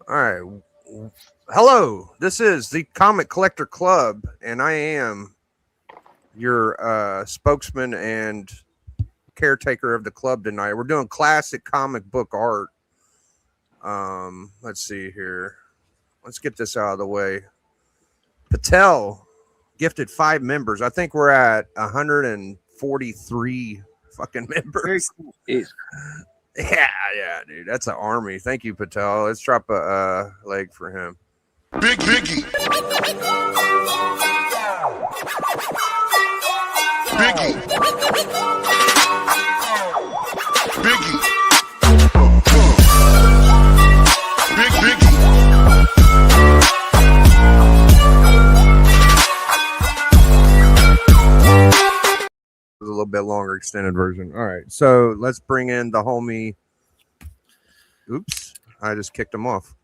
All right. Hello. This is the Comic Collector Club, and I am your spokesman and caretaker of the club tonight. We're doing classic comic book art. Let's see here. Let's get this out of the way. Patel gifted 5 members. I think we're at 143 fucking members. Yeah, dude. That's an army. Thank you, Patel. Let's drop a leg for him. Big Biggie. Biggie. Biggie. Big Biggie. A little bit longer extended version. All right. So let's bring in the homie. Oops. I just kicked him off.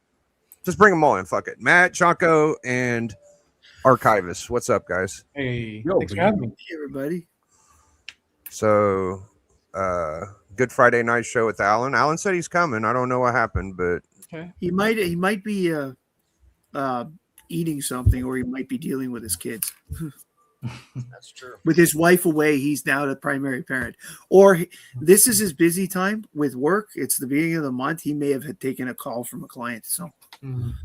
Just bring them all in. Fuck it. Matt, Chaco, and Archivist. What's up, guys? Hey, Yo, thanks for having me. Hey, everybody. So, Good Friday night show with Alan. Alan said he's coming. I don't know what happened, but Okay. He might be eating something, or he might be dealing with his kids. that's true. With his wife away, he's now the primary parent. Or this is his busy time with work. It's the beginning of the month. He may have had taken a call from a client. So Right.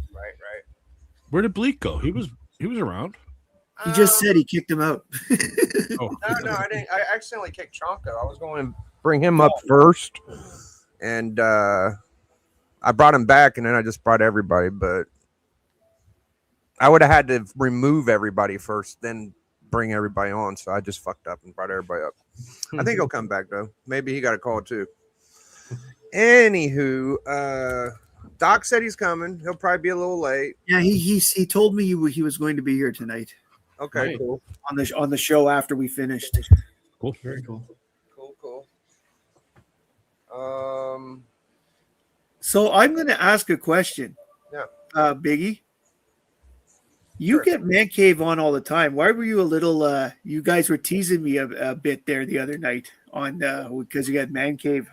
Where did Bleak go? He was around. he just said he kicked him out. Oh, No, I didn't. I accidentally kicked Chonko. I was going to bring him up first, and I brought him back, and then I just brought everybody. But I would have had to remove everybody first, then bring everybody on. So I just fucked up and brought everybody up. I think he'll come back though. Maybe he got a call too. Anywho, Doc said he's coming. He'll probably be a little late. Yeah, he told me he was going to be here tonight Okay, Right. cool. on the show after we finished. cool. Very cool. Cool. So I'm going to ask a question. Yeah. Biggie, you Sure. get Man Cave on all the time. Why were you a little? You guys were teasing me a bit there the other night on because you had Man Cave.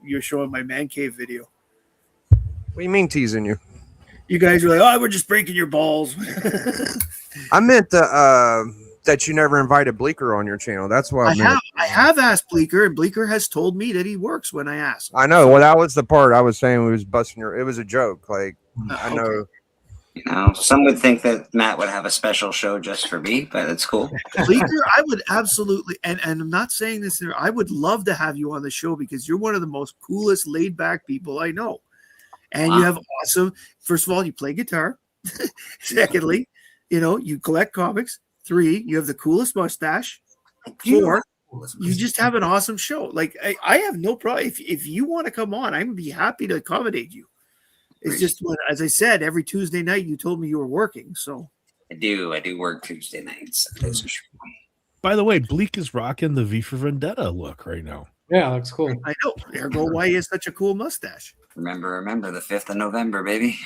You're showing my Man Cave video. What do you mean teasing you? You guys were like, "Oh, we're just breaking your balls." I meant that you never invited Bleeker on your channel. That's what I meant. I have asked Bleeker, and Bleeker has told me that he works when I ask. I know. Well, that was the part I was saying. We was busting your. It was a joke. Like I know. Okay. You know, some would think that Matt would have a special show just for me, but it's cool. Bleeker, I would absolutely, and I'm not saying this, I would love to have you on the show because you're one of the most coolest, laid back people I know. And you have awesome, first of all, you play guitar. Secondly, you collect comics. 3, you have the coolest mustache. 4, you just have an awesome show. Like, I have no problem. If you want to come on, I'm be happy to accommodate you. It's just, as I said, every Tuesday night you told me you were working. So I do work Tuesday nights. That's for sure. By the way, Bleak is rocking the V for Vendetta look right now. Yeah, looks cool. I know. Ergo, why he has such a cool mustache. Remember the 5th of November, baby.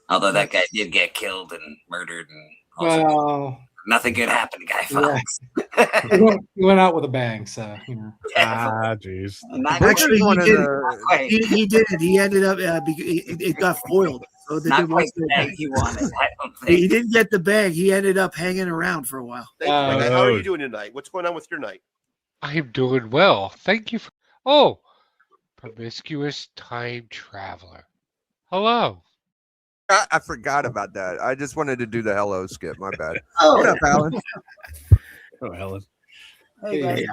Although that guy did get killed and murdered, and also Well, nothing good happened to Guy yeah. Fawkes. he went out with a bang, so Yeah, Jeez. not Actually, quite, he did. not quite, He did it. He ended up. It got foiled. So that not there quite was the no bang bang. he wanted. I don't He think. didn't get the bag. He ended up hanging around for a while. Thank you, my guy. How are Oh. you doing tonight? What's going on with your night? I'm doing well. Thank you. Oh, promiscuous time traveler. Hello. I forgot about that. I just wanted to do the hello skip. My bad. Oh, What up, Alan? Oh, Helen. hey, guys.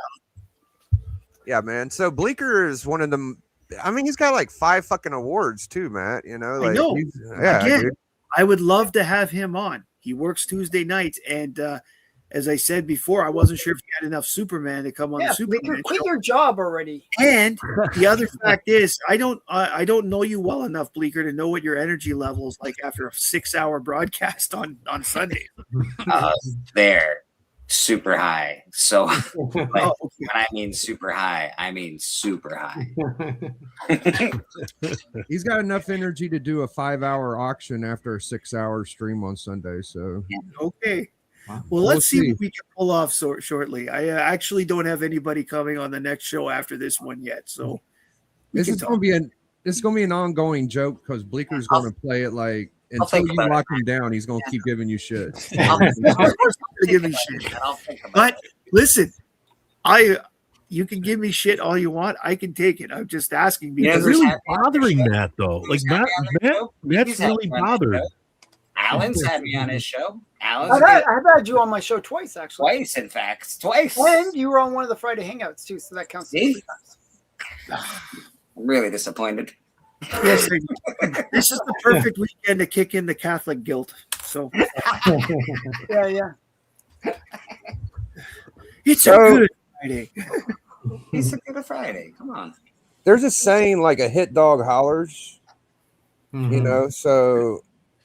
Yeah, man. So Bleeker is one of them. I mean, he's got like 5 fucking awards too, Matt. Like, know. Yeah, Again, dude. I would love to have him on. He works Tuesday nights, and as I said before, I wasn't sure if he had enough Superman to come on the Yeah, Superman quit show. your job already. And the other fact is, I don't know you well enough, Bleeker, to know what your energy level is like after a 6-hour broadcast on Sunday. They're super high. So like, Oh, okay. when I mean super high, I mean super high. He's got enough energy to do a 5-hour auction after a 6-hour stream on Sunday. So Okay. Wow. Well, let's see see. what we can pull off shortly. I actually don't have anybody coming on the next show after this one yet, so we this can is talk. going to be it's gonna be an ongoing joke because Bleeker's gonna play it like I'll until think you about it. lock him down, he's gonna keep giving you shit. I'll Of course, I'm gonna give you shit. But listen, you can give me shit all you want. I can take it. I'm just asking Yeah, It's because really happy on the bothering show. Matt though. Like He's happy on the show. Matt's He's happy really on the bothered. show. Alan's had me on his show. Alan's I've had you on my show twice, actually. twice, in fact, twice. And you were on one of the Friday Hangouts, too, so that counts. See? 3 times. I'm really disappointed. yes, this is the perfect weekend to kick in the Catholic guilt. So Yeah. it's So- a good Friday. It's a good Friday. Come on. There's a saying like a hit dog hollers, you Mhm. know. So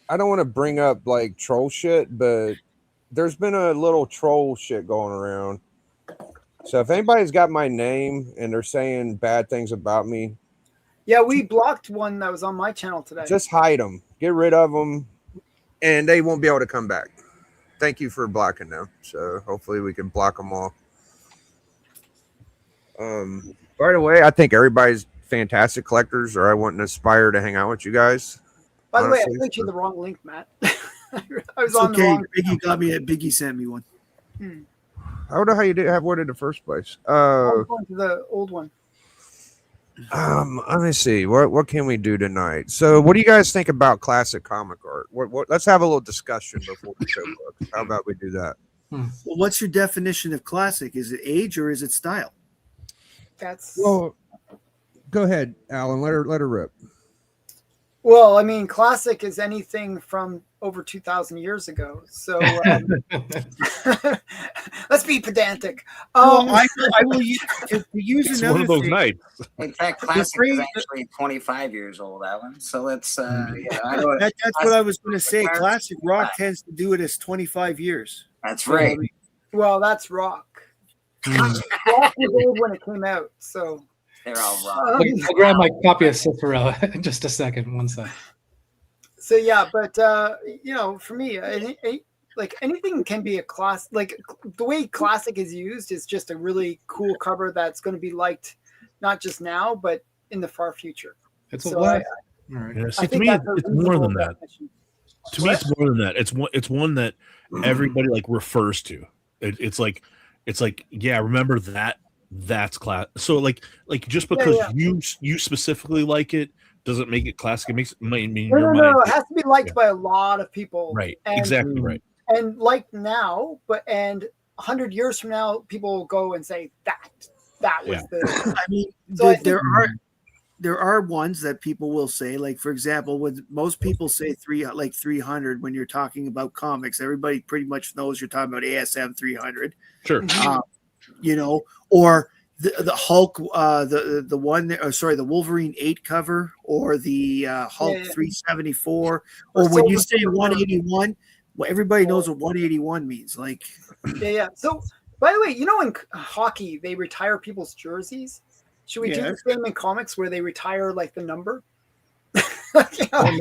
I don't want to bring up like troll shit, but there's been a little troll shit going around. So if anybody's got my name and they're saying bad things about me, Yeah, we blocked one that was on my channel today. just hide them, get rid of them, and they won't be able to come back. Thank you for blocking them. So hopefully we can block them all. By the way, I think everybody's fantastic collectors, or I wouldn't aspire to hang out with you guys. By the way, I honestly, sent you the wrong link, Matt. I was It's on the okay. wrong. Biggie got me. Biggie sent me one. I don't know how you did have one in the first place. I was going to the old one. Let me see. What can we do tonight? So, what do you guys think about classic comic art? What let's have a little discussion before we show books. How about we do that? Well, what's your definition of classic? Is it age or is it style? That's Well, go ahead, Alan. Let her rip. well, I mean, classic is anything from over 2,000 years ago. So let's be pedantic. Well, I will use, to use It's another one of those thing. nights. In fact, classic is phrase- actually 25 years old, Alan. So let's. I know That's what I was going to say. Classic Classic rock rock. tends to do it as 25 years. that's right. Well, that's rock. Mm. Rock was old when it came out. So They're all wrong. I'll grab my copy of Cinderella in just a second. One sec. So yeah, but for me, like anything can be a class. Like the way classic is used is just a really cool cover that's going to be liked, not just now, but in the far future. It's a So lot. I, All right. Yeah, I see, to think me, that's a it's more reasonable than that. definition. To me, it's more than that. It's one that everybody like refers to. It's like yeah, remember that. That's class. So like just because yeah. you specifically like it doesn't make it classic. It makes it mean No, your no, mind. no. It has to be liked Yeah. by a lot of people. Right. And, Exactly right. And liked now, and 100 years from now, people will go and say that was Yeah. the. I mean, So I there are ones that people will say, like for example, when most people say 300 when you're talking about comics, everybody pretty much knows you're talking about ASM 300. Sure. Or the Hulk, the one, the Wolverine 8 cover, or the Hulk Yeah. 374, or when you say Silver Surfer. 181, well, everybody knows what 181 means. Like, Yeah. So, by the way, in hockey, they retire people's jerseys. Should we do Yes. the same in comics where they retire like the number?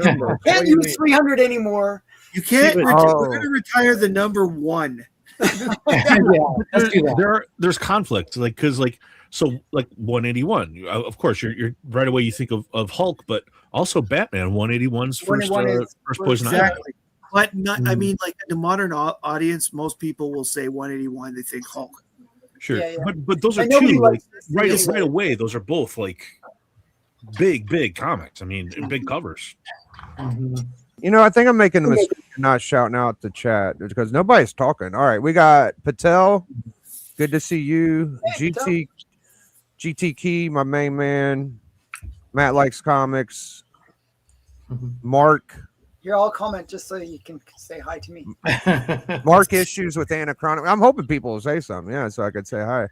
Number. Can't use 300 anymore. you can't. See, but- We're going to retire the number 1. Yeah, let's do that. There's conflict, like because so 181. Of course, you're right away. You think of Hulk, but also Batman. 181's first 181 is- first Poison Ivy. Exactly. But not. I mean, like in the modern audience, most people will say 181. They think Hulk. Sure, Yeah, yeah. but those are And nobody two like, likes this. right Yeah. right away. Those are both like big comics. I mean, big covers. Mhm. I think I'm making a mistake of not shouting out the chat because nobody's talking. All right, we got Patel. Good to see you. Hey, GT Key, my main man. Matt likes comics. Mhm. Mark. Here, I'll comment just so you can say hi to me. Mark issues with Anachronic. I'm hoping people will say something, so I could say hi.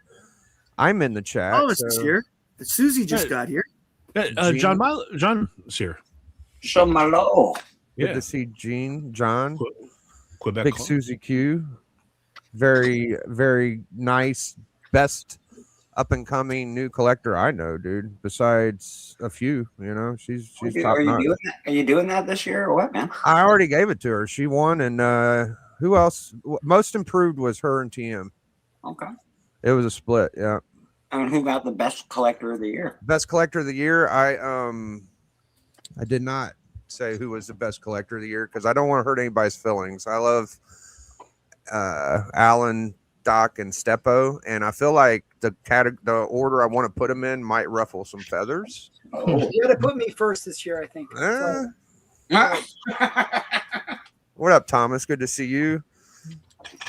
I'm in the chat. Oh, it's so- here. Susie just Yeah. got here. Yeah, John's here. Shamalo. Good Yeah, to see John. Quebec. Big Susie Q. Very, very nice. Best up and coming new collector I know, dude. Besides a few, she's top notch. Are you doing that this year or what, man? I already gave it to her. She won, and who else? Most improved was her and TM. Okay. It was a split. Yeah. And who got the best collector of the year? Best collector of the year. I did not say who was the best collector of the year because I don't want to hurt anybody's feelings. I love Alan, Doc, and Steppo, and I feel like the order I want to put them in might ruffle some feathers. You got to put me first this year, I think. What up, Thomas? Good to see you.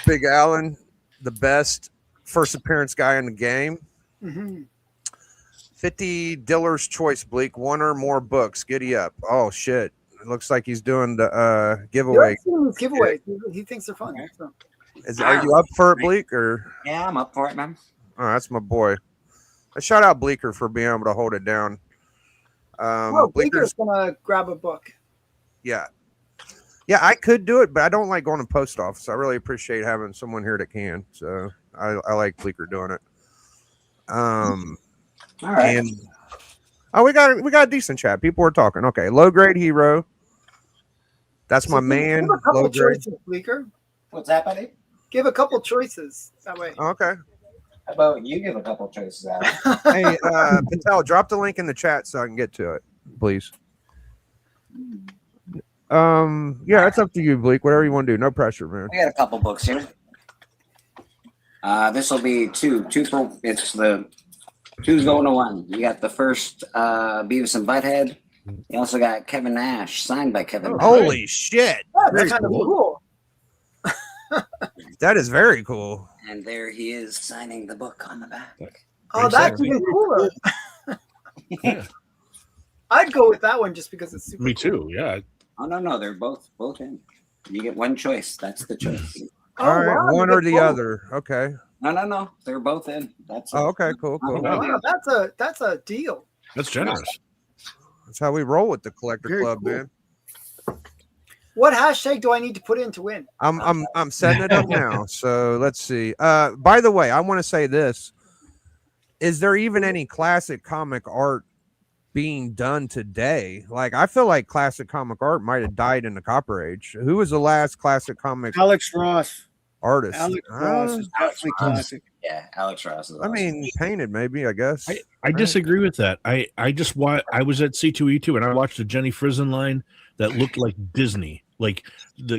Big Alan, the best first appearance guy in the game. Mm-hmm. 50 Diller's Choice, Bleak. One or more books. Giddy up. Oh, shit. It looks like he's doing the giveaway. Giveaway. He thinks they're fun. So. Are you up for it, Bleak? Or Yeah, I'm up for it, man. oh, that's my boy. A shout out Bleeker for being able to hold it down. Bleeker's gonna grab a book. Yeah, I could do it, but I don't like going to post office. I really appreciate having someone here that can. So I like Bleeker doing it. All right. And we got a decent chat. People were talking. Okay, low grade hero. That's my man. Give a couple Low grade. choices, Bleeker. What's that, buddy? Give a couple choices that way. Okay. How about you give a couple choices out? Hey, Patel, drop the link in the chat so I can get to it, please. Yeah, it's up to you, Bleak. Whatever you want to do. No pressure, man. I got a couple books here. This will be two. It's the two's going to one. You got the first Beavis and Butthead. You also got Kevin Nash, signed by Kevin Nash. Holy shit. Yeah, Very that's kind cool. of cool. That is very cool. And there he is signing the book on the back. Oh, that's even cooler. I'd go with that one just because it's super. Me too. Yeah. Oh no, they're both in. You get one choice. That's the choice. All right, wow, one you or get the both. other. Okay. No, they're both in. That's it. Oh, okay, cool. Wow, that's a deal. That's generous. That's how we roll with the collector Very club, cool. man. What hashtag do I need to put in to win? I'm setting it up now. So let's see. By the way, I want to say this. Is there even any classic comic art being done today? Like, I feel like classic comic art might have died in the Copper Age. Who was the last classic comic Alex Ross. artist? Alex Ross is definitely classic. Yeah, Alex Ross is I mean, painted maybe, I guess. I disagree with that. I was at C2E2 and I watched a Jenny Frison line that looked like Disney. Like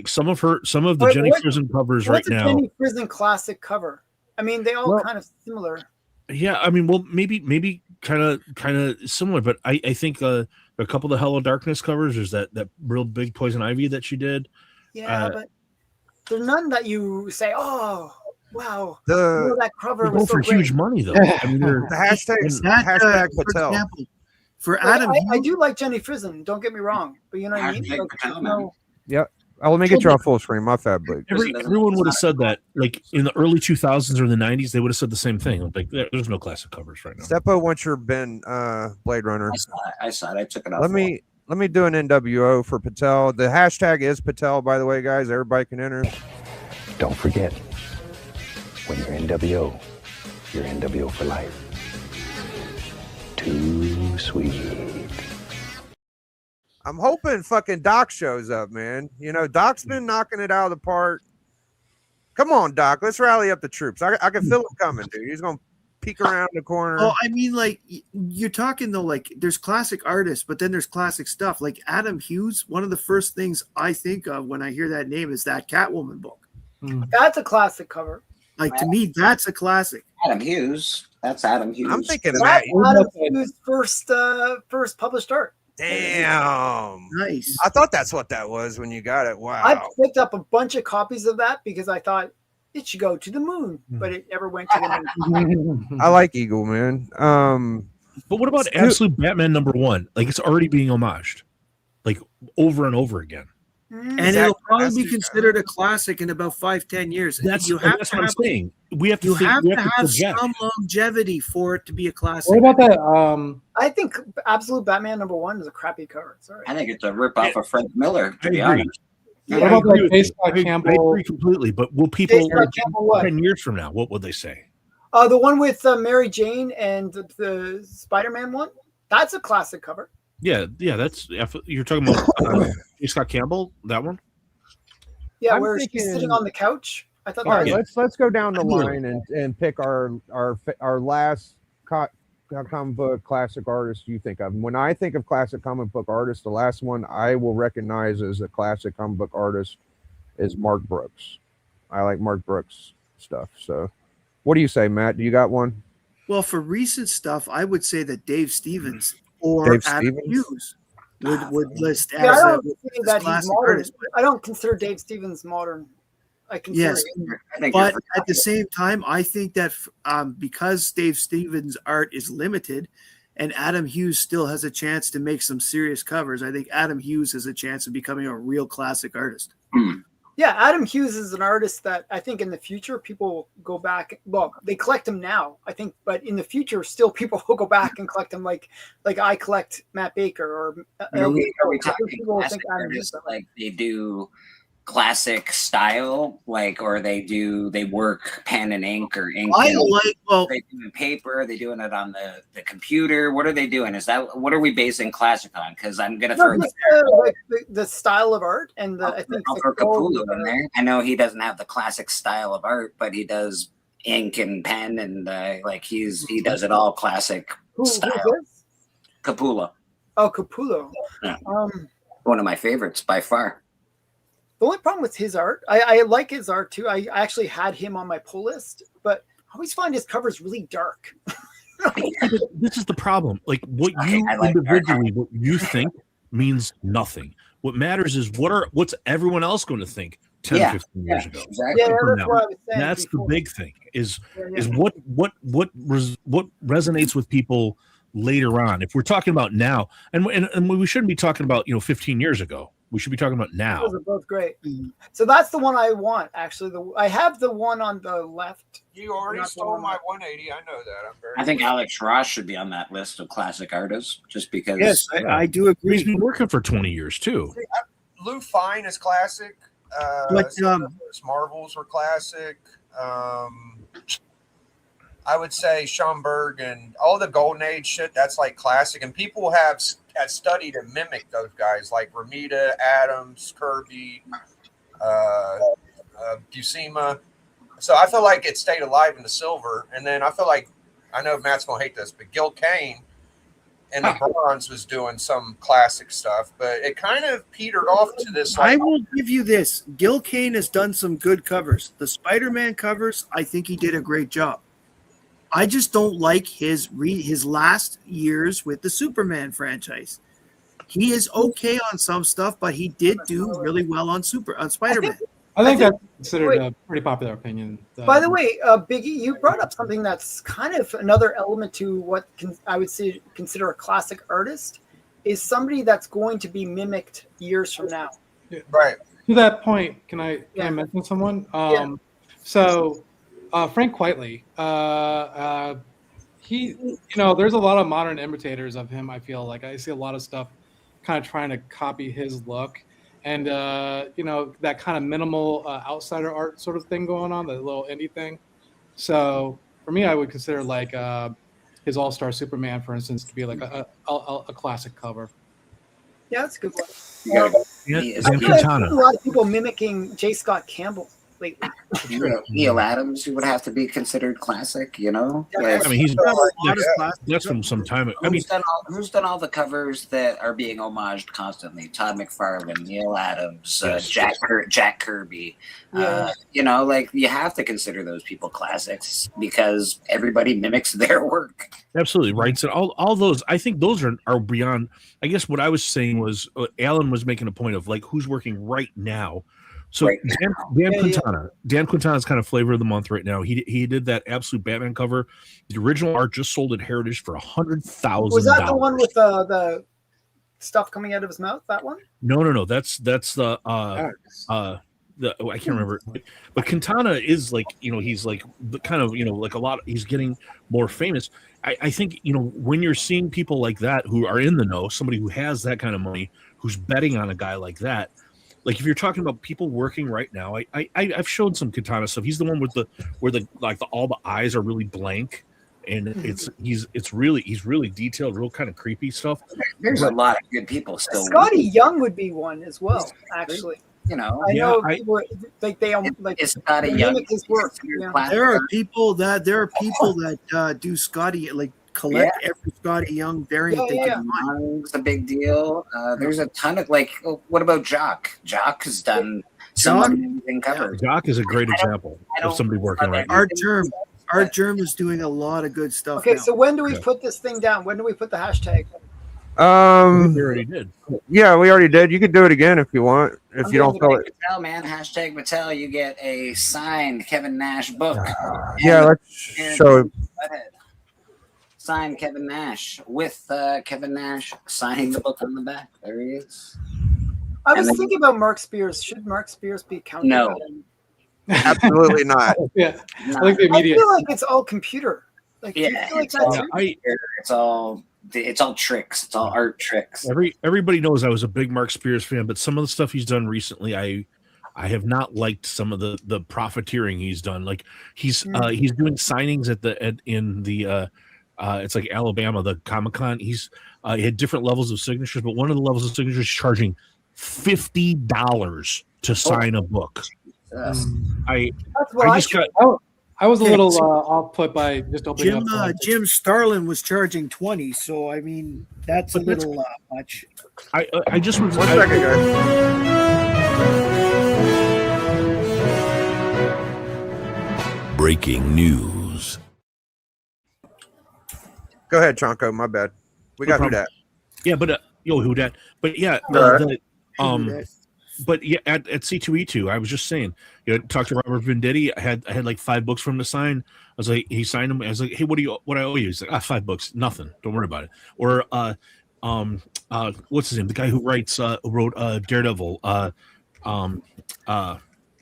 some of the Wait, Jenny what- Frison covers right What's a now. Jenny Prison classic cover? I mean, they all Well- kind of similar. Yeah, I mean, well, maybe kind of similar, but I think a couple of the Hello Darkness covers. There's that real big Poison Ivy that she did. Yeah, but there's none that you say, "Oh, wow, The that cover They go was so for great." huge money though. I mean, they're, the hashtag For Patel. example, for Like, Adam, I do like Jenny Frison. Don't get me wrong, but you know what I mean. Hashtag Like, Patel, no, Yep. Oh, let me get you on full screen. My fab, Blake. everyone would have said that, like in the early 2000s or the 90s, they would have said the same thing. Like, there's no classic covers right now. Steppo wants your Ben Blade Runner. I saw it. I took it off. Let me do an NWO for Patel. The hashtag is Patel, by the way, guys. Everybody can enter. Don't forget, when you're NWO, you're NWO for life. Too sweet. I'm hoping fucking Doc shows up, man. You know, Doc's been knocking it out of the park. Come on, Doc. Let's rally up the troops. I can feel him coming, dude. He's going to peek around the corner. oh, I mean, like you're talking though, like there's classic artists, but then there's classic stuff. Like Adam Hughes, one of the first things I think of when I hear that name is that Catwoman book. that's a classic cover. Like to me, that's a classic. Adam Hughes. That's Adam Hughes. I'm thinking of that. That's Adam Hughes' first published art. Damn. Nice. I thought that's what that was when you got it. Wow. I picked up a bunch of copies of that because I thought it should go to the moon, but it never went to the moon. I like Eagle, man. But what about Absolute Batman #1? Like, it's already being homaged, like over and over again. And Exactly. it'll probably That's be the- considered a classic in about 5-10 years. That's you have that's to what I'm have, saying. We have to you think, have we to have project. some longevity for it to be a classic. What about that? I think Absolute Batman #1 is a crappy cover. It's all right. I think it's a rip off of Frank Miller. To I be agree. honest. Yeah. What about I agree that with J. you. Scott I Campbell? agree completely. But will people J. Scott Campbell what? 10 years from now? What would they say? The one with Mary Jane and the Spider-Man one. That's a classic cover. Yeah, that's you're talking about J. Scott Campbell. That one. Yeah, I'm where thinking- she's sitting on the couch. I thought All right, that was let's go down the Absolutely. line and pick our last comic book classic artist you think of? When I think of classic comic book artist, the last one I will recognize as a classic comic book artist is Mark Brooks. I like Mark Brooks stuff. So, what do you say, Matt? Do you got one? Well, for recent stuff, I would say that Dave Stevens or Dave Adam Stevens? Hughes would list Yeah, I as a don't think as that he's classic modern. artist. I don't consider Dave Stevens modern. I consider Yes, I think but you're at the same time, I think that because Dave Stevens' art is limited, and Adam Hughes still has a chance to make some serious covers, I think Adam Hughes has a chance of becoming a real classic artist. Yeah, Adam Hughes is an artist that I think in the future people will go back. Well, they collect him now, I think, but in the future, still people will go back and collect him, like I collect Matt Baker or. Are we I think talking people will classic think Adam Hughes. artists like they do classic style, like, or they work pen and ink or ink? I and like well, they doing paper? Are they doing it on the computer? What are they doing? What are we basing classic on? Because I'm gonna throw Just, like the style of art and I think I'll the throw quality Capullo of in art. there. I know he doesn't have the classic style of art, but he does ink and pen and like he does it all classic Who style. is? Capullo, Oh, Capullo. Yeah. One of my favorites by far. The only problem with his art, I like his art too. I actually had him on my pull list, but I always find his covers really dark. This is the problem. Like what you I like individually, what you think means nothing. What matters is what's everyone else going to think 10, 15 years ago. Exactly. Yeah, From that's now. what I was saying. That's before. the big thing is Yeah. what resonates with people later on. If we're talking about now, and we shouldn't be talking about 15 years ago. We should be talking about now. Those are both great. So that's the one I want. Actually, I have the one on the left. You already Not the stole one my 180. I know that. I'm very. I think Alex Ross should be on that list of classic artists, just because. yes, I do He's agree. been working for 20 years too. Lou Fine is classic. But, some of those Marvels were classic. I would say Schomburg and all the Golden Age shit. That's like classic, and people have studied and mimicked those guys like Ramita, Adams, Kirby, Buscema. So I feel like it stayed alive in the silver, and then I feel like I know Matt's gonna hate this, but Gil Kane in the bronze was doing some classic stuff, but it kind of petered off to this. I will give you this. Gil Kane has done some good covers. The Spider-Man covers, I think he did a great job. I just don't like his last years with the Superman franchise. He is okay on some stuff, but he did do really well on Spider-Man. I think think- that's considered a pretty popular opinion. By the way, Biggie, you brought up something that's kind of another element to what I would say consider a classic artist is somebody that's going to be mimicked years from now. Right. to that point, can I Yeah. mention someone? Yeah. So Frank Quitely, he, there's a lot of modern imitators of him. I feel like I see a lot of stuff kind of trying to copy his look, and that kind of minimal outsider art sort of thing going on, the little indie thing. So for me, I would consider like his All-Star Superman, for instance, to be like a classic cover. Yeah, that's a good one. You gotta- Yeah, He is- Dan I feel like Quintana. a lot of people mimicking J. Scott Campbell lately. Neil Adams, who would have to be considered classic, Yeah, Like, I mean, he's A lot of classic that's from some time. I mean, who's done all the covers that are being homaged constantly? Todd McFarlane, Neil Adams, Yes. Jack Kirby. Yeah. Like you have to consider those people classics because everybody mimics their work. absolutely right. So all those, I think those are beyond. I guess what I was saying was Alan was making a point of like who's working right now. So Right. Dan Yeah, Quintana, Dan Quintana's kind of flavor of the month right now. He did that absolute Batman cover. The original art just sold at Heritage for $100,000. Was that the one with the stuff coming out of his mouth? That one? No. That's the I can't remember, but Quintana is like he's like the kind of like a lot. He's getting more famous. I think when you're seeing people like that who are in the know, somebody who has that kind of money, who's betting on a guy like that. Like if you're talking about people working right now, I've shown some Quintana stuff. He's the one with where all the eyes are really blank, and he's really detailed, real kind of creepy stuff. There's a lot of good people still. Scotty Young would be one as well, actually. I Yeah, know people like they like Is Scotty Young mimic his work. considered Yeah. classic There are art? people that do Scotty, like collect every Scotty Young variant they can find. It's a big deal. There's a ton of what about Jock? Jock has done some Jock? amazing covers. Jock is a great example of somebody working right now. Art Germ is doing a lot of good stuff. Okay, now. so when do we put this thing down? When do we put the hashtag? We already did. Yeah, we already did. You could do it again if you want. If you don't feel it. Mattel, man, hashtag Mattel. You get a signed Kevin Nash book. Yeah, let's show. Signed Kevin Nash with Kevin Nash signing the book on the back. There he is. I was thinking about Mark Spears. Should Mark Spears be counted? No. Absolutely not. Yeah, No. I like the I immediate. feel like it's all computer. Like, do you Yeah, feel like it's that all, too? it's all tricks. It's all art tricks. Everybody knows I was a big Mark Spears fan, but some of the stuff he's done recently, I have not liked some of the profiteering he's done. Like he's doing signings in the it's like Alabama, the Comic-Con. He had different levels of signatures, but one of the levels of signatures is charging $50 to sign a book. I just got. I was a little off put by just opening up. Jim Starlin was charging 20, so I mean that's a little much. I just was. One second, guys. Breaking news. Go ahead, Chonko. My bad. We got who that. Yeah, but who that? But yeah, but yeah, at C2E2, I was just saying, talked to Robert Venditti. I had like 5 books from him to sign. I was like, he signed them. I was like, hey, what I owe you? He's like, 5 books, nothing. Don't worry about it. Or what's his name? The guy who wrote Daredevil. I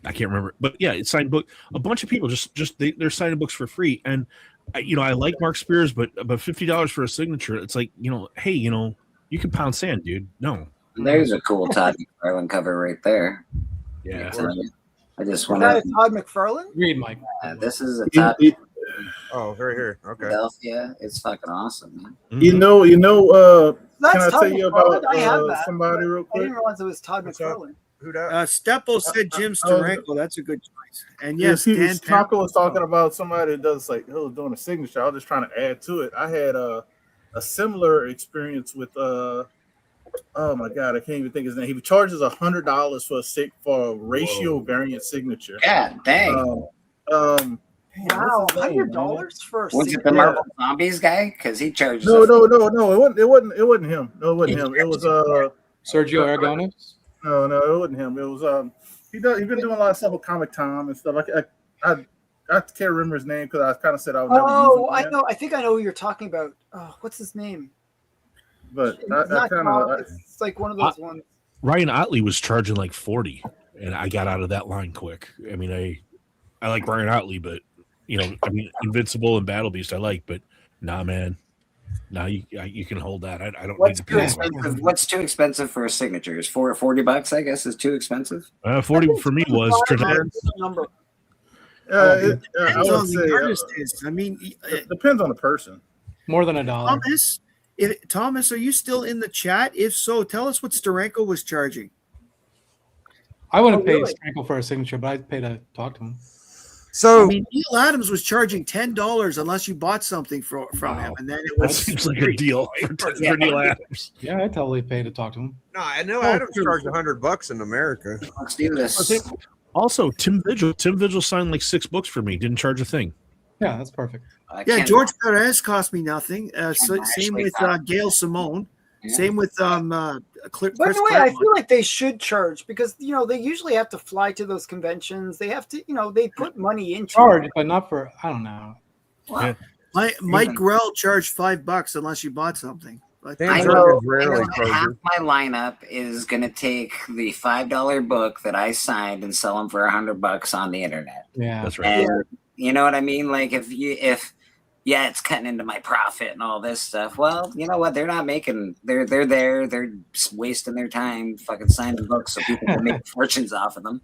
can't remember, but yeah, it signed book. A bunch of people they're signing books for free, and I like Mark Spears, but $50 for a signature, it's like hey, you can pound sand, dude. No. There's a cool Todd McFarlane cover right there. Yeah. I just Is want that a to. Todd McFarlane? Read, Mike. This is a Todd Oh, right here. Okay. Philadelphia. It's fucking awesome, man. You know. That's Can I Todd tell you McFarlane? about I have that. somebody real I quick? didn't realize it was Todd McFarlane. Who that? Steppo said Jim Steranko. That's a good choice. And yes, Dan Taco was talking about somebody that does who was doing a signature. I was just trying to add to it. I had a similar experience with oh my god, I can't even think his name. He charges $100 for a ratio variant signature. God dang. Wow, $100 for a Was it the signature? Marvel Zombies guy? Because he charges. No. It wasn't him. No, it wasn't him. It was Sergio Aragonés. No, it wasn't him. It was he's been doing a lot of stuff with Comic Tom and stuff. I can't remember his name because I kind of said I would never use him. I know. I think I know who you're talking about. Oh, what's his name? But It's not Tom, it's like one of those ones. Ryan Otley was charging like 40, and I got out of that line quick. I mean, I like Ryan Otley, but Invincible and Battle Beast I like, but nah, man. Nah, you can hold that. I don't What's need too expensive? What's too expensive for a signature? Is $40? I guess is too expensive. 40 for me was number. I Depends would on say the artist is. I mean, it depends on the person. More than $1. Thomas, are you still in the chat? If so, tell us what Steranko was charging. I wouldn't pay Steranko for a signature, but I'd pay to talk to him. So I mean, Neil Adams was charging $10 unless you bought something from him, and then it that was seems like a deal for Neil Adams. Yeah, I'd totally pay to talk to him. no, I know Adams charged $100 in America. Let's do this. Also, Tim Vigil signed like 6 books for me. Didn't charge a thing. Yeah, that's perfect. Yeah, George Perez cost me nothing. Same with Gail Simone. Yeah. Same with By Chris the way, I Claremont. feel like they should charge because they usually have to fly to those conventions. They have to, they put money into Charge, it. but not for I don't know. Wow. Mike Grell charged $5 unless you bought something. But Dan I Jorgens know rarely that half charges. my lineup is going to take the $5 book that I signed and sell them for $100 on the internet. Yeah, That's right. And you know what I mean? Like if it's cutting into my profit and all this stuff. Well, you know what? They're not making. They're there. They're wasting their time fucking signing books so people can make fortunes off of them.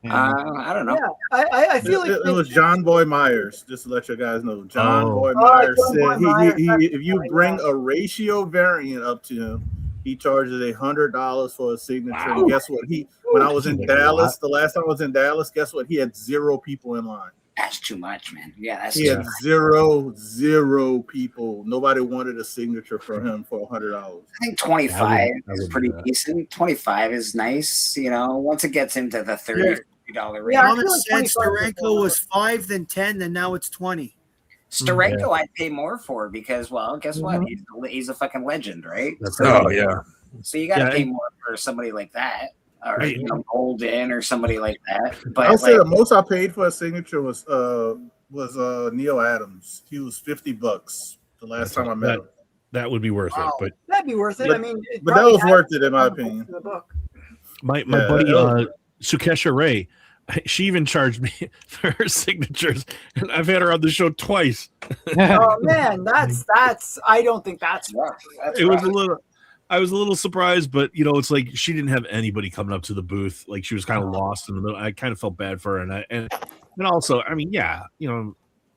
I don't know. Yeah, I feel like It was John Boy Myers, just to let you guys know. John Boy Oh, Myers John Boy said Myers, if you bring a ratio variant up to him, he charges $100 for a signature. Wow. And guess what? When I was in Seems like a Dallas, lot. the last time I was in Dallas, guess what? He had 0 people in line. That's too much, man. Yeah, that's He too had much. zero people. Nobody wanted a signature from him for $100. I think 25 I is wouldn't pretty do that. decent. 25 is nice, you know. Once it gets into the $30 range. Yeah, I Common feel like sense, 25 is Steranko was 5, then 10, then now it's 20. Steranko, I'd pay more for because, well, guess what? He's a fucking legend, right? That's So, right. Oh yeah. so you got to Yeah, pay and- more for somebody like that, or Right. you know, Golden or somebody like that. I But would say like, the most I paid for a signature was Neil Adams. He was $50 the last time I met him. That would be worth Wow. it. But That'd be worth it. But- I mean, it But that probably was has worth it in my some opinion. in the book. my Yeah, buddy that was- Sukesha Ray, she even charged me for her signatures, and I've had her on the show twice. Oh man, that's. I don't think that's rough. That's It was rough. a little. I was a little surprised, but you know, it's like she didn't have anybody coming up to the booth. Like she was kind of lost in the middle. I kind of felt bad for her, and also, I mean, yeah, you know,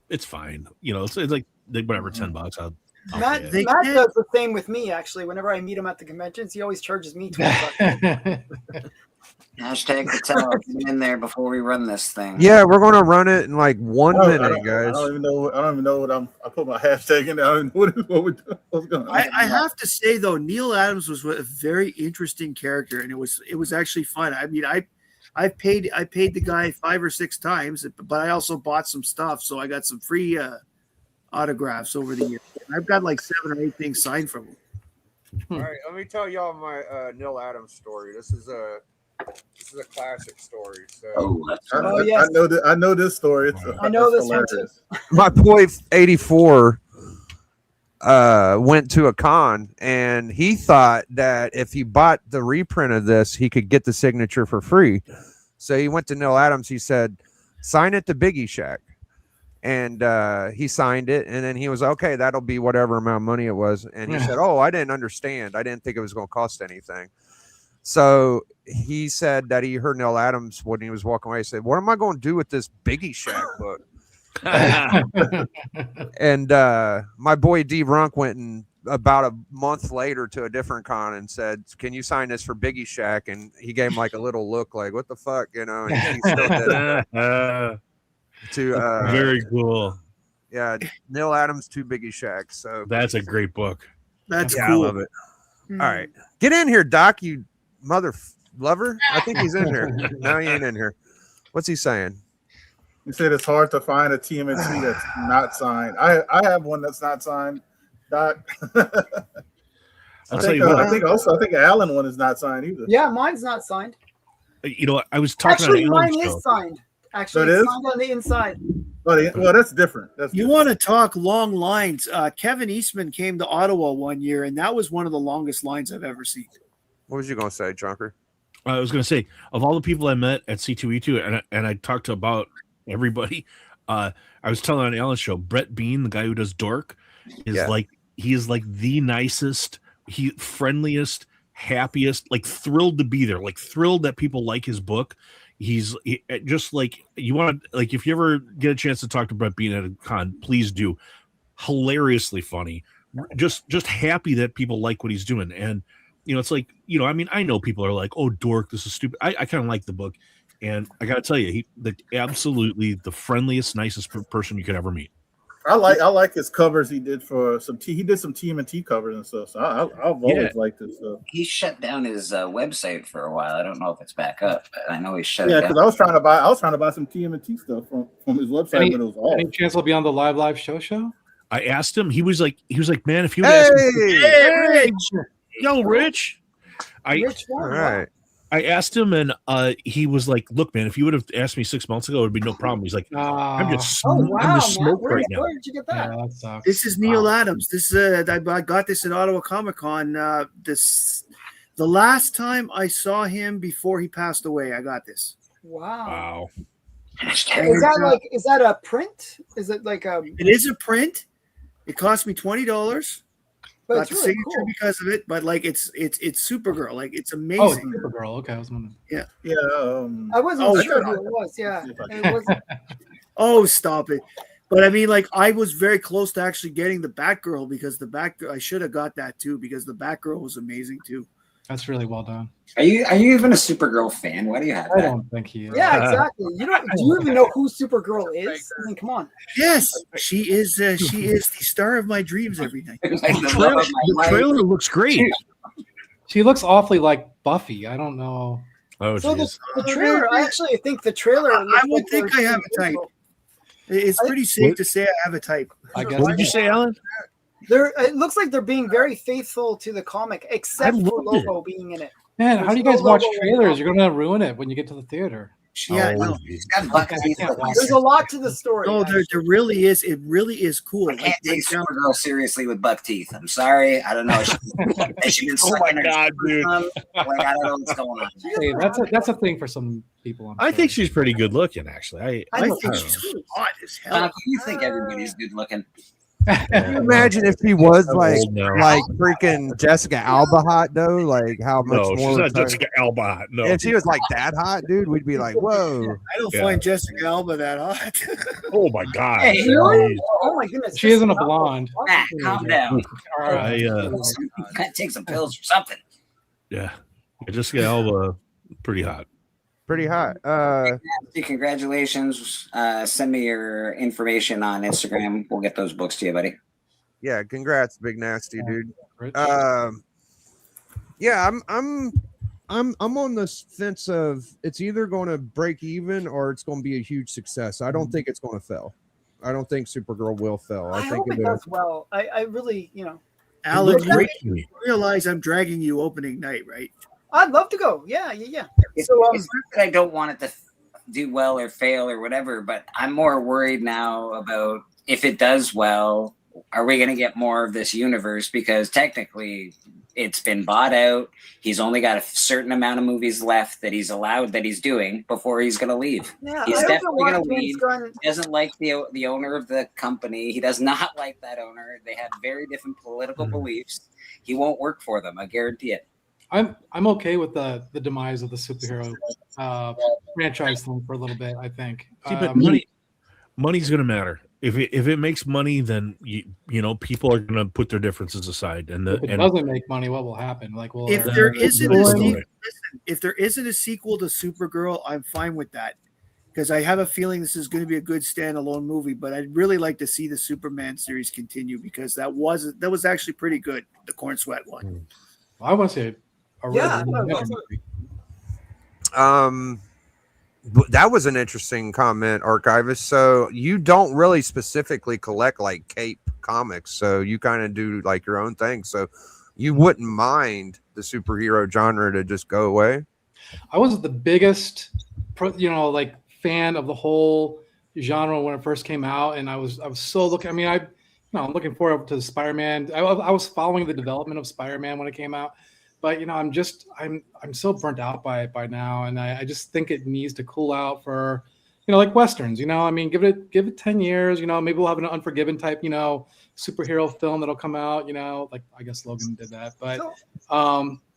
it's fine. You know, it's like whatever, $10. I'll Matt, pay it. They Matt can't- does the same with me. Actually, whenever I meet him at the conventions, he always charges me $20. Hashtag Patel in there before we run this thing. Yeah, we're gonna run it in like 1 I minute, don't guys. even know. I don't even know what I put my hashtag in there. I don't know what we're doing. What's going on? I have to say though, Neil Adams was a very interesting character, and it was actually fun. I mean, I paid the guy 5 or 6 times, but I also bought some stuff, so I got some free autographs over the years. I've got like 7 or 8 things signed from him. All right, let me tell y'all my Neil Adams story. This is a classic story. So Oh, that's Oh, right. yes. I know this story. I know That's this one, hilarious. my boy 84 went to a con, and he thought that if he bought the reprint of this, he could get the signature for free. So he went to Neil Adams. He said, "Sign it to Biggie Shack." And he signed it, and then he was okay. That'll be whatever amount of money it was. And he said, "Oh, I didn't understand. I didn't think it was going to cost anything." So he said that he heard Neil Adams when he was walking away. He said, "What am I going to do with this Biggie Shack book?" And my boy D Runk went and about a month later to a different con and said, "Can you sign this for Biggie Shack?" And he gave him like a little look, like, "What the fuck," you know? And he still did it. To Very cool. yeah, Neil Adams to Biggie Shack. So That's a great book. That's yeah, cool. I love it. All right, get in here, Doc. You mother lover. I think he's in here. No, he ain't in here. What's he saying? You said it's hard to find a TMNT that's not signed. I have one that's not signed. Doc. I'll tell you what. I think Alan one is not signed either. Yeah, mine's not signed. You know, I was talking Actually, on mine Alan's is show. signed. Actually, So it it's is? signed on the inside. Well, that's different. That's You want to talk long lines? Kevin Eastman came to Ottawa one year, and that was one of the longest lines I've ever seen. What was you gonna say, Junker? I was going to say, of all the people I met at C2E2, and I talked to about everybody, I was telling on Alan's show, Brett Bean, the guy who does Dork, is Yeah. he is like the nicest, friendliest, happiest, like thrilled to be there, like thrilled that people like his book. He's just like, you want to, like, if you ever get a chance to talk to Brett Bean at a con, please do. Hilariously funny, just happy that people like what he's doing. And you know, it's like, you know, I mean, I know people are like, "Oh, Dork, this is stupid." I kind of like the book, and I got to tell you, absolutely the friendliest, nicest person you could ever meet. I like his covers he did for some he did some TMNT covers and stuff. So I've always liked this stuff. He shut down his website for a while. I don't know if it's back up, but I know he shut Yeah, it because down. I was trying to buy some TMNT stuff from his website, Any, but it was off. any chance he'll be on the live show? I asked him. He was like, man, if you would ask me, Hey, Rich, yo, Rich. Rich all one. right. I asked him, and he was like, "Look, man, if you would have asked me 6 months ago, it would be no problem." He's like, "I'm just, Oh wow, I'm just Matt, smoked right now." where did you get that? Yeah, that sucks. This is Neil Adams. This I got this at Ottawa Comic Con. The last time I saw him before he passed away, I got this. Wow. Wow. Is that a print? Is it like a? It is a print. It cost me $20. But Got it's the really signature cool. because of it, but like it's Supergirl. Like it's Oh, amazing. Supergirl. Okay, I was wondering. Yeah. I wasn't Oh, sure sure. who it was. Yeah, See if I it wasn't. Oh, stop it. But I mean, like, I was very close to actually getting the Batgirl because I should have got that too because the Batgirl was amazing too. That's really well done. Are you even a Supergirl fan? Why do you have I that? don't think he is. Yeah, exactly. Do you even know who Supergirl is? I mean, come on. Yes, she is. She is the star of my dreams every night. Like the love of my The trailer life. looks great. She looks awfully like Buffy. I don't know. Oh, So geez. the trailer, I actually think the trailer. I would think I have a type. It's pretty safe to say I have a type. I guess. What did you say, Alan? It looks like they're being very faithful to the comic, except I for loved it. Lobo being in it. Man, how do you There's guys no watch logo in trailers? the You're gonna ruin it when you get to the theater. Yeah, Oh, no, He's got buck teeth. I can't watch There's a lot to the story. no, there really is. It really is cool. I can't take Supergirl seriously with buck teeth. I'm sorry. I don't know. Has she been Oh my sucking her God, dude. Like, I don't know what's going on. Hey, that's a thing for some people. I'm I sure. think she's pretty good looking, actually. I think don't she's know. hot as hell. You think everybody's good looking? Can you imagine if he was I'm like old now. freaking Jessica Alba hot though? Like how much No, more? she's not would- Jessica Alba hot. No. If she was like that hot, dude, we'd be like, whoa. I don't Yeah. find Jessica Alba that hot. Oh my God. Hey, Jeez. Oh my goodness. She isn't a blonde. Nah, calm down. All right. Gotta take some pills or something. Yeah, Jessica Alba, pretty hot. Pretty hot. Congratulations. Send me your information on Instagram. We'll get those books to you, buddy. Yeah, congrats, Big Nasty, dude. Rich. Yeah, I'm on the fence of it's either going to break even or it's going to be a huge success. I don't think it's going to fail. I don't think Supergirl will fail. I think hope it it'll- does well. I really, Alan, looks you great to me. realize I'm dragging you opening night, right? I'd love to go. Yeah. It's, So, it's not that I don't want it to do well or fail or whatever, but I'm more worried now about if it does well, are we going to get more of this universe? Because technically it's been bought out. He's only got a certain amount of movies left that he's allowed that he's doing before he's going to leave. Yeah, He's I also definitely want going to James leave. Gunn. He doesn't like the owner of the company. He does not like that owner. They have very different political beliefs. He won't work for them. I guarantee it. I'm okay with the demise of the superhero franchise thing for a little bit. I think. See, but Um, money's gonna matter. If it makes money, then you know people are gonna put their differences aside. And if it doesn't make money, what will happen? Like, well, If there isn't a Right. sequel, if there isn't a sequel to Supergirl, I'm fine with that because I have a feeling this is going to be a good standalone movie. But I'd really like to see the Superman series continue because that was actually pretty good. The Corn Sweat one. I want to see a Yeah, really no, good movie. That was an interesting comment, Archivist. So you don't really specifically collect like Cape comics, so you kind of do like your own thing. So you wouldn't mind the superhero genre to just go away. I was the biggest, like fan of the whole genre when it first came out, and I was so looking. I mean, I'm looking forward to Spider-Man. I was following the development of Spider-Man when it came out, but I'm so burnt out by it by now, and I just think it needs to cool out for like Westerns. I mean, give it 10 years. Maybe we'll have an Unforgiven type superhero film that'll come out. Like I guess Logan did that, but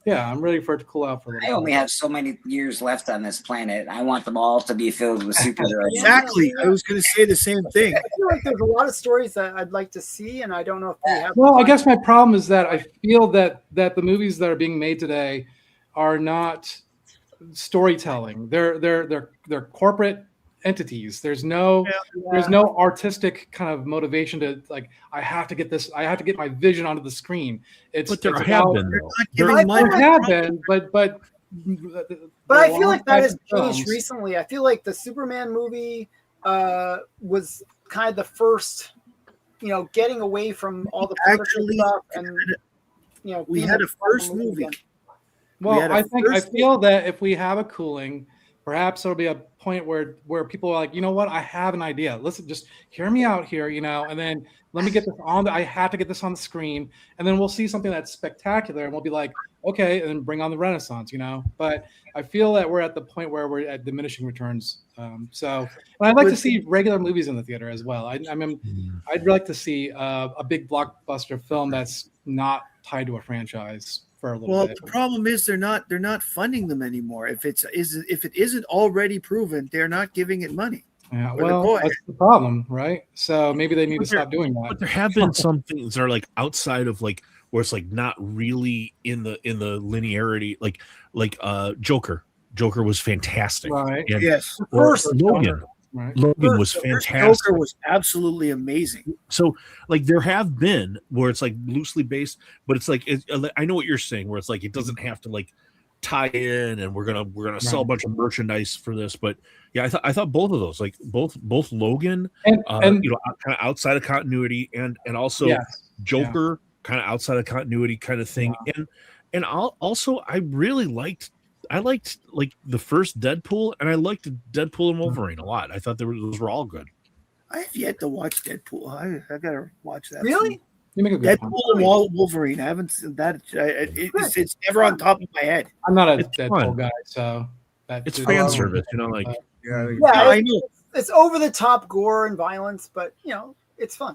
yeah, I'm ready for it to cool out for a little I bit. only have so many years left on this planet. I want them all to be filled with superheroes. Exactly. I was going to say the same thing. I feel like there's a lot of stories that I'd like to see, and I don't know if we have. Well, I guess my problem is that I feel that the movies that are being made today are not storytelling. They're corporate entities. There's no artistic kind of motivation to like. I have to get this. I have to get my vision onto the screen. But there have been though. There have been, but But I feel like that has films. changed recently. I feel like the Superman movie was kind of the first, getting away from all the political Actually, stuff, and we being had a proper first movie. again. Well, had a I first feel that if we have a cooling, perhaps there'll be a point where people are like, you know what, I have an idea. Listen, just hear me out here, and then let me get this on. I have to get this on the screen, and then we'll see something that's spectacular, and we'll be like, okay, and then bring on the Renaissance, But I feel that we're at the point where we're at diminishing returns. So and I'd like to see regular movies in the theater as well. I'd like to see a big blockbuster film that's not tied to a franchise. Well, the problem is they're not funding them anymore. If it isn't already proven, they're not giving it money. Yeah, well, that's the problem, right? So maybe they need to stop doing that. But there have been some things that are like outside of like where it's like not really in the linearity, like Joker. Joker was fantastic. Right. And, Yes. or First Logan. Right. Logan was The first fantastic. Joker was absolutely amazing. So like there have been where it's like loosely based, but it's like I know what you're saying, where it's like it doesn't have to like tie in, and we're gonna sell a bunch of merchandise for this. But yeah, I thought both of those, like both Logan, and you know, kind of outside of continuity, and also yes, Joker, kind of outside of continuity kind of thing, and also I really liked like the first Deadpool, and I liked Deadpool and Wolverine a lot. I thought those were all good. I have yet to watch Deadpool. I gotta watch that. Really? You make a good point. Deadpool and Wolverine. I haven't seen that. It's never on top of my head. I'm not a It's Deadpool fun. guy, so It's fan service, you know, like Yeah, I know. it's over the top gore and violence, but you know, it's fun.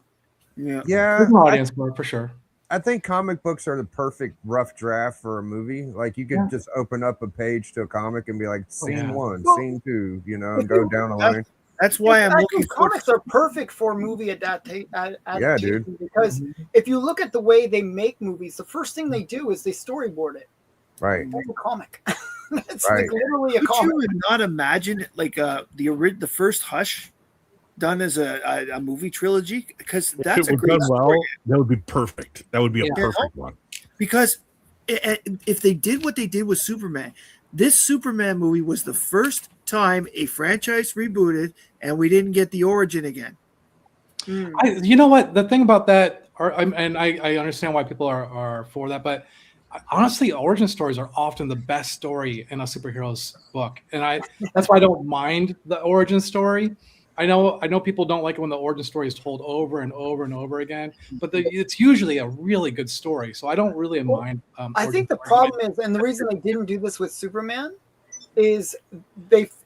Yeah. Yeah, there's an audience for it for sure. I think comic books are the perfect rough draft for a movie. Like you could just open up a page to a comic and be like, scene one, Well, scene two, you know, and go down the line. That's why I'm Actually, looking for. comics are perfect for movie adaptation. Yeah, dude. Because if you look at the way they make movies, the first thing they do is they storyboard it. Right. That's a comic. It's Right. like literally a Could comic. you not imagine like the first Hush done as a movie trilogy? Because if that's it a was great done well, story. that would be perfect. That would be a Yeah. perfect one. Because if they did what they did with Superman, this Superman movie was the first time a franchise rebooted and we didn't get the origin again. You know what? The thing about that, and I understand why people are for that, but honestly, origin stories are often the best story in a superhero's book, and that's why I don't mind the origin story. I know people don't like it when the origin story is told over and over and over again, but it's usually a really good story, so I don't really mind. I think the origin stories. problem is, and the reason they didn't do this with Superman, is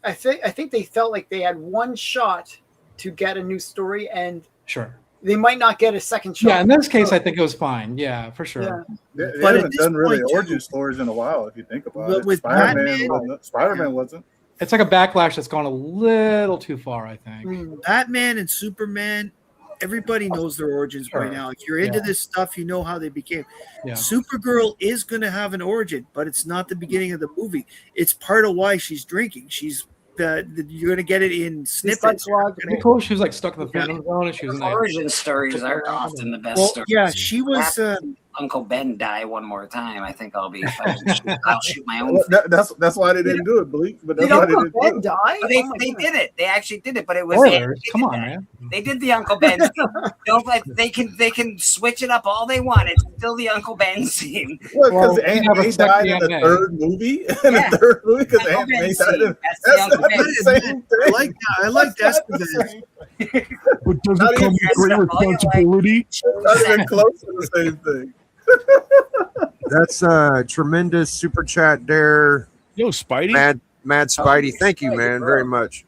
I think they felt like they had one shot to get a new story, and Sure. they might not get a second shot. Yeah, in this case, I think it was fine. Yeah, for sure. Yeah. They But at haven't this done really point, origin stories in a while, if you think about But it. with Spider-Man wasn't. It's like a backlash that's gone a little too far, I think. Batman and Superman, everybody knows their origins by Sure. now. If you're into Yeah. this stuff, you know how they became. Yeah. Supergirl is going to have an origin, but it's not the beginning of the movie. It's part of why she's drinking. You're going to get it in snippets. Pretty cool. She was like stuck in the Phantom Zone, and she was in that. Origin stories are often the best Well, stories. yeah, she was. After Uncle Ben die one more time, I think I'll be fine. I'll shoot my own. That's why they didn't do it, Bleak. But that's Did why they Uncle didn't Ben do it. die? But they did it. They actually did it, but it was Spoilers. they Come did on, that. man. They did the Uncle Ben scene. Don't let they can switch it up all they want. It's still the Uncle Ben scene. Well, Well, because we Aunt never May stuck died the in the Aunt May. third movie. In Yeah. the third movie, because Uncle Aunt Ben May died scene. in. That's the That's Uncle not Ben the scene. same I thing. like that. I like That's that. not the same. But does Not it come even- with great that's not- responsibility? Not even close to the same thing. That's a tremendous super chat there. Yo, Spidey. Mad Spidey. Thank you, Spidey, man, bro. very much.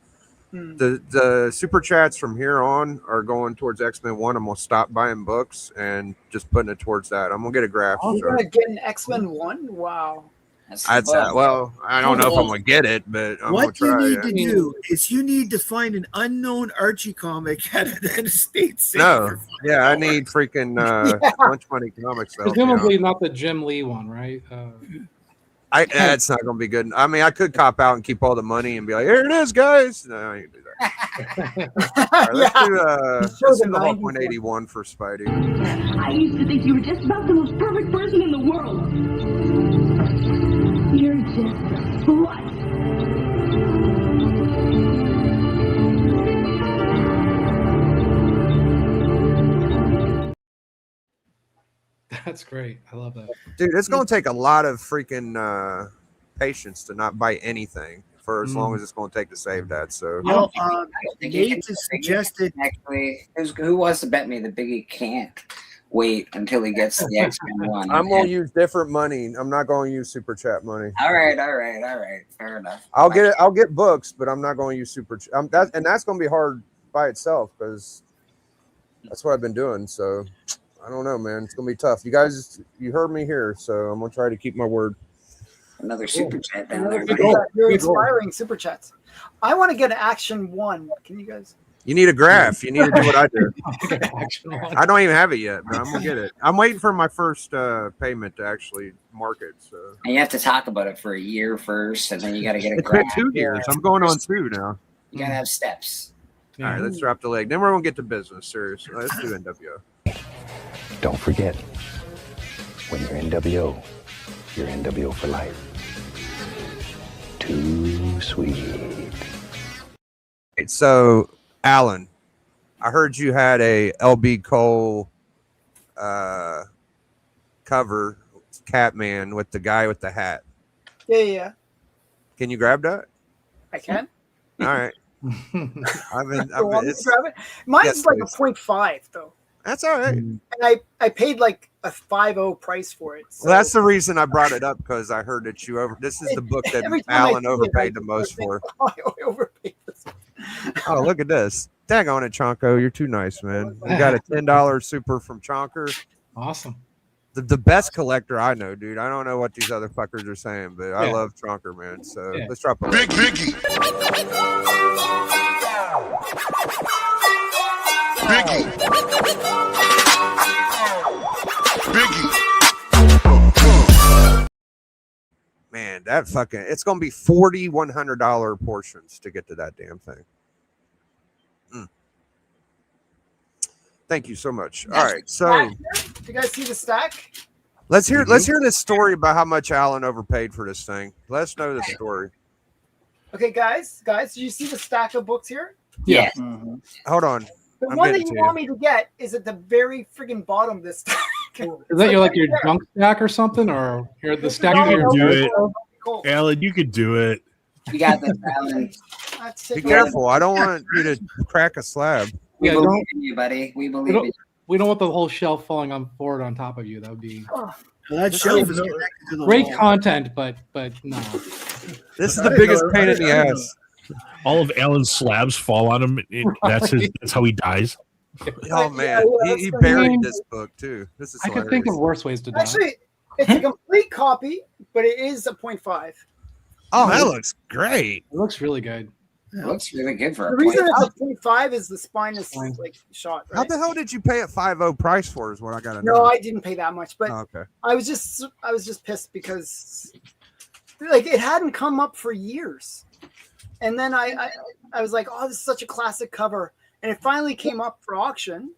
The super chats from here on are going towards X-Men 1. I'm gonna stop buying books and just putting it towards that. I'm gonna get a graph. You're so. gonna get an X-Men 1? Wow. I'd say, well, I don't know if I'm gonna get it, but I'm What you gonna try. need it. to do is you need to find an unknown Archie comic at an estate sale. No, for yeah, I need freaking lunch money comics though. Presumably not the Jim Lee one, right? That's not gonna be good. I mean, I could cop out and keep all the money and be like, "Here it is, guys." No, I ain't do that. All right, let's do the whole 181 for Spidey. I used to think you were just about the most perfect person in the world. You're just what? That's great. I love that. Dude, it's gonna take a lot of freaking patience to not buy anything for as long as it's gonna take to save that. So Well, Nate has suggested. Actually, who wants to bet me that Biggie can't wait until he gets the X-Men 1? I'm gonna use different money. I'm not gonna use super chat money. All right. Fair enough. I'll get books, but I'm not gonna use super. That's gonna be hard by itself because that's what I've been doing. So I don't know, man. It's gonna be tough. You guys, you heard me here, so I'm gonna try to keep my word. Another super chat down there. You're inspiring super chats. I want to get Action 1. Can you guys? You need a graph. You need to do what I do. Action one. I don't even have it yet, but I'm gonna get it. I'm waiting for my first payment to actually mark it. So And you have to talk about it for a year first, and then you got to get a it's been graph. 2 years. I'm going on 2 now. You got to have steps. All right, let's drop the leg. Then we're gonna get to business. Seriously, let's do NWO. Don't forget, when you're NWO, you're NWO for life. Too sweet. So, Alan, I heard you had a LB Cole cover, Catman, with the guy with the hat. Yeah. Can you grab that? I can. All right. It's, mine's yes, like please. a 0.5 though. That's all right. And I paid like a 5.0 price for it. So Well, that's the reason I brought it up, because I heard that you over. This is the book that every time I Alan see it, overpaid I the most for. oh, I overpaid this. Oh, look at this! Tag on it, Chonko. You're too nice, man. You got a $10 super from Chonker. Awesome. The best collector I know, dude. I don't know what these other fuckers are saying, but I Yeah. love Chonker, man. So Yeah. let's drop a Big Biggie. Biggie. Biggie. Man, that fucking, it's gonna be $100 portions to get to that damn thing. Thank you so much. All right, so Do you guys see the stack? let's hear this story about how much Alan overpaid for this thing. Let us know the story. Okay, guys, did you see the stack of books here? Yeah. Hold on. The I'm one that getting you to want me to get is at the very friggin' bottom of this stack. Is that your like your junk stack or something, or your the stack? You of can your- do it, Cool. Alan. You could do it. You got this, Alan. Be careful. I don't want you to crack a slab. We Yeah, believe don't- in you, buddy. We We believe in don't, you. we don't want the whole shelf falling on forward on top of you. That would be Well, that shelf is connected to the great wall. content, but no. This is the biggest pain in the ass. All of Alan's slabs fall on him. That's how he dies. Oh man, Yeah, he that's buried funny. this book too. This is I could think of hilarious. worse ways to die. Actually, it's a complete copy, but it is a 0.5. Oh, that looks great. It looks really good. It looks really good for The a reason point. it's a 0.5 is the spine is like shot. How Right? the hell did you pay at 5.0 price for? Is what I got to know. No, I didn't pay that much, but Oh, okay. I was just pissed because like it hadn't come up for years, and then I was like, oh, this is such a classic cover, and it finally came up for auction,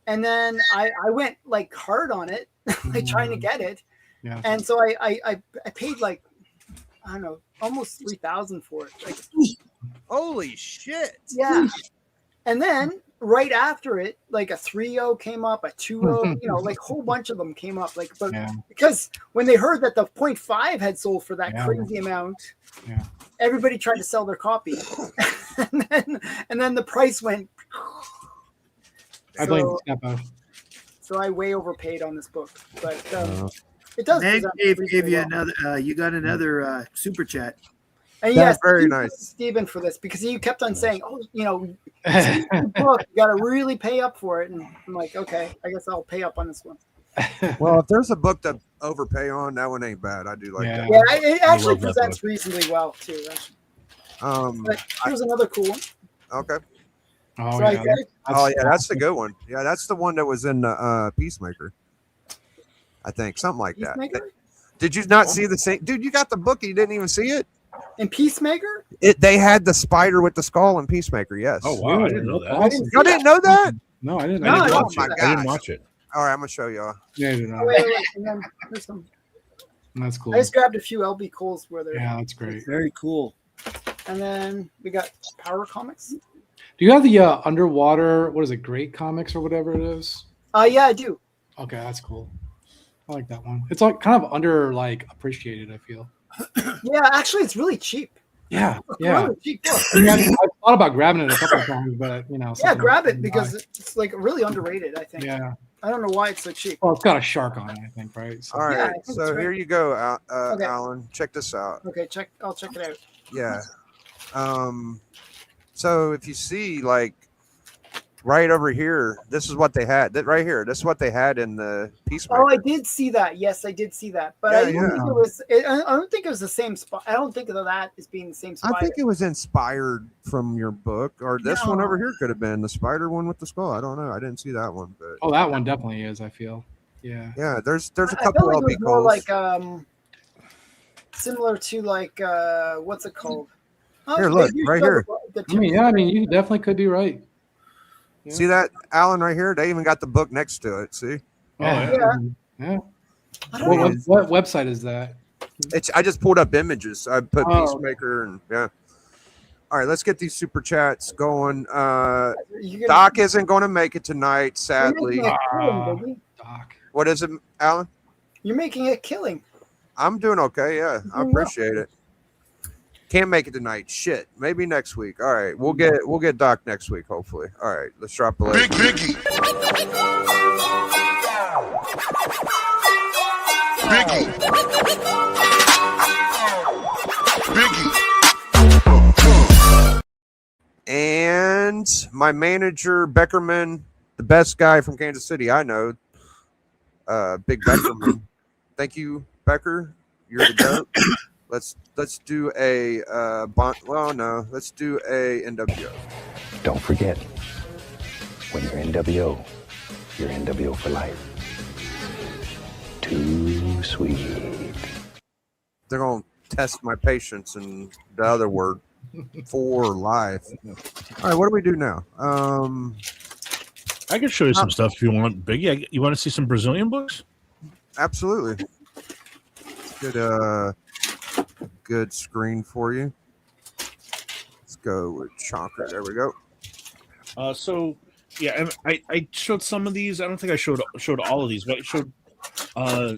and then I went like hard on it, like trying to get it, Yeah. and so I paid like I don't know almost 3,000 for it, like Holy shit! yeah, and then right after it, like a 3.0 came up, a 2.0, you know, like a whole bunch of them came up, like but Yeah. because when they heard that the 0.5 had sold for that Yeah. crazy amount, Yeah. everybody tried to sell their copy, and then the price went. I blame So, Steppo. so I way overpaid on this book, but it does. Meg present gave reasonably you well. another. You got another super chat. And That's yes, very thank you, nice. Stephen, for this because you kept on saying, "Oh, you know, it's a good book, you got to really pay up for it." And I'm like, "Okay, I guess I'll pay up on this one." Well, if there's a book to overpay on, that one ain't bad. I do like Yeah. that. Yeah, it actually love that presents reasonably well too. Actually. But here's another cool one. Okay. Oh, So I yeah. get it. Oh yeah, that's the good one. Yeah, that's the one that was in Peacemaker. I think something like that. Peacemaker? Did you not see the same? Dude, you got the book. You didn't even see it. And Peacemaker? They had the spider with the skull in Peacemaker. Yes. Oh wow, I didn't know that. I didn't see Y'all didn't know that? No, I didn't. No, know I that. don't Watch see it. that. I didn't watch it. All right, I'm gonna show y'all. Yeah, I did not. Oh, wait. And then there's some. That's cool. I just grabbed a few LB Coles where they're. Yeah, that's great. Very cool. And then we got Power Comics. Do you have the underwater? What is it? Great Comics or whatever it is. Yeah, I do. Okay, that's cool. I like that one. It's like kind of under like appreciated. I feel. Yeah, actually, it's really cheap. Yeah, It's yeah. really cheap book. I mean, I thought about grabbing it a couple of times, but you know. Yeah, sometimes grab I it don't because buy. it's like really underrated. I think. Yeah. I don't know why it's so cheap. Well, it's got a shark on it, I think, right? So, All right, Yeah, I think so it's right. here you go, Okay. Alan. Check this out. Okay, I'll check it out. Yeah. So if you see, like, right over here. This is what they had. That right here. This is what they had in the Peacemaker. Oh, I did see that. Yes, I did see that. But I don't think it was. I don't think it was the same spot. I don't think of that as being the same spider. I think it was inspired from your book, or this one over here could have been the spider one with the skull. I don't know. I didn't see that one, but Oh, that one definitely is. I feel. Yeah. yeah, there's a I couple felt like LB it was more Coles. like similar to like what's it called? Oh, Here, they look, do right show here. the I mean, yeah. I mean, you definitely could do right. Yeah. See that, Alan, right here? They even got the book next to it. See? Yeah. What website is that? It's. I just pulled up images. I put Oh. Peacemaker and yeah. All right, let's get these super chats going. You're gonna- Doc isn't going to make it tonight, You're sadly. making a killing, baby. Doc. What is it, Alan? You're making a killing. I'm doing okay. Yeah, I doing well. appreciate it. Can't make it tonight. Shit. Maybe next week. All right, we'll get Doc next week. Hopefully. All right, let's drop the Big leg. Biggie. Biggie. Biggie. And my manager Beckerman, the best guy from Kansas City I know. Big Beckerman. Thank you, Becker. You're the goat. Let's do a let's do a NWO. Don't forget, when you're NWO, you're NWO for life. Too sweet. They're gonna test my patience and the other word for life. All right, what do we do now? I can show you some stuff if you want, Biggie. You want to see some Brazilian books? Absolutely. Get a good screen for you. Let's go with Chonker. There we go. So yeah, and I showed some of these. I don't think I showed all of these, but I showed.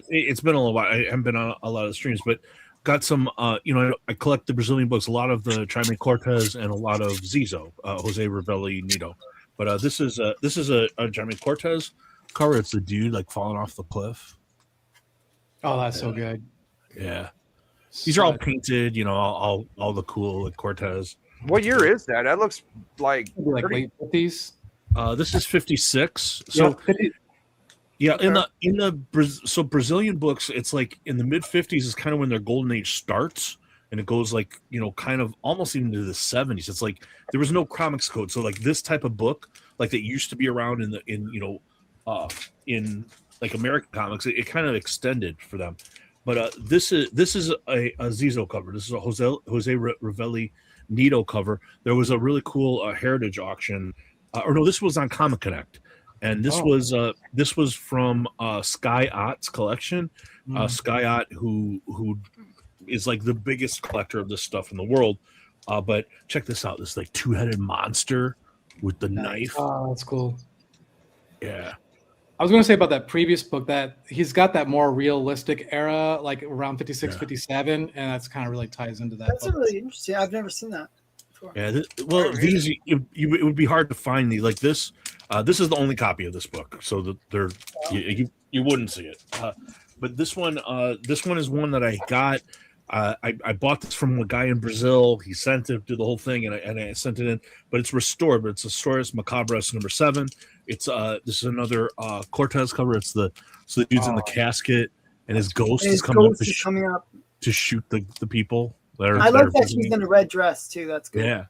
It's been a little while. I haven't been on a lot of the streams, but got some. I collect the Brazilian books, a lot of the Jaime Cortez and a lot of Zizo, Jose Ravelli Nito. But this is a Jaime Cortez cover. It's the dude like falling off the cliff. Oh, that's so good. Yeah, these are all painted. All the cool like Cortez. What year is that? That looks like late 50s. This is 56. So yeah, so Brazilian books, it's like in the mid 50s is kind of when their golden age starts, and it goes like kind of almost even to the 70s. It's like there was no comics code, so like this type of book like that used to be around in like American comics, it kind of extended for them. But this is a Zizo cover. This is a Jose Ravelli Nito cover. There was a really cool heritage auction, this was on Comic Connect, and this was from Sky Ott's collection. Sky Ott, who is like the biggest collector of this stuff in the world. But check this out: this like two-headed monster with the knife. Oh, that's cool. Yeah. I was going to say about that previous book that he's got that more realistic era, like around 56, 57, and that's kind of really ties into that. That's book. really interesting. I've never seen that before. Yeah, these it would be hard to find these like this. This is the only copy of this book, so that they're you wouldn't see it. But this one is one that I got. I bought this from a guy in Brazil. He sent it, did the whole thing, and I sent it in. But it's restored. But it's Stories Macabras #7. It's this is another Cortez cover. It's the dude's in the casket, and his ghost is coming up to shoot the people. I like that she's in a red dress too. That's good.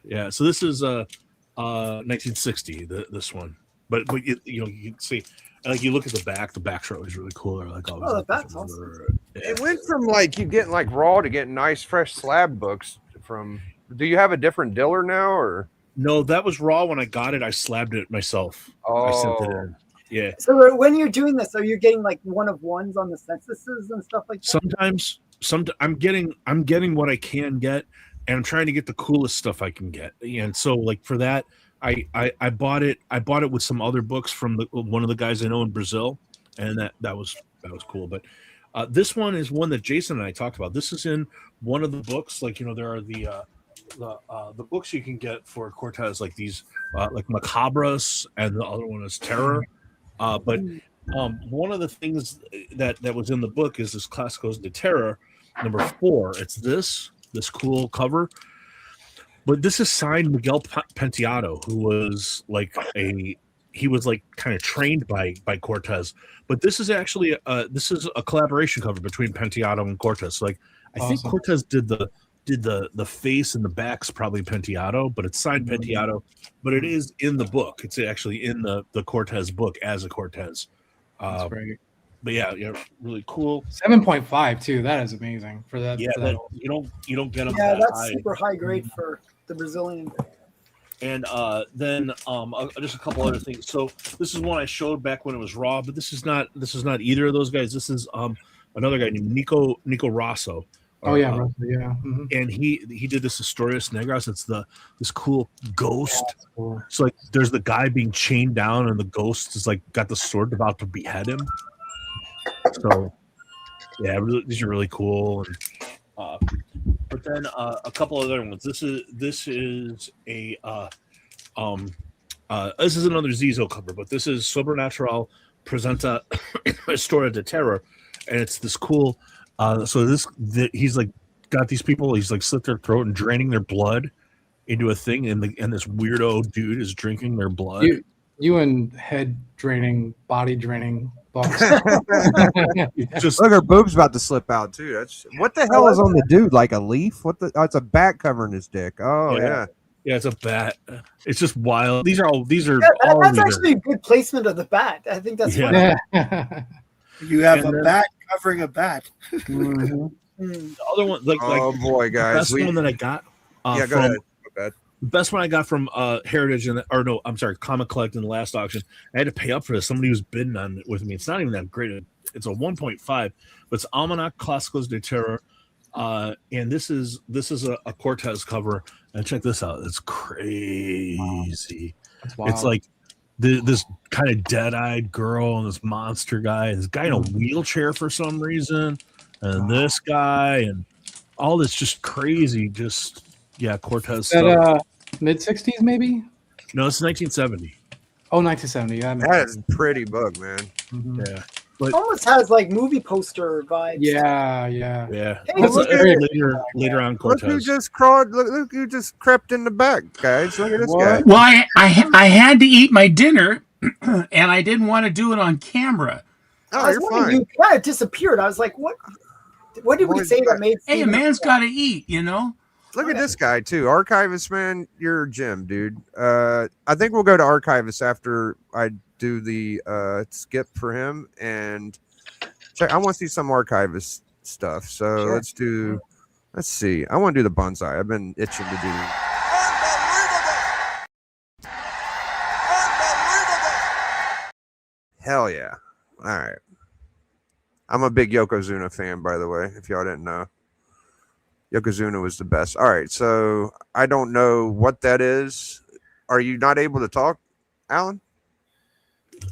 Yeah. So this is 1960. This one, but you can see. Like you look at the back shot was really cool. They're like, the back's awesome. It went from like you getting like raw to getting nice fresh slab books from. Do you have a different dealer now or? No, that was raw when I got it. I slabbed it myself. I sent it in. Yeah. So when you're doing this, are you getting like one of ones on the censuses and stuff like that? Sometimes I'm getting what I can get, and I'm trying to get the coolest stuff I can get. And so like for that, I bought it. I bought it with some other books from one of the guys I know in Brazil, and that was cool. But this one is one that Jason and I talked about. This is in one of the books. Like there are the books you can get for Cortez, like these like Macabras, and the other one is Terror. But one of the things that was in the book is this Clásicos de Terror #4. It's this cool cover. But this is signed Miguel Penteado, who was like he was like kind of trained by Cortez. But this is actually this is a collaboration cover between Penteado and Cortez. Like I think Awesome. Cortez did the face and the back's probably Penteado, but it's signed Penteado. But it is in the book. It's actually in the Cortez book as a Cortez. That's great. But yeah, really cool. 7.5 too. That is amazing for that. Yeah, for that. you don't get them. Yeah, that that's high. super high grade for the Brazilian. And then just a couple other things. So this is one I showed back when it was Raw, but this is not either of those guys. This is another guy named Nico Rosso. Oh yeah, yeah. Mhm. And he did this Historias Negras. It's this cool ghost. That's cool. So like there's the guy being chained down, and the ghost is like got the sword about to behead him. So yeah, these are really cool. And but then a couple other ones. This is a this is another Zizo cover, but this is Sobrenatural Presenta Historia de Terror, and it's this cool. So he's like got these people. He's like slit their throat and draining their blood into a thing, and this weirdo dude is drinking their blood. You and head draining, body draining books. Just look, her boob's about to slip out too. That's what the hell is on the dude? Like a leaf? What the? Oh, it's a bat covering his dick. Oh yeah. Yeah, it's a bat. It's just wild. These are all That's actually a good placement of the bat. I think that's funny. You have a bat covering a bat. The other one, like boy, guys, the best one that I got. Yeah, go ahead. The best one I got from Heritage Comic Collect in the last auction. I had to pay up for this. Somebody was bidding on it with me. It's not even that great. It's a 1.5, but it's Almanac Clásicos de Terror. And this is a Cortez cover. And check this out. It's crazy. It's like this kind of dead-eyed girl and this monster guy, and this guy in a wheelchair for some reason, and this guy, and all this just crazy. Just Cortez stuff. Mid 60s maybe? No, it's 1970. Oh, 1970. Yeah, that is a pretty book, man. Mm-hmm. Yeah. It almost has like movie poster vibes. Yeah. Hey, That's look later on Cortez. Look who just crawled. Look who just crept in the back, guys. Look at this guy. Well, I had to eat my dinner, and I didn't want to do it on camera. Oh, you're fine. You kind of disappeared. I was like, what? What did we say that made? Hey, a man's got to eat, you know. Look at this guy too, Archivist, man. You're a gem, dude. I think we'll go to Archivist after I do the skip for him and check. I want to see some Archivist stuff. So let's see. I want to do the bonsai. I've been itching to do. Hell yeah! All right. I'm a big Yokozuna fan, by the way. If y'all didn't know. Yokozuna was the best. All right, so I don't know what that is. Are you not able to talk, Alan?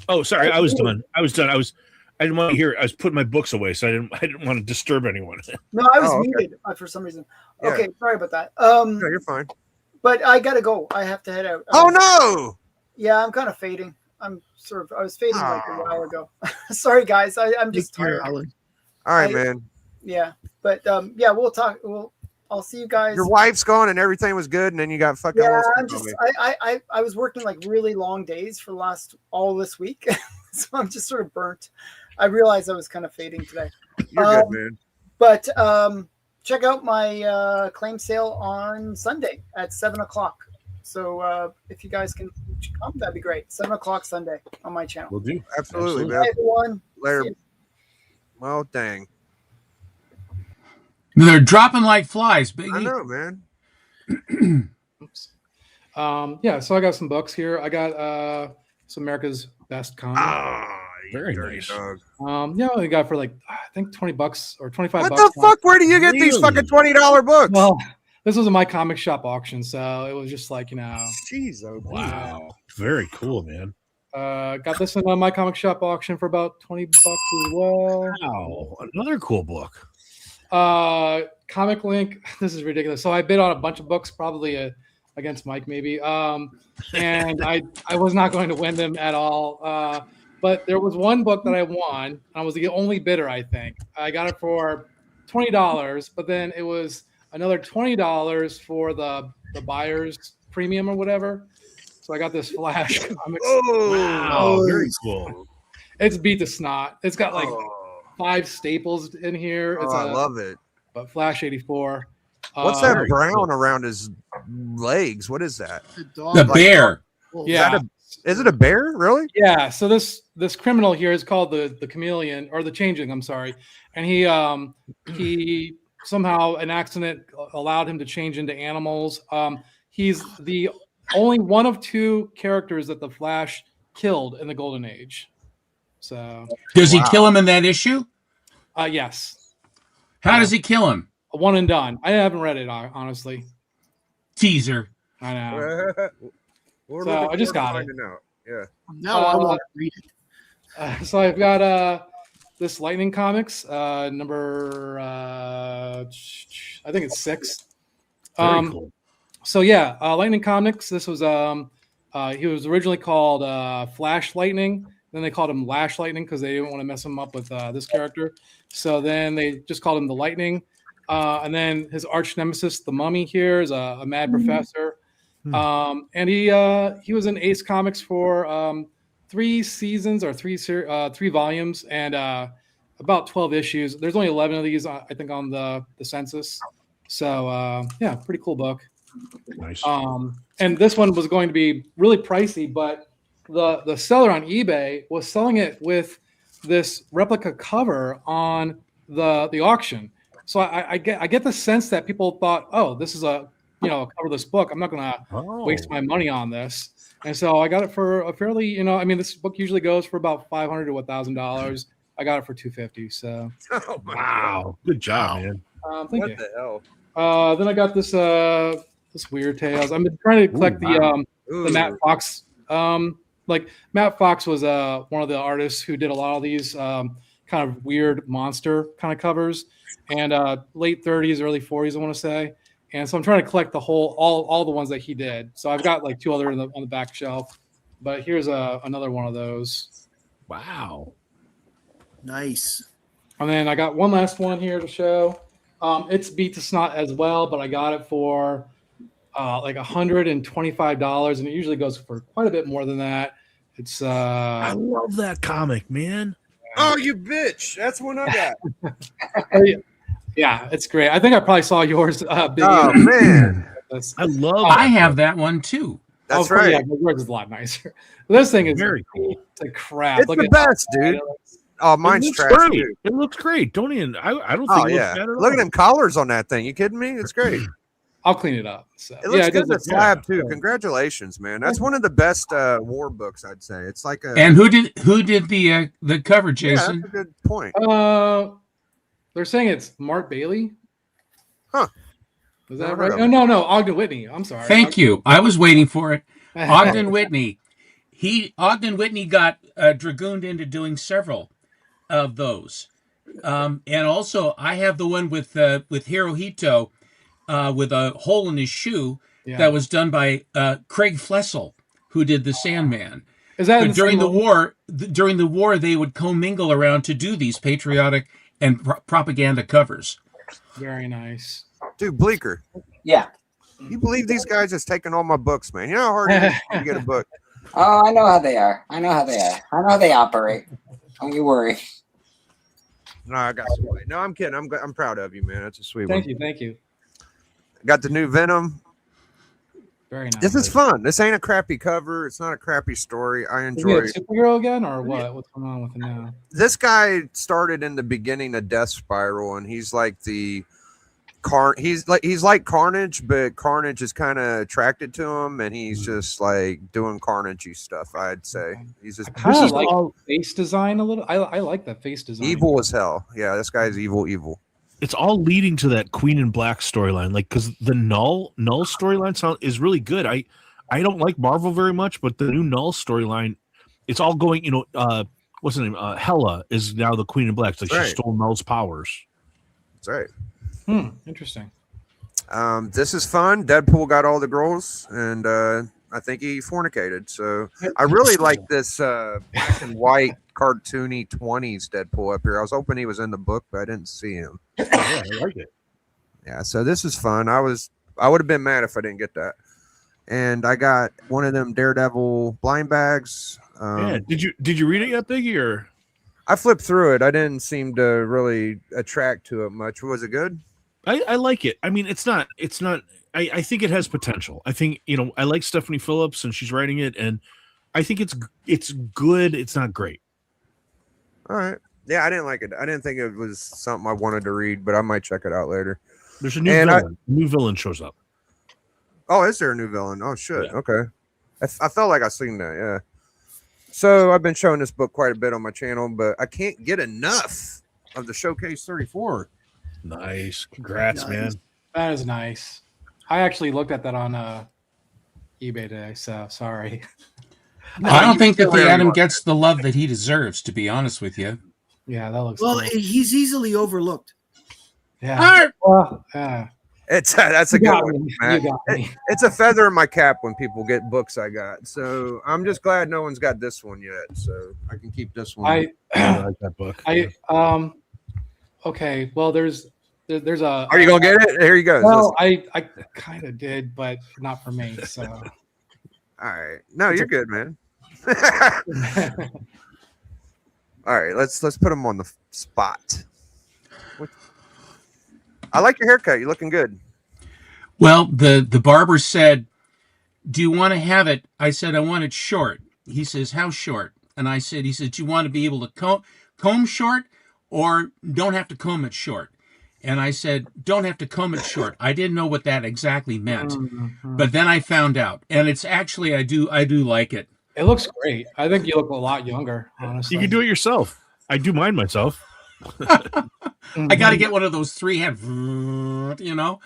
Oh, sorry, I was done. I didn't want to hear. I was putting my books away, so I didn't want to disturb anyone. No, I was muted for some reason. Yeah. Okay, sorry about that. No, you're fine. But I gotta go. I have to head out. Oh no! Yeah, I'm kind of fading. I was fading like a while ago. Sorry, guys. I'm just tired. All right, man. Yeah, but we'll talk. I'll see you guys. Your wife's gone and everything was good, and then you got fucking. Yeah, I was working like really long days for all this week, so I'm just sort of burnt. I realized I was kind of fading today. You're good, man. But check out my claim sale on Sunday at 7:00. So if you guys can come, that'd be great. 7:00 Sunday on my channel. We'll do. Absolutely, man. Bye, everyone. Later. See you. Well, dang. They're dropping like flies, Biggie. I know, man. Oops. So I got some books here. I got some America's Best Comic. Very nice. We got for like I think $20 or $25. What the fuck? Where do you get these fucking $20 books? Well, this was a My Comic Shop auction, so it was just like Jeez, oh wow, very cool, man. Got this in My Comic Shop auction for about $20 as well. Wow, another cool book. Comic Link. This is ridiculous. So I bid on a bunch of books, probably against Mike, maybe. And I was not going to win them at all. But there was one book that I won. I was the only bidder, I think. I got it for $20, but then it was another $20 for the buyer's premium or whatever. So I got this Flash comics. Wow, very cool. It's beat to snot. It's got like 5 staples in here. It's I love it. But Flash 84. What's that brown around his legs? What is that? The bear. Yeah. Is it a bear? Really? Yeah. So this criminal here is called the chameleon or the changeling. I'm sorry, and he somehow an accident allowed him to change into animals. He's the only one of 2 characters that the Flash killed in the Golden Age. So does he kill him in that issue? Yes. How does he kill him? A one and done. I haven't read it honestly. Teaser. I know. We're So looking I just forward to got it. finding out. Yeah. Now I want to read it. So I've got this Lightning Comics number I think it's 6. Very cool. So yeah, Lightning Comics. This was he was originally called Flash Lightning. Then they called him Lash Lightning because they didn't want to mess him up with this character. So then they just called him the Lightning. And then his arch nemesis, the Mummy, here is a mad professor. And he was in Ace Comics for 3 seasons or 3 volumes and about 12 issues. There's only 11 of these, I think, on the census. So yeah, pretty cool book. Nice. And this one was going to be really pricey, but the seller on eBay was selling it with this replica cover on the auction. So I get the sense that people thought, oh, this is a cover this book. I'm not going to waste my money on this. And so I got it for a fairly, this book usually goes for about $500 to $1,000. I got it for $250. So Wow, good job, man. thank What you. the hell? Then I got this Weird Tales. I've been trying to collect the Matt Fox. Matt Fox was one of the artists who did a lot of these kind of weird monster kind of covers, and late 30s, early 40s, I want to say. And so I'm trying to collect all the ones that he did. So I've got like 2 other on the back shelf, but here's another one of those. Wow, nice. And then I got one last one here to show. It's beat to snot as well, but I got it for like $125, and it usually goes for quite a bit more than that. It's I love that comic, man. Oh, you bitch! That's one I got. Yeah, it's great. I think I probably saw yours. Biggie. Oh man, I love. I have that one too. That's cool. right. Yeah, but yours is a lot nicer. This thing is Very cool. It's a crap. It's Look the at best, dude. Oh, mine's It looks trash great. too. It looks great. Don't even. I don't think Oh it looks yeah, bad at look all. at them collars on that thing. You kidding me? It's great. I'll clean it up. So, It looks it good does in the look slab good. too. Congratulations, man. That's one of the best war books, I'd say. It's like a And who did the cover, yeah, Jason? that's a good point. They're saying it's Mark Bailey. Huh. Is that Never right? heard of No, Ogden Whitney. I'm sorry. Thank you. I was waiting for it. Ogden Whitney. Ogden Whitney got dragooned into doing several of those. And also, I have the one with Hirohito with a hole in his shoe that was done by Craig Flessel, who did the Sandman. Is that But during the war, they would commingle around to do these patriotic and propaganda covers. Very nice. Dude, Bleeker, Yeah. you believe these guys just taking all my books, man? You know how hard it is to get a book. Oh, I know how they are. I know how how they operate. Don't you worry. No, I got some. No, I'm kidding. I'm proud of you, man. That's a sweet one. Thank you. Got the new Venom. Very nice. This is fun. This ain't a crappy cover. It's not a crappy story. I Is he enjoy a it. superhero again, or what? What's going on with him now? This guy started in the beginning of Death Spiral, and he's like the he's like Carnage, but Carnage is kind of attracted to him, and he's just like doing Carnagey stuff. I'd say he's just Kind of like face design a little. I like that face design. evil as hell. Yeah, this guy's evil. It's all leading to that Queen in Black storyline, like because the Null storyline is really good. I don't like Marvel very much, but the new Null storyline, it's all going. What's her name? Hela is now the Queen in Black. It's like Right. she stole Null's powers. That's right. Interesting. This is fun. Deadpool got all the girls, and I think he fornicated. So I really like this black and white cartoony 20s Deadpool up here. I was hoping he was in the book, but I didn't see him. Yeah, I like it. Yeah, so this is fun. I would have been mad if I didn't get that. And I got one of them Daredevil blind bags. Yeah. Did you read it yet, Biggie? Or I flipped through it. I didn't seem to really attract to it much. Was it good? I like it. I mean, it's not. I think it has potential. I think I like Stephanie Phillips and she's writing it, and I think it's good. It's not great. All right. Yeah, I didn't like it. I didn't think it was something I wanted to read, but I might check it out later. There's a new villain. New villain shows up. Oh, is there a new villain? Oh shit. Yeah. Okay. I felt like I seen that. Yeah. So I've been showing this book quite a bit on my channel, but I can't get enough of the Showcase 34. Nice. Congrats, man. That is nice. I actually looked at that on eBay today, so sorry. I don't think that the Atom gets the love that he deserves, to be honest with you. Yeah, that looks well. cool. He's easily overlooked. Yeah. Well, It's that's a You good got one, me. Matt. You got me. It's a feather in my cap when people get books I got. So I'm just glad no one's got this one yet. So I can keep this one. I like that book. Okay. Well, there's a. Are you gonna get it? Here you go. Well, I kind of did, but not for me. So. All right. No, you're good, man. All right. Let's put him on the spot. I like your haircut. You're looking good. Well, the barber said, "Do you want to have it?" I said, "I want it short." He says, "How short?" And he said, "Do you want to be able to comb short, or don't have to comb it short?" And I said, "Don't have to comb it short." I didn't know what that exactly meant, but then I found out, and it's actually I do like it. It looks great. I think you look a lot younger. Honestly, You can do it yourself. I do mine myself. I got to get one of those 3-head,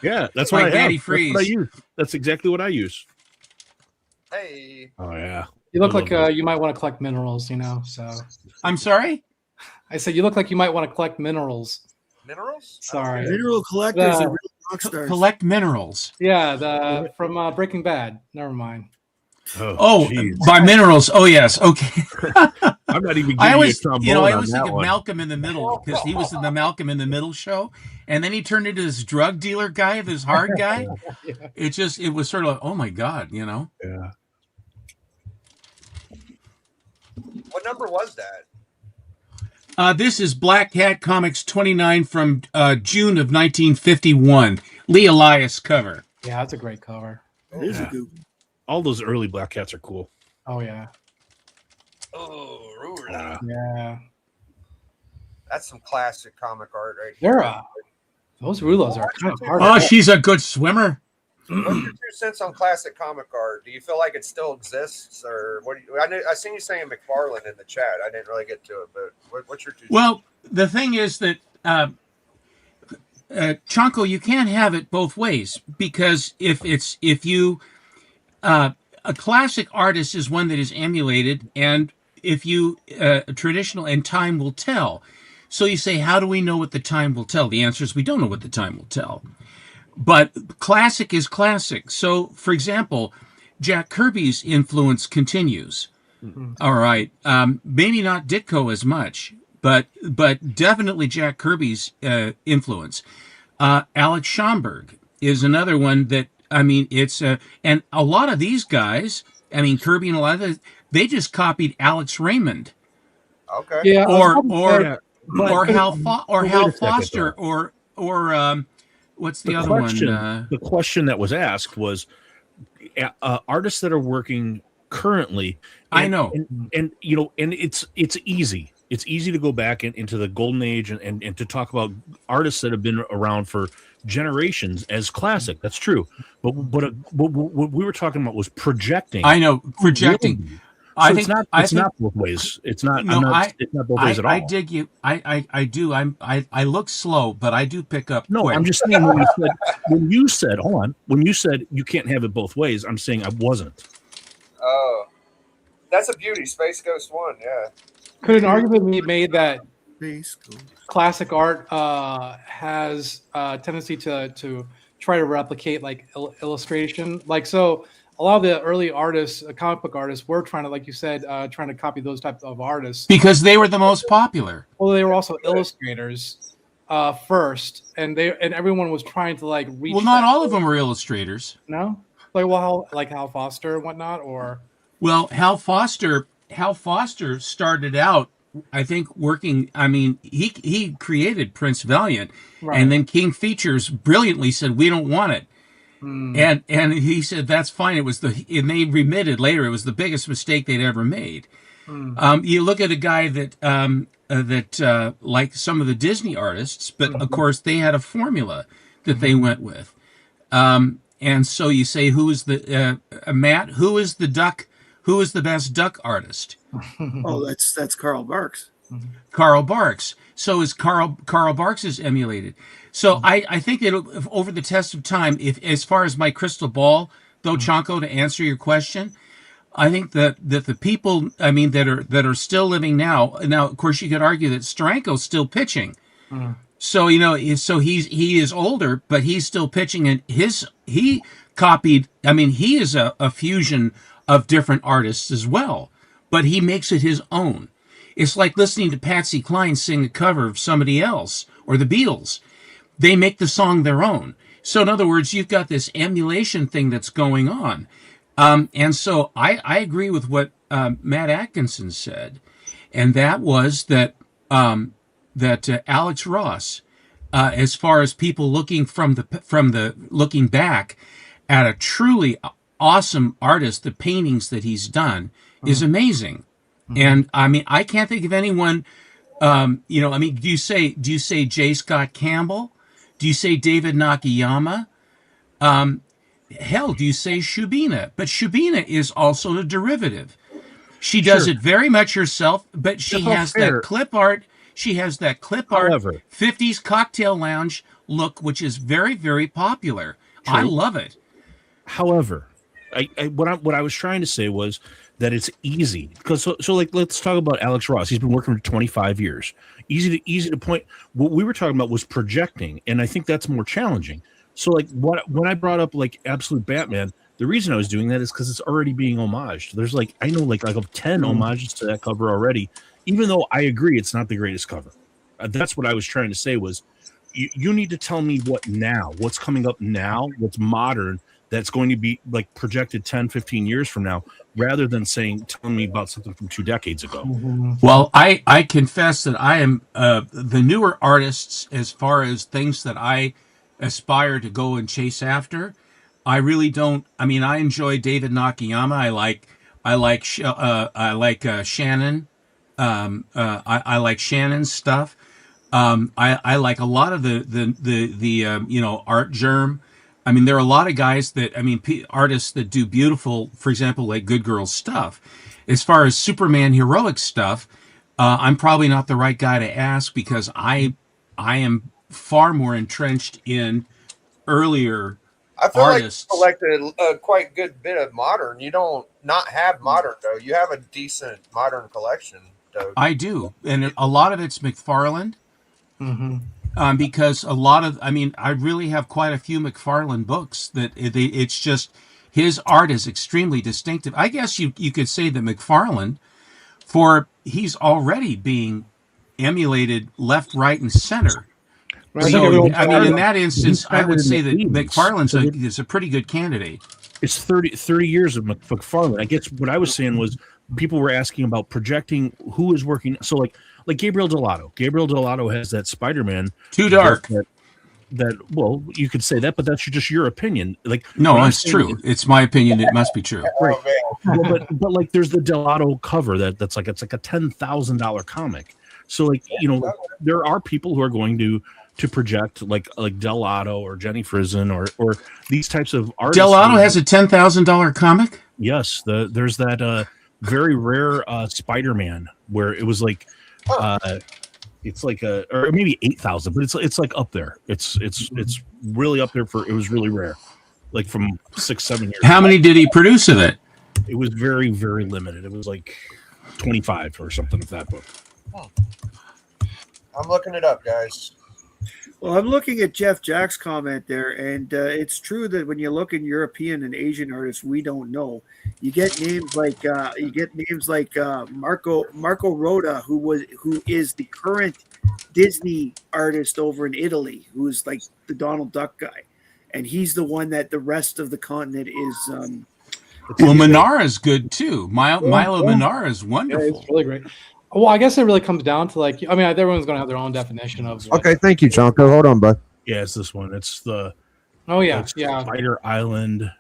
Yeah, that's like what I have. Daddy That's Freeze. what I use. That's exactly what I use. Hey. Oh yeah. You look I like love you might want to collect minerals. So. I'm sorry. I said you look like you might want to collect minerals. Minerals? Sorry. Mineral collectors The- are real rock stars. Collect minerals. Yeah, from Breaking Bad. Never mind. Oh, geez. by minerals. Oh, yes. Okay. I'm not even. I giving always, you a trombone I on always that think of one. Malcolm in the Middle because he was in the Malcolm in the Middle show, and then he turned into this drug dealer guy, this hard guy. It was sort of like, oh my god, Yeah. What number was that? This is Black Cat Comics 29 from June of 1951. Lee Elias cover. Yeah, that's a great cover. Here's Yeah. a good. All those early Black Cats are cool. Oh yeah. Oh, Ruler. Yeah. That's some classic comic art right here. They're those rulos are kind of hard. Oh, she's a good swimmer. What's your 2 cents on classic comic art? Do you feel like it still exists, or what? I seen you saying McFarlane in the chat. I didn't really get to it, but what's your 2 cents? Well, the thing is that Chonko, you can't have it both ways because a classic artist is one that is emulated, and if you traditional and time will tell. So you say, how do we know what the time will tell? The answer is we don't know what the time will tell. But classic is classic. So, for example, Jack Kirby's influence continues. All right, maybe not Ditko as much, but definitely Jack Kirby's influence. Alex Schomburg is another one that, I mean, it's and a lot of these guys, I mean, Kirby and a lot of this, they just copied Alex Raymond. Okay. Yeah. Or Hal second, Foster or what's the other question, one? The question that was asked was artists that are working currently. I know, and it's easy. It's easy to go back into the golden age and to talk about artists that have been around for generations as classic. That's true. But what we were talking about was projecting. I know, projecting. So I it's think not. It's not both ways. It's not. No, it's not both ways at all. I dig you. I do. I look slow, but I do pick up. No, quick. I'm just saying when you said you can't have it both ways. I'm saying I wasn't. Oh, that's a beauty. Space Ghost 1. Yeah. Could an argument be made that Space Ghost. classic art has a tendency to try to replicate like illustration? Like, so a lot of the early artists, comic book artists, were trying to, like you said, trying to copy those types of artists because they were the most popular. Well, they were also illustrators. first, and everyone was trying to like reach. Well, not all of them were illustrators. No, like Hal Foster and whatnot, or well, Hal Foster started out, I think, working. I mean, he created Prince Valiant, right. And then King Features brilliantly said, "We don't want it." And he said that's fine. And they admitted later it was the biggest mistake they'd ever made. You look at a guy that like some of the Disney artists, but of course they had a formula that they went with. And so you say, who is the Matt? Who is the duck? Who is the best duck artist? Oh, that's Carl Barks. Carl Barks. So is Carl Barks is emulated. So I think that over the test of time, if as far as my crystal ball, though, Chonko, to answer your question, I think that the people, I mean, that are still living now. Now, of course, you could argue that Steranko's still pitching. So he is older, but he's still pitching, and he copied. I mean, he is a fusion of different artists as well, but he makes it his own. It's like listening to Patsy Cline sing a cover of somebody else or the Beatles. They make the song their own. So in other words, you've got this emulation thing that's going on. And so I agree with what Matt Atkinson said, and that was that Alex Ross, as far as people looking from the looking back at a truly awesome artist, the paintings that he's done is amazing. And I mean, I can't think of anyone. I mean, do you say J. Scott Campbell? Do you say David Nakayama? Hell, do you say Shubina? But Shubina is also a derivative. She does it very much herself, but she has that clip art. She has that clip art 50s cocktail lounge look, which is very, very popular. True. I love it. However, what I was trying to say was that it's easy because so like let's talk about Alex Ross. He's been working for 25 years. Easy to point. What we were talking about was projecting, and I think that's more challenging. So like when I brought up like Absolute Batman, the reason I was doing that is because it's already being homaged. There's like I know like of 10 homages to that cover already, even though I agree it's not the greatest cover. That's what I was trying to say was you need to tell me what's coming up now, what's modern, that's going to be like projected 10, 15 years from now, rather than telling me about something from 2 decades ago. Well, I confess that I am the newer artists as far as things that I aspire to go and chase after. I really don't. I mean, I enjoy David Nakayama. I like Shannon. I like Shannon's stuff. I like a lot of the Art Germ. I mean, there are a lot of guys artists that do beautiful, for example, like Good Girls stuff. As far as Superman heroic stuff, I'm probably not the right guy to ask because I am far more entrenched in earlier I feel artists. like you collected a quite good bit of modern. You don't not have modern though. You have a decent modern collection though. I do, and a lot of it's McFarlane. Because a lot of, I really have quite a few McFarlane books that it's just his art is extremely distinctive. I guess you could say that McFarlane, he's already being emulated left, right, and center. Right. So, in that instance, I would say that McFarlane's is a pretty good candidate. It's 30 years of McFarlane. I guess what I was saying was people were asking about projecting who is working. So like Gabriel Delato. Gabriel Delato has that Spider-Man. Too dark. Well, you could say that, but that's just your opinion. Like, no, it's true. It's my opinion. It must be true. Right. Well, but like, there's the Delato cover it's like a $10,000 comic. So like, there are people who are going to project like Delato or Jenny Frison or these types of artists. Delato has a $10,000 comic. Yes, there's that very rare Spider-Man where it was like. It's like or maybe 8,000, but it's like up there. It's really up there it was really rare, like from 6-7 years. How many did he produce of it? It was very, very limited. It was like 25 or something of that book. I'm looking it up, guys. Well, I'm looking at Jeff Jack's comment there, and it's true that when you look in European and Asian artists, we don't know. You get names like Marco Rota, who is the current Disney artist over in Italy who's like the Donald Duck guy, and he's the one that the rest of the continent is. Well, Minara is good too. Milo Minara is Yeah, wonderful. it's really great. Well, I guess it really comes down to like, I mean, everyone's going to have their own definition of. What, Okay, thank you, Chonko. Hold on, bud. Yeah, it's this one. It's the Oh yeah, it's yeah. Spider Island.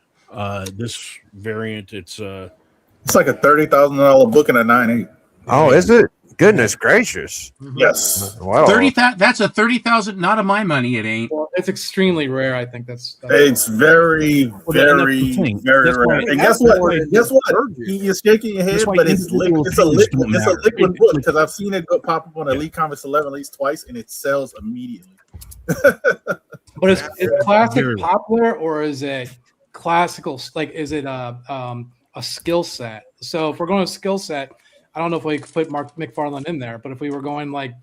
This variant, it's It's like a $30,000 book and a 9.8. Oh, is it? Goodness gracious. Yes. Wow. That's a 30,000. Not of my money. It ain't. Well, it's extremely rare. I think that's It's very, Well, that's the very, thing. very That's rare. why- And that's guess what? why- Guess what? You're shaking your head, That's why but it's individual it's a things liquid, don't it's a matter. liquid book because I've seen it go pop up on Elite Comics 11 at least twice, and it sells immediately. But is classic Very- popular or is it classical? Like, is it a skill set? So if we're going to skill set, I don't know if we could put Mark McFarlane in there, but if we were going like,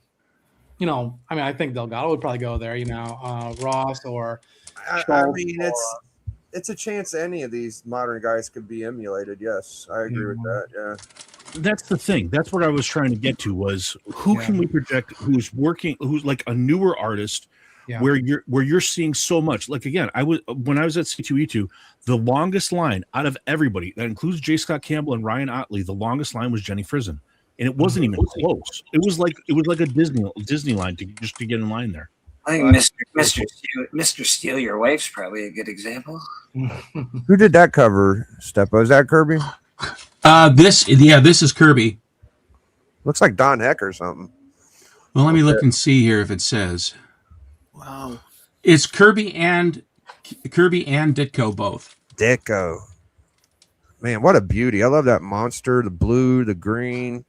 you know, I mean, I think Delgado would probably go there. You know, Ross or I Schultz mean, it's a chance any of these modern guys could be emulated. Yes, I agree with that. Yeah. that's the thing. That's what I was trying to get to was who can we project who's working, who's like a newer artist Yeah. where you're seeing so much. Like again, when I was at C2E2, the longest line out of everybody, that includes J. Scott Campbell and Ryan Otley, the longest line was Jenny Frison. And it wasn't even close. It was like a Disney line to get in line there. I think Mr. Steele, your wife's probably a good example. Who did that cover, Steppo? Is that Kirby? This is Kirby. Looks like Don Heck or something. Well, let me look and see here if it says. Wow. It's Kirby and Ditko both. Ditko. Man, what a beauty. I love that monster, the blue, the green.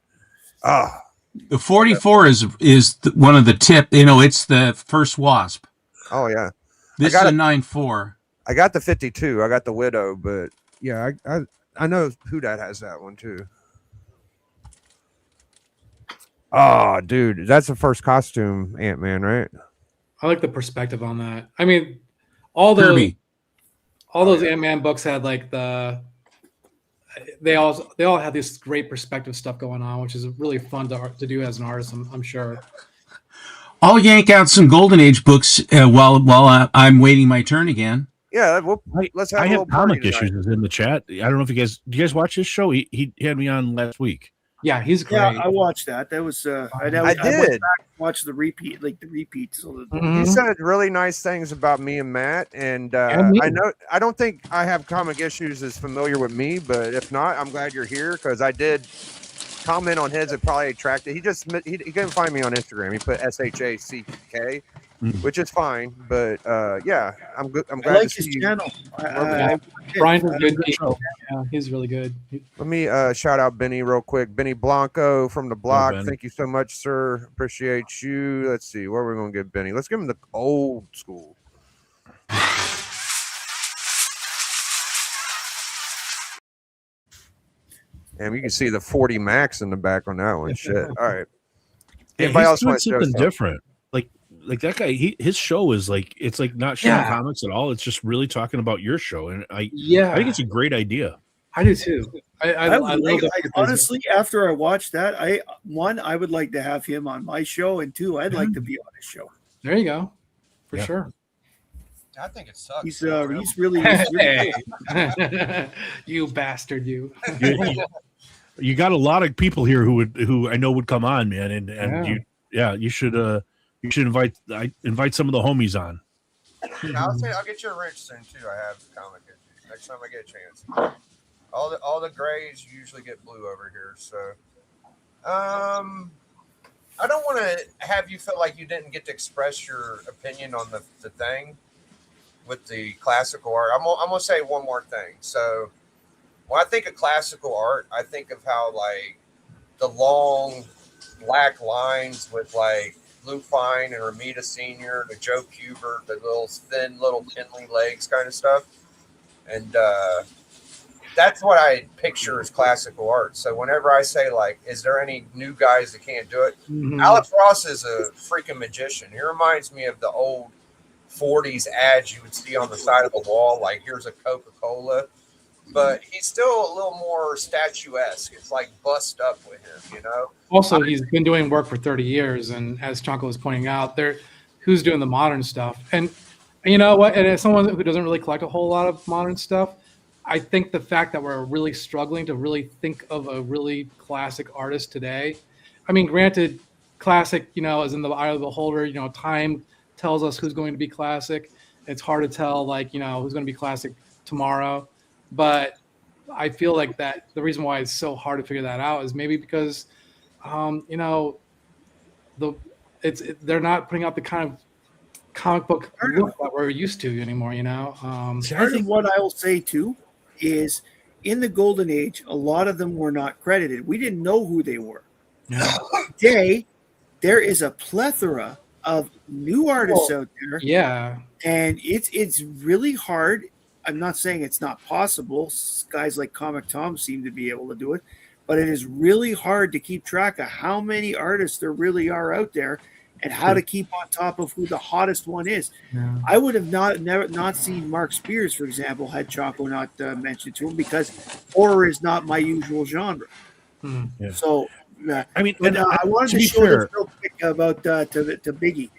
Ah. The 44 is one of the tip. You know, it's the first Wasp. Oh, yeah. This is a 9.4. I got the 52. I got the Widow, but yeah, I know who that has that one too. Oh, dude, that's the first costume Ant-Man, right? I like the perspective on that. I mean, all those Ant-Man books had like they all had this great perspective stuff going on, which is really fun to do as an artist. I'm sure. I'll yank out some Golden Age books while I'm waiting my turn again. Yeah, let's have I a have little party comic issues is in the chat. I don't know if you guys watch this show. He had me on last week. Yeah, he's great. Yeah, I watched that. That was I did. went back and watched the repeat, the repeats. So He said really nice things about me and Matt, and me. I don't think I have comic issues as familiar with me, but if not, I'm glad you're here because I did comment on his. It probably attracted. He couldn't find me on Instagram. He put SHACK, which is fine, but yeah, I'm good. I'm glad I like to his see you. Yeah. channel. Brian's a good show. Yeah, he's really good. Let me shout out Benny real quick. Benny Blanco from the block. Benny. Thank you so much, sir. Appreciate you. Let's see where we're gonna give Benny. Let's give him the old school. And you can see the 40 max in the back on that one. Shit. All right. Yeah, Anybody he's else doing want to show something something? different. Like that guy, his show is like it's like not showing Yeah. comics at all. It's just really talking about your show, and I think it's a great idea. I do too. I love that. Honestly, after I watched that, I would like to have him on my show, and two, I'd like to be on his show. There you go, for Yeah. sure. I think it sucks. He's really Hey. You bastard, you. You got a lot of people here who I know would come on, man, and you should invite some of the homies on. Yeah, I'll get you a wrench soon too. I have comic issues next time I get a chance. All the grays usually get blue over here, so I don't want to have you feel like you didn't get to express your opinion on the thing with the classical art. I'm gonna say one more thing. So when I think of classical art, I think of how like the long black lines with like Lou Fine and Ramita Sr., the Joe Kubert, the little thin little Kinley legs kind of stuff. And that's what I picture as classical art. So whenever I say like, is there any new guys that can't do it? Alex Ross is a freaking magician. He reminds me of the old 40s ads you would see on the side of the wall. Like, here's a Coca-Cola. but he's still a little more statuesque. It's like bust up with him, you know. Also, he's been doing work for 30 years, and as Chanko was pointing out, who's doing the modern stuff? And you know what? And as someone who doesn't really collect a whole lot of modern stuff, I think the fact that we're really struggling to really think of a really classic artist today. I mean, granted, classic, you know, is in the eye of the beholder. You know, time tells us who's going to be classic. It's hard to tell, like, you know, who's going to be classic tomorrow. But I feel like that the reason why it's so hard to figure that out is maybe because, you know, they're not putting out the kind of comic book look that we're used to anymore. You know, part of what I will say too is in the golden age, a lot of them were not credited. We didn't know who they were. Today, there is a plethora of new artists out there. Yeah, and it's really hard. I'm not saying it's not possible. Guys like Comic Tom seem to be able to do it, but it is really hard to keep track of how many artists there really are out there and how to keep on top of who the hottest one is. Yeah. I would have not seen Mark Spears, for example, had Chaco not mentioned to him, because horror is not my usual genre. Yeah. So, I mean, but, I wanted to be show fair, this real quick about to Biggie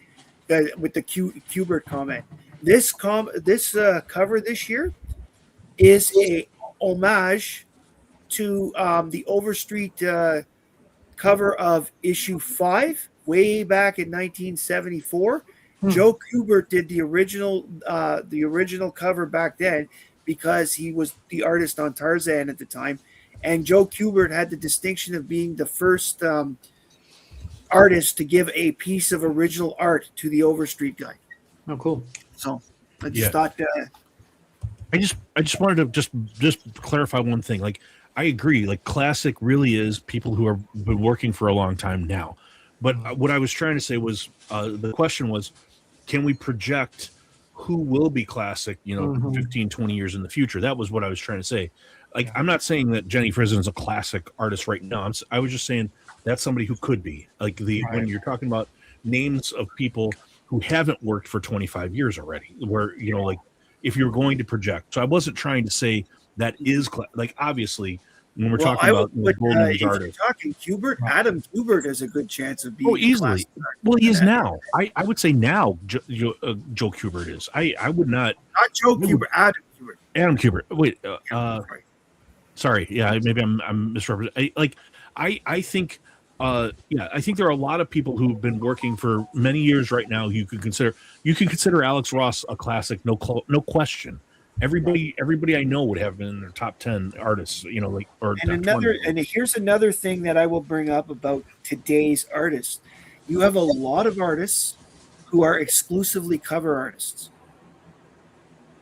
with the Kubert comment. This cover this year is a homage to the Overstreet cover of issue 5 way back in 1974. Joe Kubert did the original cover back then because he was the artist on Tarzan at the time, and Joe Kubert had the distinction of being the first artist to give a piece of original art to the Overstreet guy. Oh, cool. So I just thought. I just wanted to just clarify one thing. Like, I agree. Like, classic really is people who have been working for a long time now. But what I was trying to say was, the question was, can we project who will be classic, you know, 15, 20 years in the future? That was what I was trying to say. Like, I'm not saying that Jenny Frison is a classic artist right now. I was just saying that's somebody who could be. Like, when you're talking about names of people who haven't worked for 25 years already, where, you know, like, if you're going to project. So I wasn't trying to say that is, like, obviously, when we're talking about golden age if artists. you're talking Kubert, Adam Kubert has a good chance of being easily. Well, he is now. I would say now Joe Kubert is. I would not. Not Joe Kubert, Adam Kubert. Adam Kubert. Wait. Sorry. Yeah, maybe I'm misrepresenting. I think. I think there are a lot of people who've been working for many years right now. You could consider Alex Ross a classic, no question. Everybody I know would have been in their top 10 artists, you know, like, or and here's another thing that I will bring up about today's artists. You have a lot of artists who are exclusively cover artists.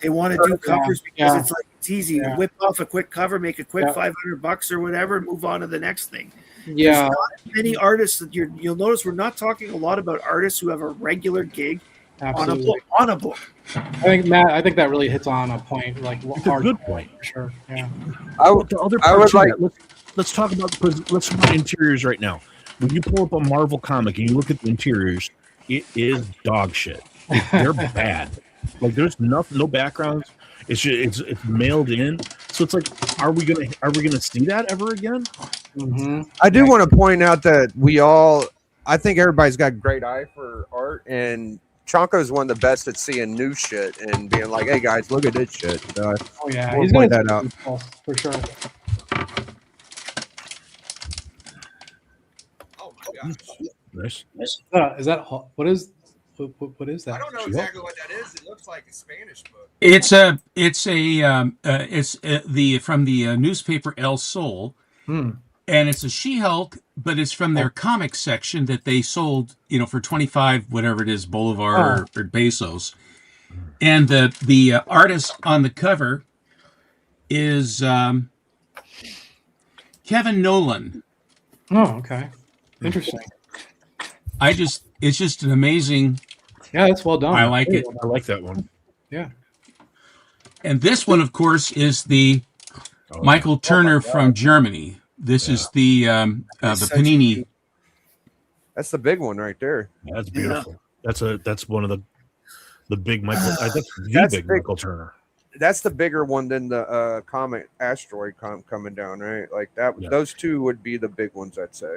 They want to do covers because it's like it's easy. Yeah. Whip off a quick cover, make a quick $500 or whatever, and move on to the next thing. Yeah. There's not many artists that you'll notice we're not talking a lot about artists who have a regular gig on a book. I think that really hits on a point, like it's a good point for sure. Yeah. Let's talk about interiors right now. When you pull up a Marvel comic and you look at the interiors, it is dog shit. They're bad. Like, there's no backgrounds. It's just, it's mailed in. So it's like, are we gonna see that ever again? I do want to point out that I think everybody's got a great eye for art, and Chonko is one of the best at seeing new shit and being like, "Hey guys, look at this shit." So he's point that out for sure. Oh my gosh! Nice. Is that what is that? I don't know exactly what that is. It looks like a Spanish book. It's from the newspaper El Sol, and it's a She-Hulk, but it's from their comic section that they sold, you know, for 25 whatever it is, Bolivar or pesos. And the artist on the cover is Kevin Nolan. Oh, okay, interesting. It's just an amazing. Yeah, it's well done. I like it. I like that one. Yeah. And this one, of course, is the Michael Turner from Germany. This is the Panini. That's the big one right there. Yeah, that's beautiful. That's one of the big Michael. That's the big Michael Turner. that's the bigger one than the comet asteroid coming down, right? Like that. Yeah. Those two would be the big ones, I'd say.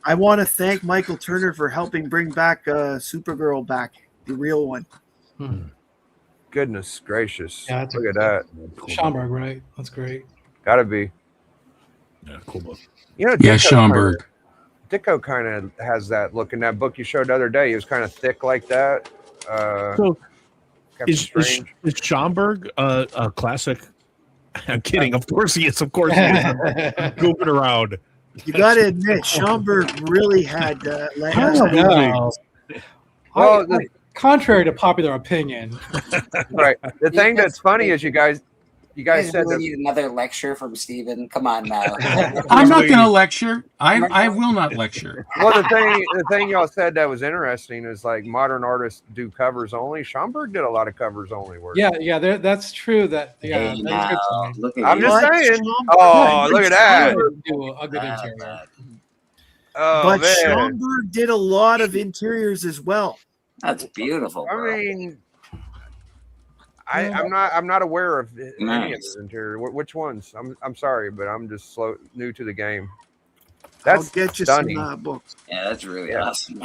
I want to thank Michael Turner for helping bring back Supergirl back, the real one. Goodness gracious! Yeah, that's Look at that. Schomburg, right? That's great. Gotta be. Yeah, cool book. You know, Yeah, Schomburg. Ditko kind of has that look in that book you showed the other day. He was kind of thick like that. So Captain is Strange. Schomburg a classic? I'm kidding. Of course he is. Of course he is. I'm goofing around. You got to admit, Schomburg really had. I don't know. Well, Contrary to popular opinion, right. The thing that's funny is you guys You said really that. need another lecture from Steven. Come on now. I'm not going to lecture. I will not lecture. Well, the thing y'all said that was interesting is like modern artists do covers only. Schomburg did a lot of covers only work. yeah, that's true. That Hey, that's good now, to me. look at I'm you. just But saying. Schomburg- Oh, look at that. Do a good interior. Oh But man. Schomburg did a lot of interiors as well. That's beautiful, I bro. mean, I'm not aware of any of Nice. his interior. Which ones? I'm sorry, but I'm just new to the game. I'll That's get you stunning. some books. Yeah, that's really Yeah. awesome.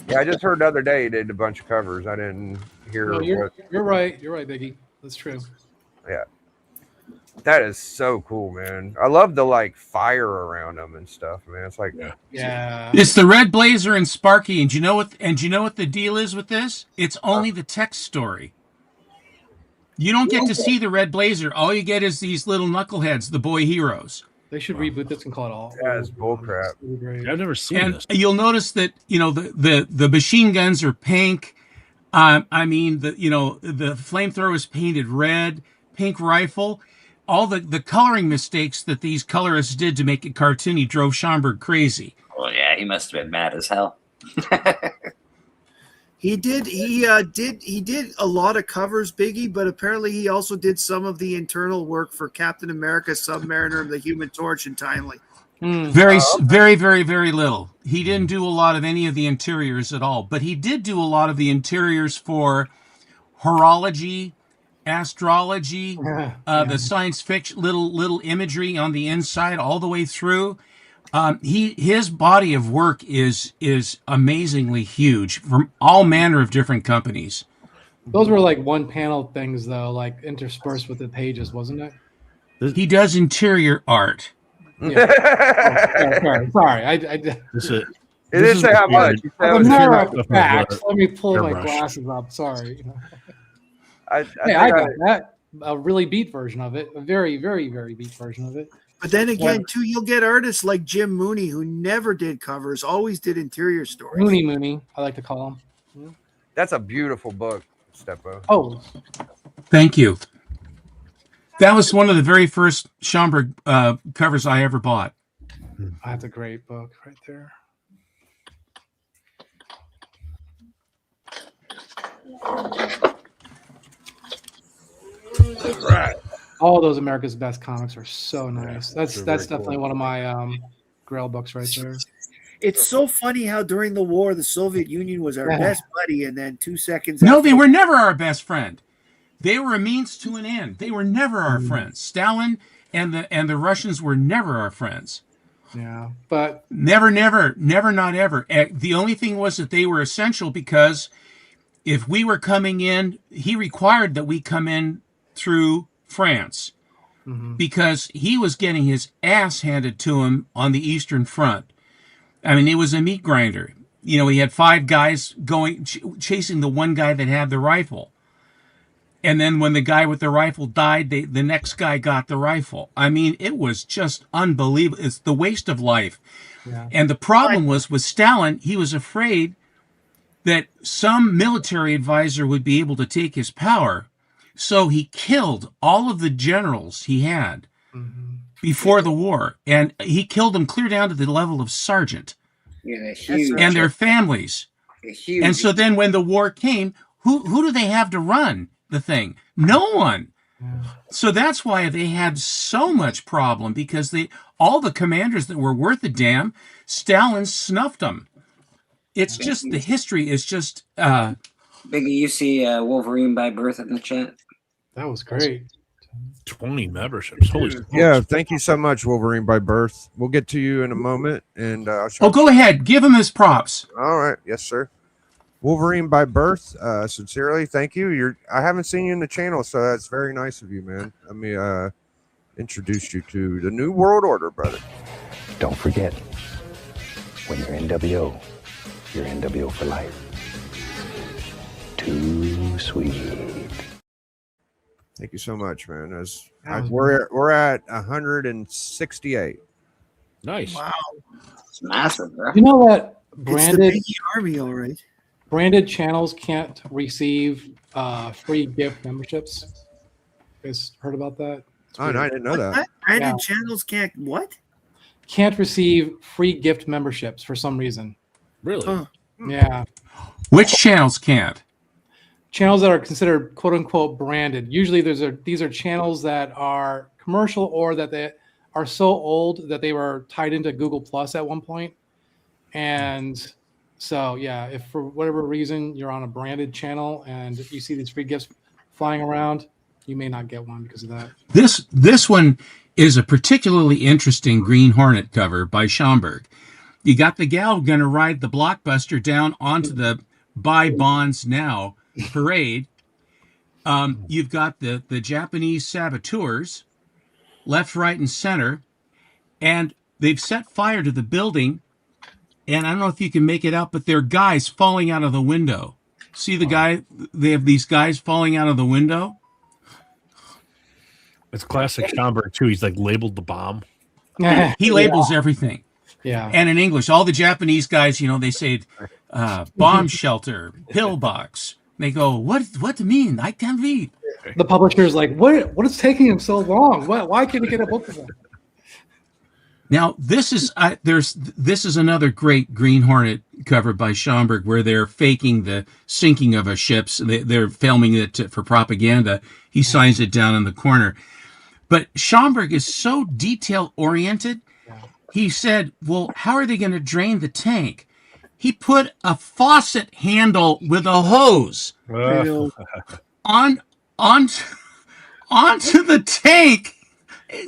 Yeah, I just heard the other day he did a bunch of covers. I didn't hear No, you're what. right. You're right, Biggie. That's true. Yeah, that is so cool, man. I love the like fire around them and stuff, man. It's like Yeah. It's the Red Blazer and Sparky, and you know what? And you know what the deal is with this? It's only the text story. You don't get to see the Red Blazer. All you get is these little knuckleheads, the boy heroes. They should reboot this and call it all. That's bullcrap. I've never seen And this. you'll notice that the machine guns are pink. I mean the flamethrower is painted red, pink rifle. All the coloring mistakes that these colorists did to make it cartoony drove Schomburg crazy. Well, yeah, he must have been mad as hell. He did a lot of covers, Biggie, but apparently he also did some of the internal work for Captain America, Submariner, the Human Torch, and Timely. Very, very, very, very little. He didn't do a lot of any of the interiors at all, but he did do a lot of the interiors for horology, astrology, the science fiction, little imagery on the inside, all the way through. His body of work is amazingly huge from all manner of different companies. Those were like one panel things though, like interspersed with the pages, wasn't it? He does interior art. Yeah. Sorry. I This is, It didn't say how much. He said it as a was matter stuff of fact, with, let me pull my airbrush. glasses up. Sorry. I Hey, I got that. A really beat version of it. A very, very, very beat version of it. But then again, too, you'll get artists like Jim Mooney who never did covers, always did interior stories. Mooney, I like to call him. That's a beautiful book, Steppo. Oh, Thank you. That was one of the very first Schomburg covers I ever bought. that's a great book right there. Right. All those America's Best comics are so nice. That's they're very definitely cool. one of my Grail books right there. It's so funny how during the war the Soviet Union was our Yeah. best buddy, and then 2 seconds. No, after- they were never our best friend. They were a means to an end. They were never our friends. Stalin and the Russians were never our friends. Yeah, but Never, not ever. The only thing was that they were essential because if we were coming in, he required that we come in through France because he was getting his ass handed to him on the Eastern Front. I mean, it was a meat grinder. You know, he had 5 guys going chasing the one guy that had the rifle. And then when the guy with the rifle died, the next guy got the rifle. I mean, it was just unbelievable. It's the waste of life. Yeah. And the problem was with Stalin, he was afraid that some military advisor would be able to take his power. So he killed all of the generals he had before the war. And he killed them clear down to the level of sergeant Yeah, huge. and their families. Huge. And so then when the war came, who do they have to run the thing? No one. So that's why they had so much problem, because all the commanders that were worth a damn, Stalin snuffed them. It's just the history is just. Biggie, you see Wolverine by birth in the chat. That was great. 20 memberships. Holy smokes. Yeah, thank you so much, Wolverine by birth. We'll get to you in a moment, and I'll show Oh, go ahead. Give him his props. All right, yes, sir. Wolverine by birth. Sincerely, thank you. I haven't seen you in the channel, so that's very nice of you, man. Let me introduce you to the New World Order, brother. Don't forget, when you're NWO, you're NWO for life. Too sweet. Thank you so much, man. We're at 168. Nice. Wow. It's massive, bro. You know that It's the branded Biggie Army, all right. branded channels can't receive free gift memberships. You guys heard about that? It's Oh, no, I didn't know that. Branded Yeah. channels can't what? Can't receive free gift memberships for some reason. Really? Huh. Yeah. Which channels can't? Channels that are considered quote unquote branded. Usually these are channels that are commercial or that they are so old that they were tied into Google Plus at one point. And so yeah, if for whatever reason you're on a branded channel and you see these free gifts flying around, you may not get one because of that. This one is a particularly interesting Green Hornet cover by Schomburg. You got the gal going to ride the Blockbuster down onto the Buy Bonds Now parade. You've got the Japanese saboteurs, left, right, and center, and they've set fire to the building. And I don't know if you can make it out, but there are guys falling out of the window. See the guy? They have these guys falling out of the window. It's classic Schomburg, too. He's like labeled the bomb. He labels everything. Yeah. And in English, all the Japanese guys, they say bomb shelter, pillbox. They go, what do you mean? I can't read. The publisher's like, what is taking him so long? Why can't he get a book of them? Now, this is another great Green Hornet cover by Schomburg where they're faking the sinking of a ship. They're filming it for propaganda. He signs it down in the corner. But Schomburg is so detail-oriented. He said, well, how are they going to drain the tank? He put a faucet handle with a hose onto the tank,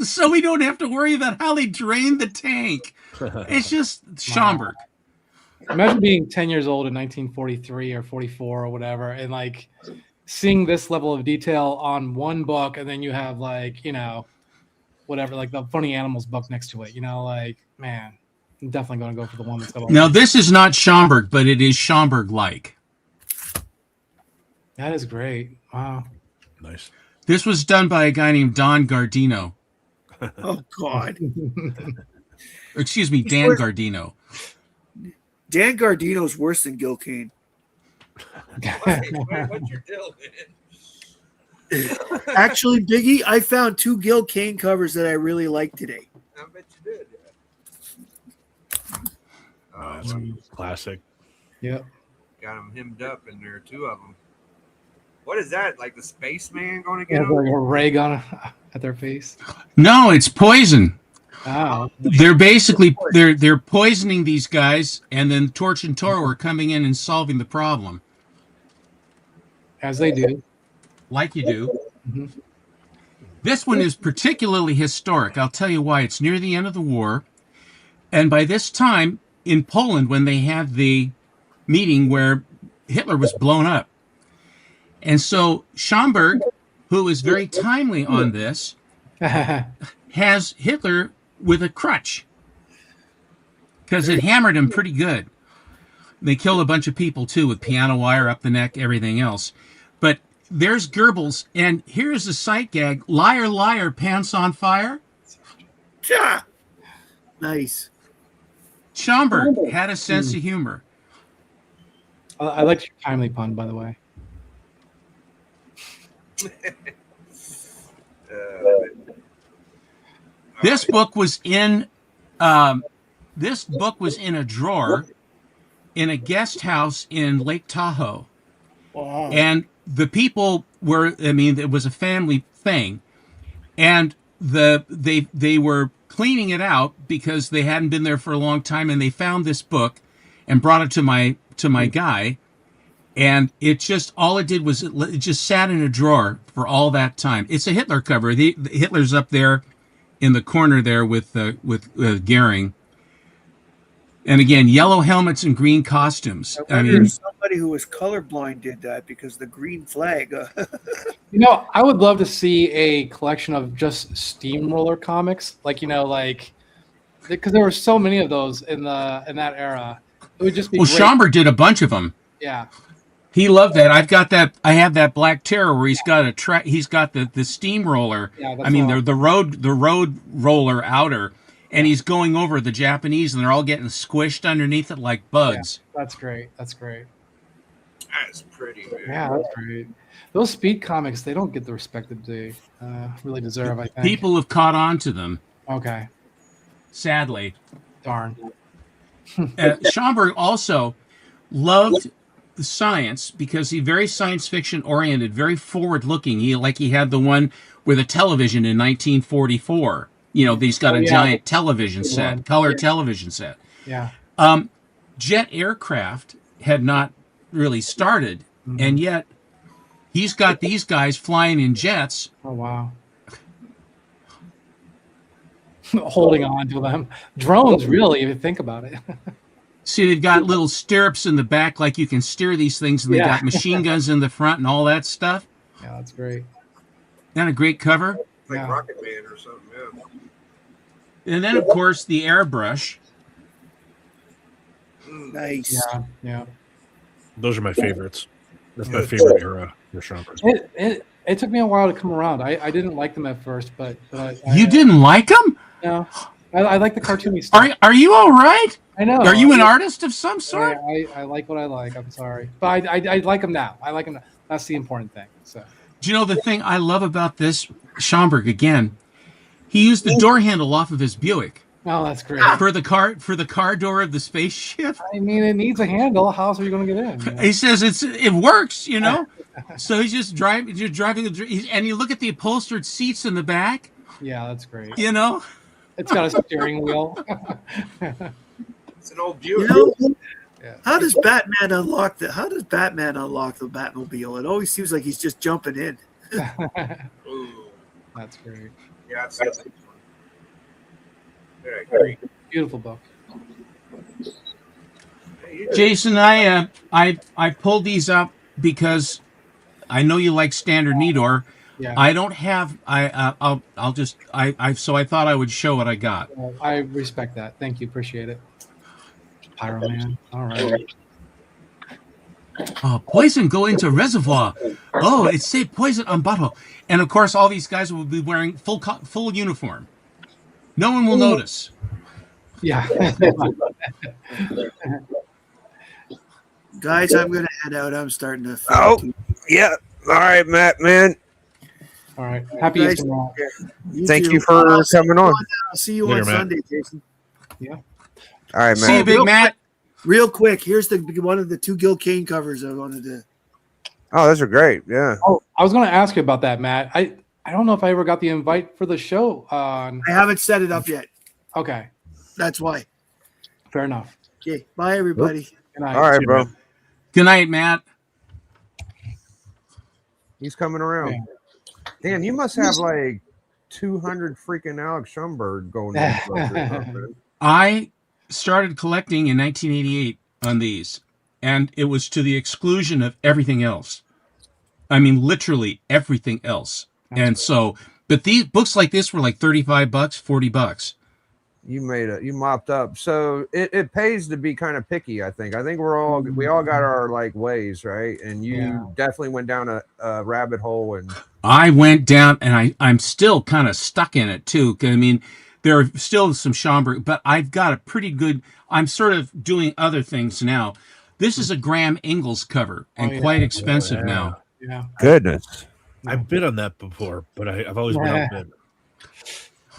so we don't have to worry about how they drain the tank. It's just Schomburg. Imagine being 10 years old in 1943 or 44 or whatever, and like seeing this level of detail on one book, and then you have whatever, like the Funny Animals book next to it. Man, I'm definitely going to go for the one that's got all. Now, this is not Schomburg, but it is Schomburg-like. That is great. Wow. Nice. This was done by a guy named Don Gardino. Oh, God. Excuse me, Dan Gardino. Dan Gardino's worse than Gil Kane. What's your deal, man? Actually, Biggie, I found 2 Gil Kane covers that I really like today. I bet you did. Oh, it's classic. Yep. Got them hemmed up in there, 2 of them. What is that? Like the spaceman going to Yeah, get like them? a ray gun at their face. No, it's poison. Wow. They're basically they're poisoning these guys, and then Torch and Toro are coming in and solving the problem. As they do. Like you do. Mm-hmm. This one is particularly historic. I'll tell you why. It's near the end of the war. And by this time, in Poland, when they had the meeting where Hitler was blown up. And so Schomburg, who is very timely on this, has Hitler with a crutch because it hammered him pretty good. They killed a bunch of people, too, with piano wire up the neck, everything else. But there's Goebbels, and here's a sight gag. Liar, liar, pants on fire. Yeah. Nice. Schomburg had a sense of humor. I liked your timely pun, by the way. This book was in a drawer in a guest house in Lake Tahoe. Wow. And the people were, it was a family thing, and they were cleaning it out because they hadn't been there for a long time, and they found this book and brought it to my guy, and it just all it did was it just sat in a drawer for all that time. It's a Hitler cover. The Hitler's up there in the corner there with Goering. And again, yellow helmets and green costumes. I wonder if somebody who was colorblind did that because the green flag. You know, I would love to see a collection of just steamroller comics, like because there were so many of those in that era. It would just be. Well, great. Schomburg did a bunch of them. Yeah. He loved that. I've got that. I have that Black Terror where he's got he's got the steamroller. Yeah, I mean, the road roller outer. And he's going over the Japanese, and they're all getting squished underneath it like bugs. Yeah, that's great. That's great. That's pretty, man. Yeah, that's great. Those speed comics, they don't get the respect that they really deserve, I think. People have caught on to them. Okay. Sadly. Darn. Schomburg also loved the science because he's very science fiction oriented, very forward looking. He had the one with a television in 1944. You know, he's got a giant television set, color television set. Yeah. Jet aircraft had not really started, and yet he's got these guys flying in jets. Oh, wow. Holding on to them. Drones, really, if you think about it. See, they've got little stirrups in the back, like you can steer these things, and they got machine guns in the front and all that stuff. Yeah, that's great. Isn't that a great cover? Like Rocket Man or something, yeah. And then, of course, the airbrush. Nice. Yeah, yeah. Those are my favorites. That's my favorite era for Schomburg. It took me a while to come around. I didn't like them at first, but You didn't like them? No. I like the cartoony stuff. Are you all right? I know. Are you an artist of some sort? I like what I like. I'm sorry. But I like them now. I like them now. That's the important thing. So. Do you know the thing I love about this, Schomburg, again, he used the door handle off of his Buick. Oh, that's great. For the car door of the spaceship. I mean, it needs a handle. How else are you going to get in? You know? He says it works, you know. So he's just driving, and you look at the upholstered seats in the back. Yeah, that's great. You know, it's got a steering wheel. It's an old Buick. You know, how does Batman unlock the Batmobile? It always seems like he's just jumping in. Ooh. That's great. Yeah, it's this one. Great. Beautiful book. Jason, I pulled these up because I know you like standard Nidor. Yeah. I don't have. So I thought I would show what I got. Well, I respect that. Thank you. Appreciate it. Pyro Man. All right. Poison go into reservoir. Oh, it said poison on bottle. And of course, all these guys will be wearing full uniform. No one will notice. Yeah. Guys, I'm going to head out. I'm starting to. Yeah. All right, Matt, man. All right. Happy Guys, Easter, Matt. Thank you for coming on. I'll see you Later, on Matt. Sunday, Jason. Yeah. All right, See you, man. Big Matt. Real quick, here's one of the two Gil Kane covers I wanted to. Oh, those are great. Yeah. Oh, I was going to ask you about that, Matt. I don't know if I ever got the invite for the show on. I haven't set it up yet. Okay. That's why. Fair enough. Okay. Bye, everybody. Good night. All right, bro. Good night, Matt. He's coming around. Dan, you must have like 200 freaking Alex Schomburg going on. I started collecting in 1988 on these, and it was to the exclusion of everything else. I mean, literally everything else. And so, but these books like this were like $35, $40. You mopped up. So it pays to be kind of picky, I think. I think we all got our like ways, right? And you definitely went down a rabbit hole. And I went down, and I'm still kind of stuck in it too. 'Cause, I mean, there are still some Schomburg, but I've got a pretty good. I'm sort of doing other things now. This is a Graham Ingalls cover, and quite expensive now. Yeah. Goodness. I've bid on that before, but I've always been outbid.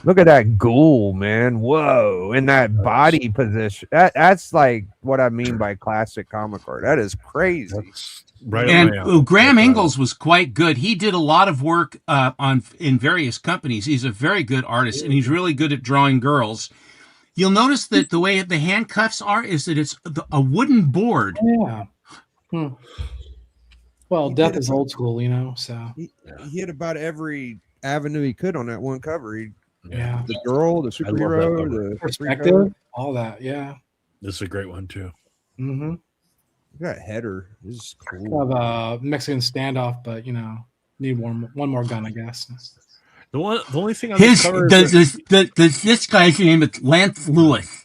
Look at that ghoul, man. Whoa. In that body position. That's like what I mean by classic comic art. That is crazy. Right. And Graham Ingalls was quite good. He did a lot of work in various companies. He's a very good artist, and he's really good at drawing girls. You'll notice that the way the handcuffs are is that it's a wooden board. Yeah. Well, death is old school, you know. So he hit about every avenue he could on that one cover. Yeah. The girl, the I love that superhero, cover. the perspective, all that. Yeah. This is a great one too. Mm-hmm. That header is Have cool. a Mexican standoff, but you know, need one more gun, I guess. The only thing on His this cover is this guy's name is Lance Lewis.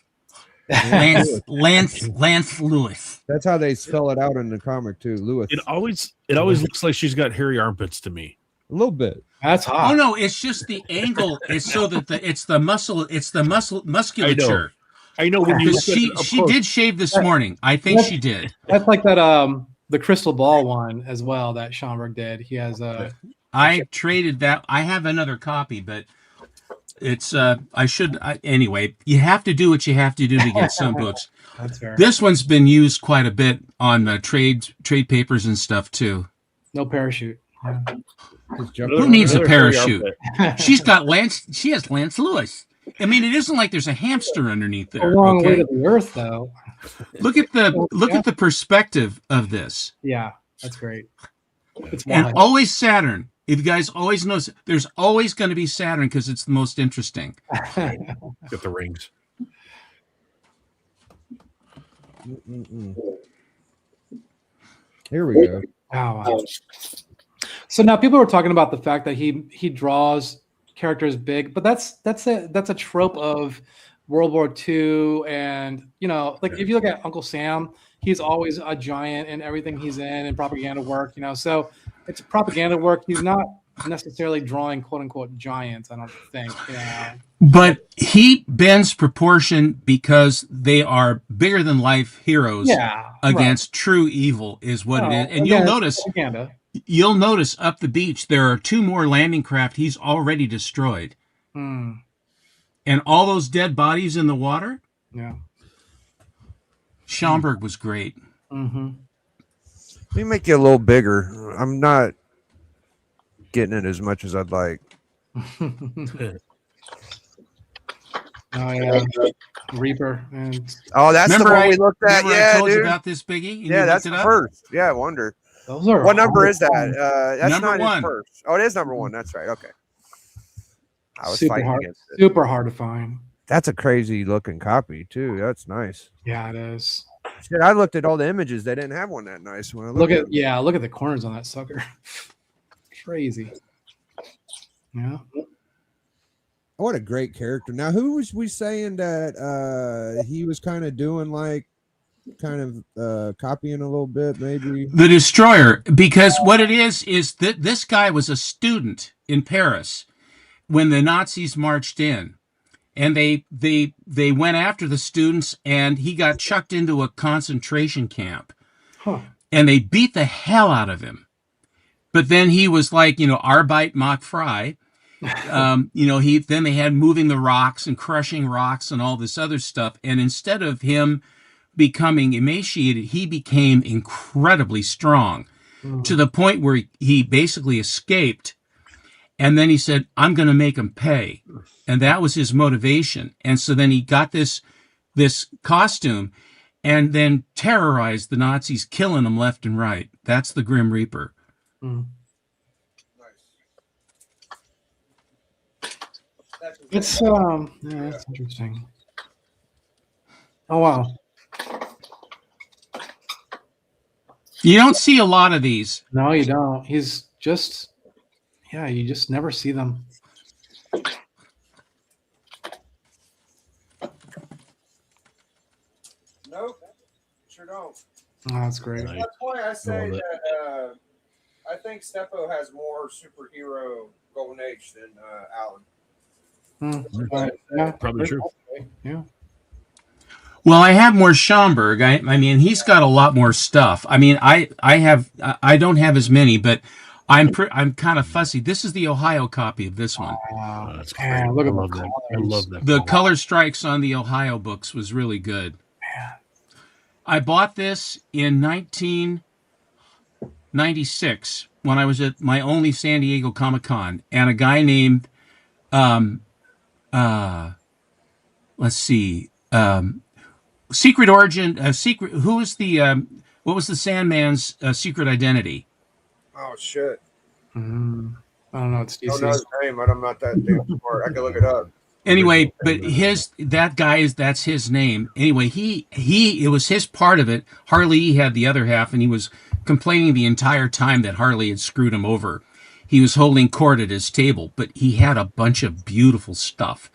Lance Lewis. That's how they spell it out in the comic too, Lewis. it always looks like she's got hairy armpits to me. A little bit. That's hot. Oh no, it's just the angle. It's so that it's the musculature. I know when you Because look at it up she close. did shave this morning. I think she did. That's like that the crystal ball one as well that Schomburg did. He has a I traded that. I have another copy, but it's anyway. You have to do what you have to do to get some books. That's fair. This one's been used quite a bit on trade papers and stuff too. No parachute. Yeah. Who needs a Another hairy parachute? armpit. She has Lance Lewis. I mean, it isn't like there's a hamster underneath A there. long way Okay? to the earth, though. Look at the perspective of this. Yeah, that's great. It's And wild. always Saturn. If you guys always know, there's always going to be Saturn because it's the most interesting. Get the rings. Here we go. Wow. So now people are talking about the fact that he draws characters big, but that's a trope of World War II, and you know, like if you look at Uncle Sam, he's always a giant in everything he's in and propaganda work, you know. So it's propaganda work. He's not necessarily drawing quote unquote giants, I don't think. Yeah. But he bends proportion because they are bigger than life heroes Yeah, against true evil is what it is. And again, you'll it's notice propaganda. up the beach there are 2 more landing craft he's already destroyed. Hmm. And all those dead bodies in the water, Yeah. Schomburg was great. Mm-hmm. Let me make you a little bigger. I'm not getting it as much as I'd like. Oh yeah, Reaper. And Oh, that's Remember the one I- we looked at. remember I Yeah, told you dude. about this, Biggie? And you Yeah, that's looked the it up? first. Yeah, I wonder. those are What number hard is to that? find. That's Number not his 1. first. Oh, it is number 1. That's right. Okay. I was Super fighting hard. against it. Super hard to find. That's a crazy looking copy too. That's nice. Yeah, it is. Shit, I looked at all the images. They didn't have one that nice when I Look looked at look at the corners on that sucker. Crazy. Yeah. What a great character. Now, who was we saying that he was kind of doing like copying a little bit, maybe? The Destroyer, because what it is that this guy was a student in Paris when the Nazis marched in, and they went after the students, and he got chucked into a concentration camp, and they beat the hell out of him. But then he was like, Arbeit macht frei. Then they had moving the rocks and crushing rocks and all this other stuff, and instead of him becoming emaciated, he became incredibly strong to the point where he basically escaped. And then he said, I'm going to make him pay. And that was his motivation. And so then he got this costume and then terrorized the Nazis, killing them left and right. That's the Grim Reaper. It's that's interesting. Oh wow. You don't see a lot of these. No, you don't. He's just you just never see them. Nope, sure don't. Oh, that's great. That's why I say Love it. that I think Steppo has more superhero golden age than Alan. Yeah, Probably true. Yeah. Well, I have more Schomburg. I mean, he's got a lot more stuff. I mean, I don't have as many, but I'm kind of fussy. This is the Ohio copy of this one. Wow. That's Man, great. look I at the love that. I colors. love that. The color strikes on the Ohio books was really good. Man. I bought this in 1996 when I was at my only San Diego Comic Con, and a guy named, let's see, Secret Origin, who was what was the Sandman's secret identity? Oh shit! I don't know. It's I don't know DC. his name, but I'm not that damn smart. I can look it up. Anyway, but that's his name. Anyway, it was his part of it. Harley E had the other half, and he was complaining the entire time that Harley had screwed him over. He was holding court at his table, but he had a bunch of beautiful stuff.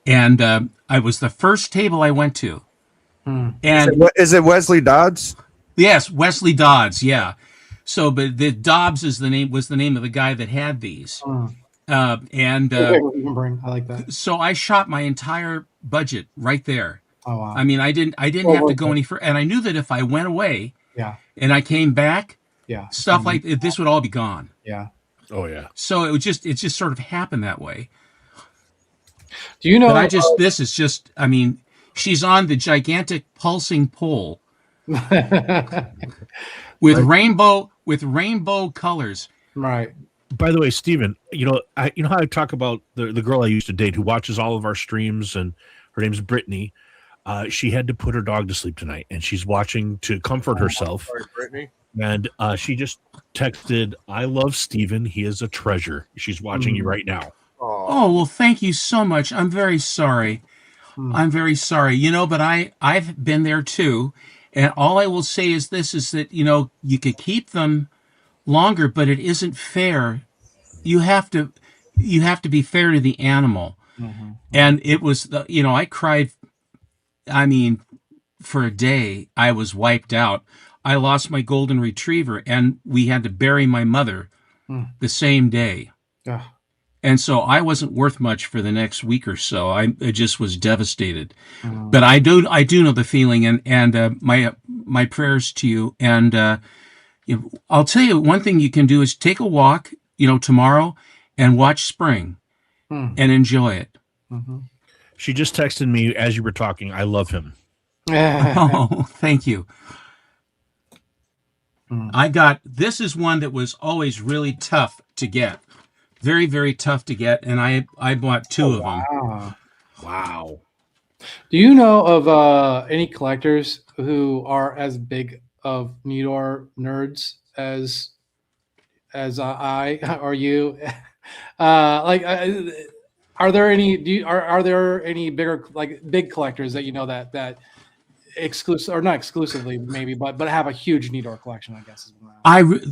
And I was the first table I went to. And Is it Wesley Dodds? yes, Wesley Dodds, yeah. So, but the Dobbs was the name of the guy that had these. Remembering. I like that. So I shot my entire budget right there. Oh wow. I mean, I didn't have to go any further, and I knew that if I went away, Yeah. and I came back, Yeah. stuff like this would all be gone. Yeah. Oh yeah. So it just sort of happened that way. Do you know? But this is just. I mean, she's on the gigantic pulsing pole with rainbow colors. Right. By the way, Steven, you know how I talk about the girl I used to date who watches all of our streams, and her name's Brittany. She had to put her dog to sleep tonight, and she's watching to comfort herself. Sorry, Brittany. And she just texted, "I love Steven. He is a treasure." She's watching you right now. Oh, well, thank you so much. I'm very sorry. I'm very sorry. But I've been there too. And all I will say is this, is that, you could keep them longer, but it isn't fair. You have to be fair to the animal. And it was, I cried. I mean, for a day, I was wiped out. I lost my golden retriever, and we had to bury my mother the same day. Yeah. And so I wasn't worth much for the next week or so. I just was devastated. But I do know the feeling, and my prayers to you. And I'll tell you, one thing you can do is take a walk, tomorrow, and watch spring, and enjoy it. She just texted me as you were talking. I love him. Oh, thank you. This is one that was always really tough to get. Very, very tough to get, and I bought two of them. Wow. Do you know of any collectors who are as big of Nidor nerds as I or you? Are there any? Are there any bigger big collectors that that exclusive or not exclusively maybe, but have a huge Nidor collection? I guess is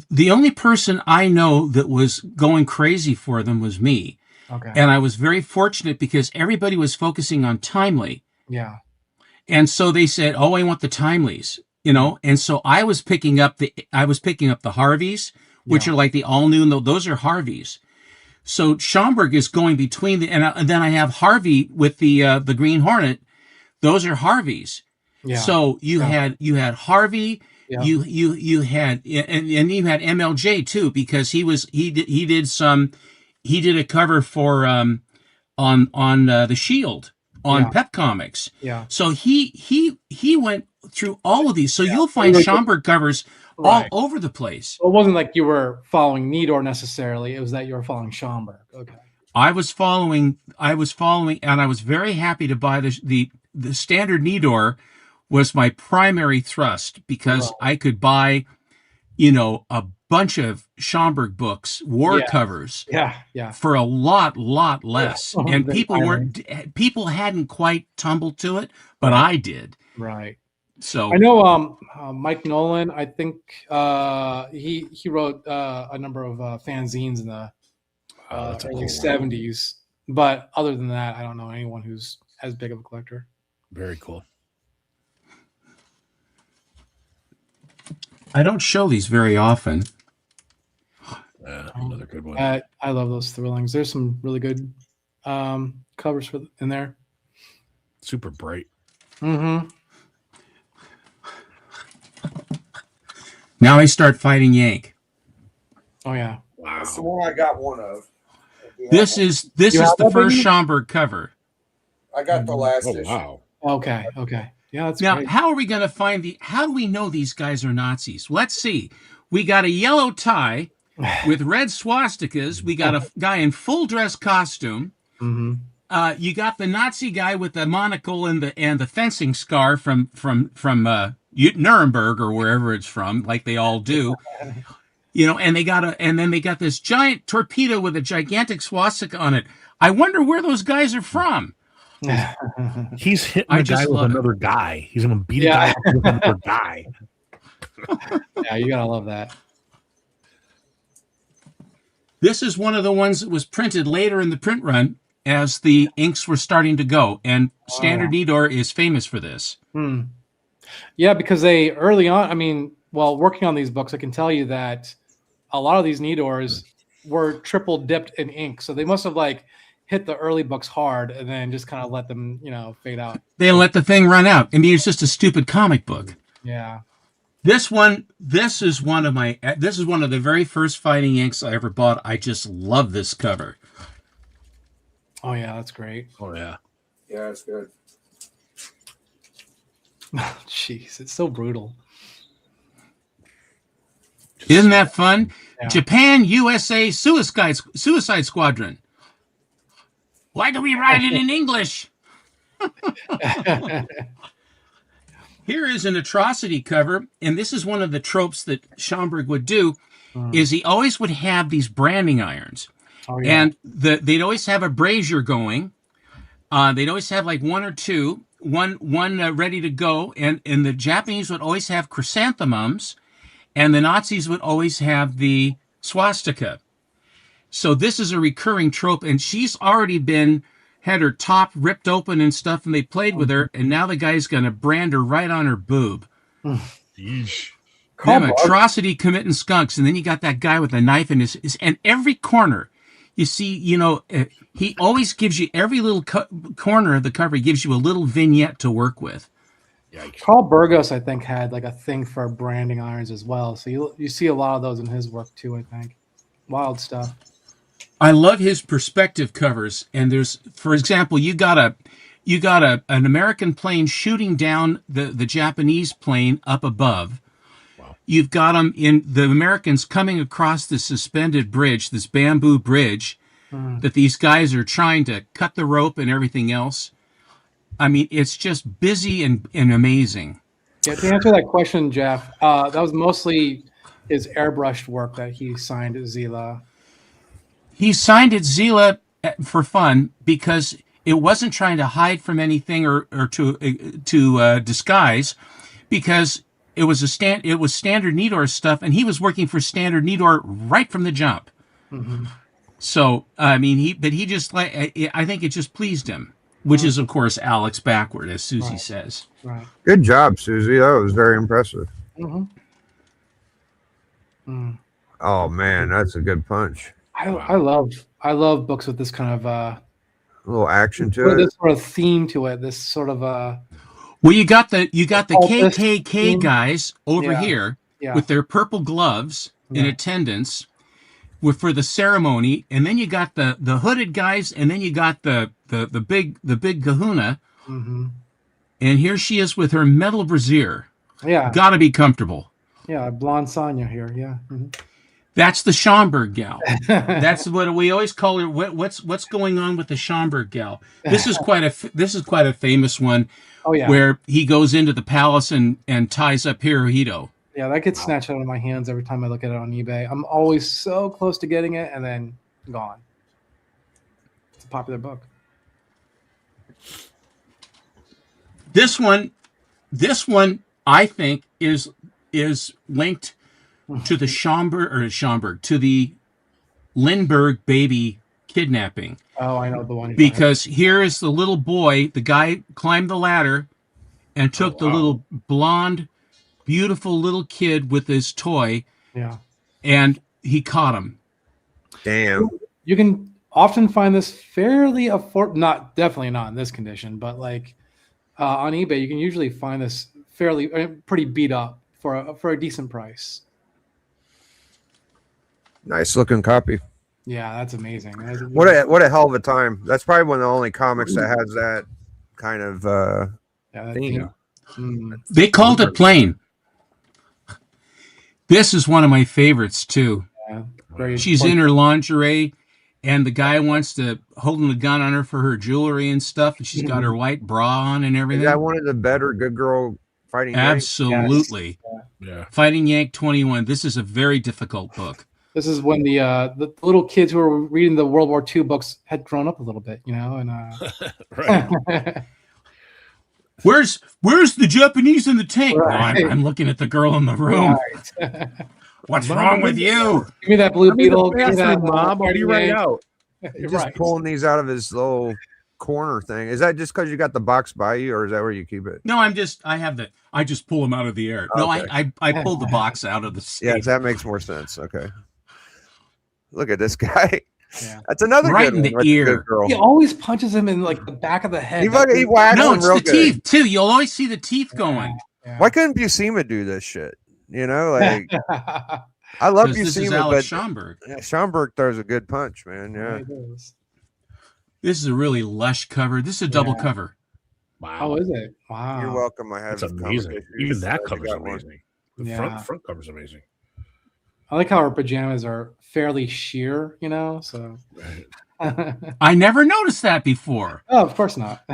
the only person I know that was going crazy for them was me. Okay. And I was very fortunate because everybody was focusing on Timely. Yeah. And so they said, "Oh, I want the Timelies," And so I was picking up the Harveys, which are like the all new. And those are Harveys. So Schomburg is going between and then I have Harvey with the Green Hornet. Those are Harveys. Yeah. So you had Harvey. Yeah. You had and you had MLJ too, because he did a cover for on the Shield on Pep Comics. Yeah. So he went through all of these. So you'll find Schomburg covers all over the place. It wasn't like you were following Nidor necessarily. It was that you were following Schomburg. Okay. I was following, and I was very happy to buy the standard Nidor. Was my primary thrust because I could buy, a bunch of Schomburg books, war covers, for a lot less, and people hadn't quite tumbled to it, but I did. Right. So I know Mike Nolan. I think he wrote a number of fanzines in the early '70s, but other than that, I don't know anyone who's as big of a collector. Very cool. I don't show these very often. Another good one. I love those Thrillings. There's some really good covers in there. Super bright. Mm-hmm. Now I start fighting Yank. Oh yeah. That's the one I got one of. This is You have the that, first baby? Schomburg cover. I got the last Oh issue. wow. Okay. Yeah, that's Now, great. how are we going to find how do we know these guys are Nazis? Let's see. We got a yellow tie with red swastikas. We got a guy in full dress costume. Mm-hmm. You got the Nazi guy with the monocle and the fencing scar from Nuremberg or wherever it's from, like they all do. And then they got this giant torpedo with a gigantic swastika on it. I wonder where those guys are from. He's hitting I a just guy with love it. another guy. He's gonna beat Yeah. a guy up with another guy. Yeah, you gotta love that. This is one of the ones that was printed later in the print run as the inks were starting to go, and Standard Nidor is famous for this. Yeah, because they early on, I mean, while working on these books, I can tell you that a lot of these Nidors were triple dipped in ink, so they must have like hit the early books hard and then just kind of let them, fade out. They let the thing run out. I mean, it's just a stupid comic book. Yeah. This is one of the very first fighting inks I ever bought. I just love this cover. Oh yeah, that's great. Oh yeah. Yeah, it's good. Jeez, it's so brutal. Isn't that fun? Yeah. Japan, USA, Suicide Squadron. Why do we write it in English? Here is an atrocity cover, and this is one of the tropes that Schomburg would do, is he always would have these branding irons. Oh, yeah. And they'd always have a brazier going. They'd always have like one or two, one ready to go, and the Japanese would always have chrysanthemums, and the Nazis would always have the swastika. So this is a recurring trope, and she's already had her top ripped open and stuff, and they played with her, and now the guy's going to brand her right on her boob. Yeesh. Them atrocity committing skunks, and then you got that guy with a knife in his and every corner. You see, he always gives you every little corner of the cover. He gives you a little vignette to work with. Carl Burgos, I think, had like a thing for branding irons as well. So you see a lot of those in his work too, I think. Wild stuff. I love his perspective covers, and there's, for example, you got an American plane shooting down the Japanese plane up above. Wow. You've got them in the Americans coming across this suspended bridge, this bamboo bridge, that these guys are trying to cut the rope and everything else. I mean, it's just busy and amazing. Yeah, to answer that question, Jeff, that was mostly his airbrushed work that he signed at Zila. He signed at Zila for fun because it wasn't trying to hide from anything or to disguise, because it was Standard Nidor stuff, and he was working for Standard Nidor right from the jump. Mm-hmm. So I mean, he just I think it just pleased him, which is of course Alex backward, as Susie says. Right. Good job, Susie. That was very impressive. Mm-hmm. Oh man, that's a good punch. I love books with this kind of A little action to with it. this sort of theme to it. This sort of Well, you got the Cultist KKK theme. guys over Yeah. here Yeah. with their purple gloves in Yeah. attendance for the ceremony, and then you got the hooded guys, and then you got the big kahuna, Mm-hmm. and here she is with her metal brassiere. Yeah. Got to be comfortable. Yeah, blonde Sonya here. Yeah. Mhm. That's the Schomburg gal. That's what we always call her. What's going on with the Schomburg gal? This is quite a famous one. Oh yeah. Where he goes into the palace and ties up Hirohito. Yeah, that gets snatched out of my hands every time I look at it on eBay. I'm always so close to getting it and then gone. It's a popular book. This one, I think is linked to the Schomburg to the Lindbergh baby kidnapping. Oh, I know the one. Because here is the little boy. The guy climbed the ladder and took the little blonde, beautiful little kid with his toy. Yeah. And he caught him. Damn. You can often find this fairly definitely not in this condition, but like on eBay, you can usually find this fairly pretty beat up for a decent price. Nice looking copy. Yeah, that's amazing. What a hell of a time. That's probably one of the only comics that has that kind of theme. They called it plain. This is one of my favorites too. Yeah, she's in her lingerie, and the guy wants to holding the gun on her for her jewelry and stuff, and she's got her white bra on and everything. Is that one of the better Good Girl Fighting Yank? Absolutely. Yeah. Fighting Yank 21. This is a very difficult book. This is when the little kids who were reading the World War II books had grown up a little bit, you know, and right. Where's the Japanese in the tank? Right. No, I'm looking at the girl in the room. Right. What's wrong with you? Give me that blue beetle. Give me that Mom. I'll be right out. You're You're just right. pulling these out of his little corner thing. Is that just because you got the box by you, or is that where you keep it? No, I just pull them out of the air. No, Okay. I pulled the box out of the safe. Yes, that makes more sense. Okay. Look at this guy. Yeah. That's another Right good in one the with ear. Good girl. He always punches him in like the back of the head. He whacks No, him it's real the good. teeth too. You'll always see the teeth going. Why couldn't Buscema do this shit? You know, like I love 'Cause this is Buscema, Alex but Schomburg. Yeah, Schomburg throws a good punch, man. Yeah. This is a really lush cover. This is a double Yeah. cover. Wow. Oh, is it? Wow. You're welcome. I have That's amazing. Even that cover's amazing. The Yeah. front cover's amazing. I like how her pajamas are fairly sheer, you know. So. I never noticed that before. Oh, of course not.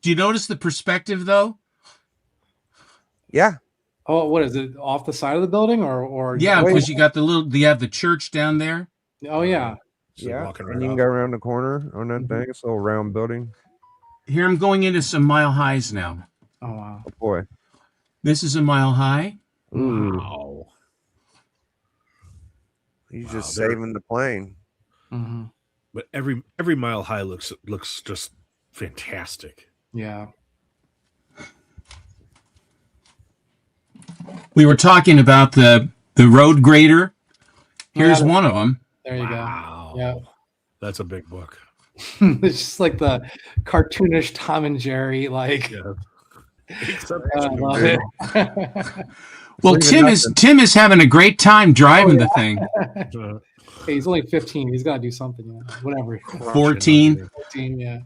Do you notice the perspective though? Yeah. Oh, what is it? Off the side of the building, or Yeah, because you got you have the church down there. Oh yeah. Yeah. And you can go around the corner on that thing. It's a little round building. Here I'm going into some Mile Highs now. Oh wow. Oh boy. This is a Mile High. Ooh. Wow. He's just saving the plane. Mm-hmm. But every Mile High looks just fantastic. Yeah. We were talking about the road grader. Here's Yeah. one of them. There you Wow. go. Yeah. That's a big book. It's just like the cartoonish Tom and Jerry, like. Yeah. I love it. Well, Tim is having a great time driving the thing. Hey, he's only 15. He's got to do something, you know, whatever. 14. 14, yeah.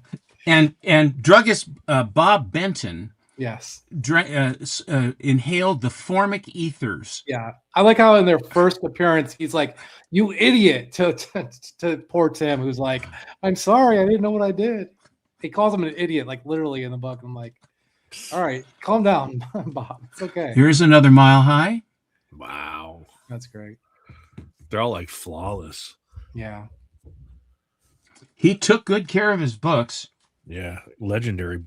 And druggist Bob Benton Yes. Inhaled the formic ethers. Yeah, I like how in their first appearance he's like, "You idiot!" to poor Tim, who's like, "I'm sorry, I didn't know what I did." He calls him an idiot, like literally in the book. I'm like, "All right, calm down, Bob. It's okay." Here's another Mile High. Wow, that's great. They're all like flawless. Yeah, he took good care of his books. Yeah, legendary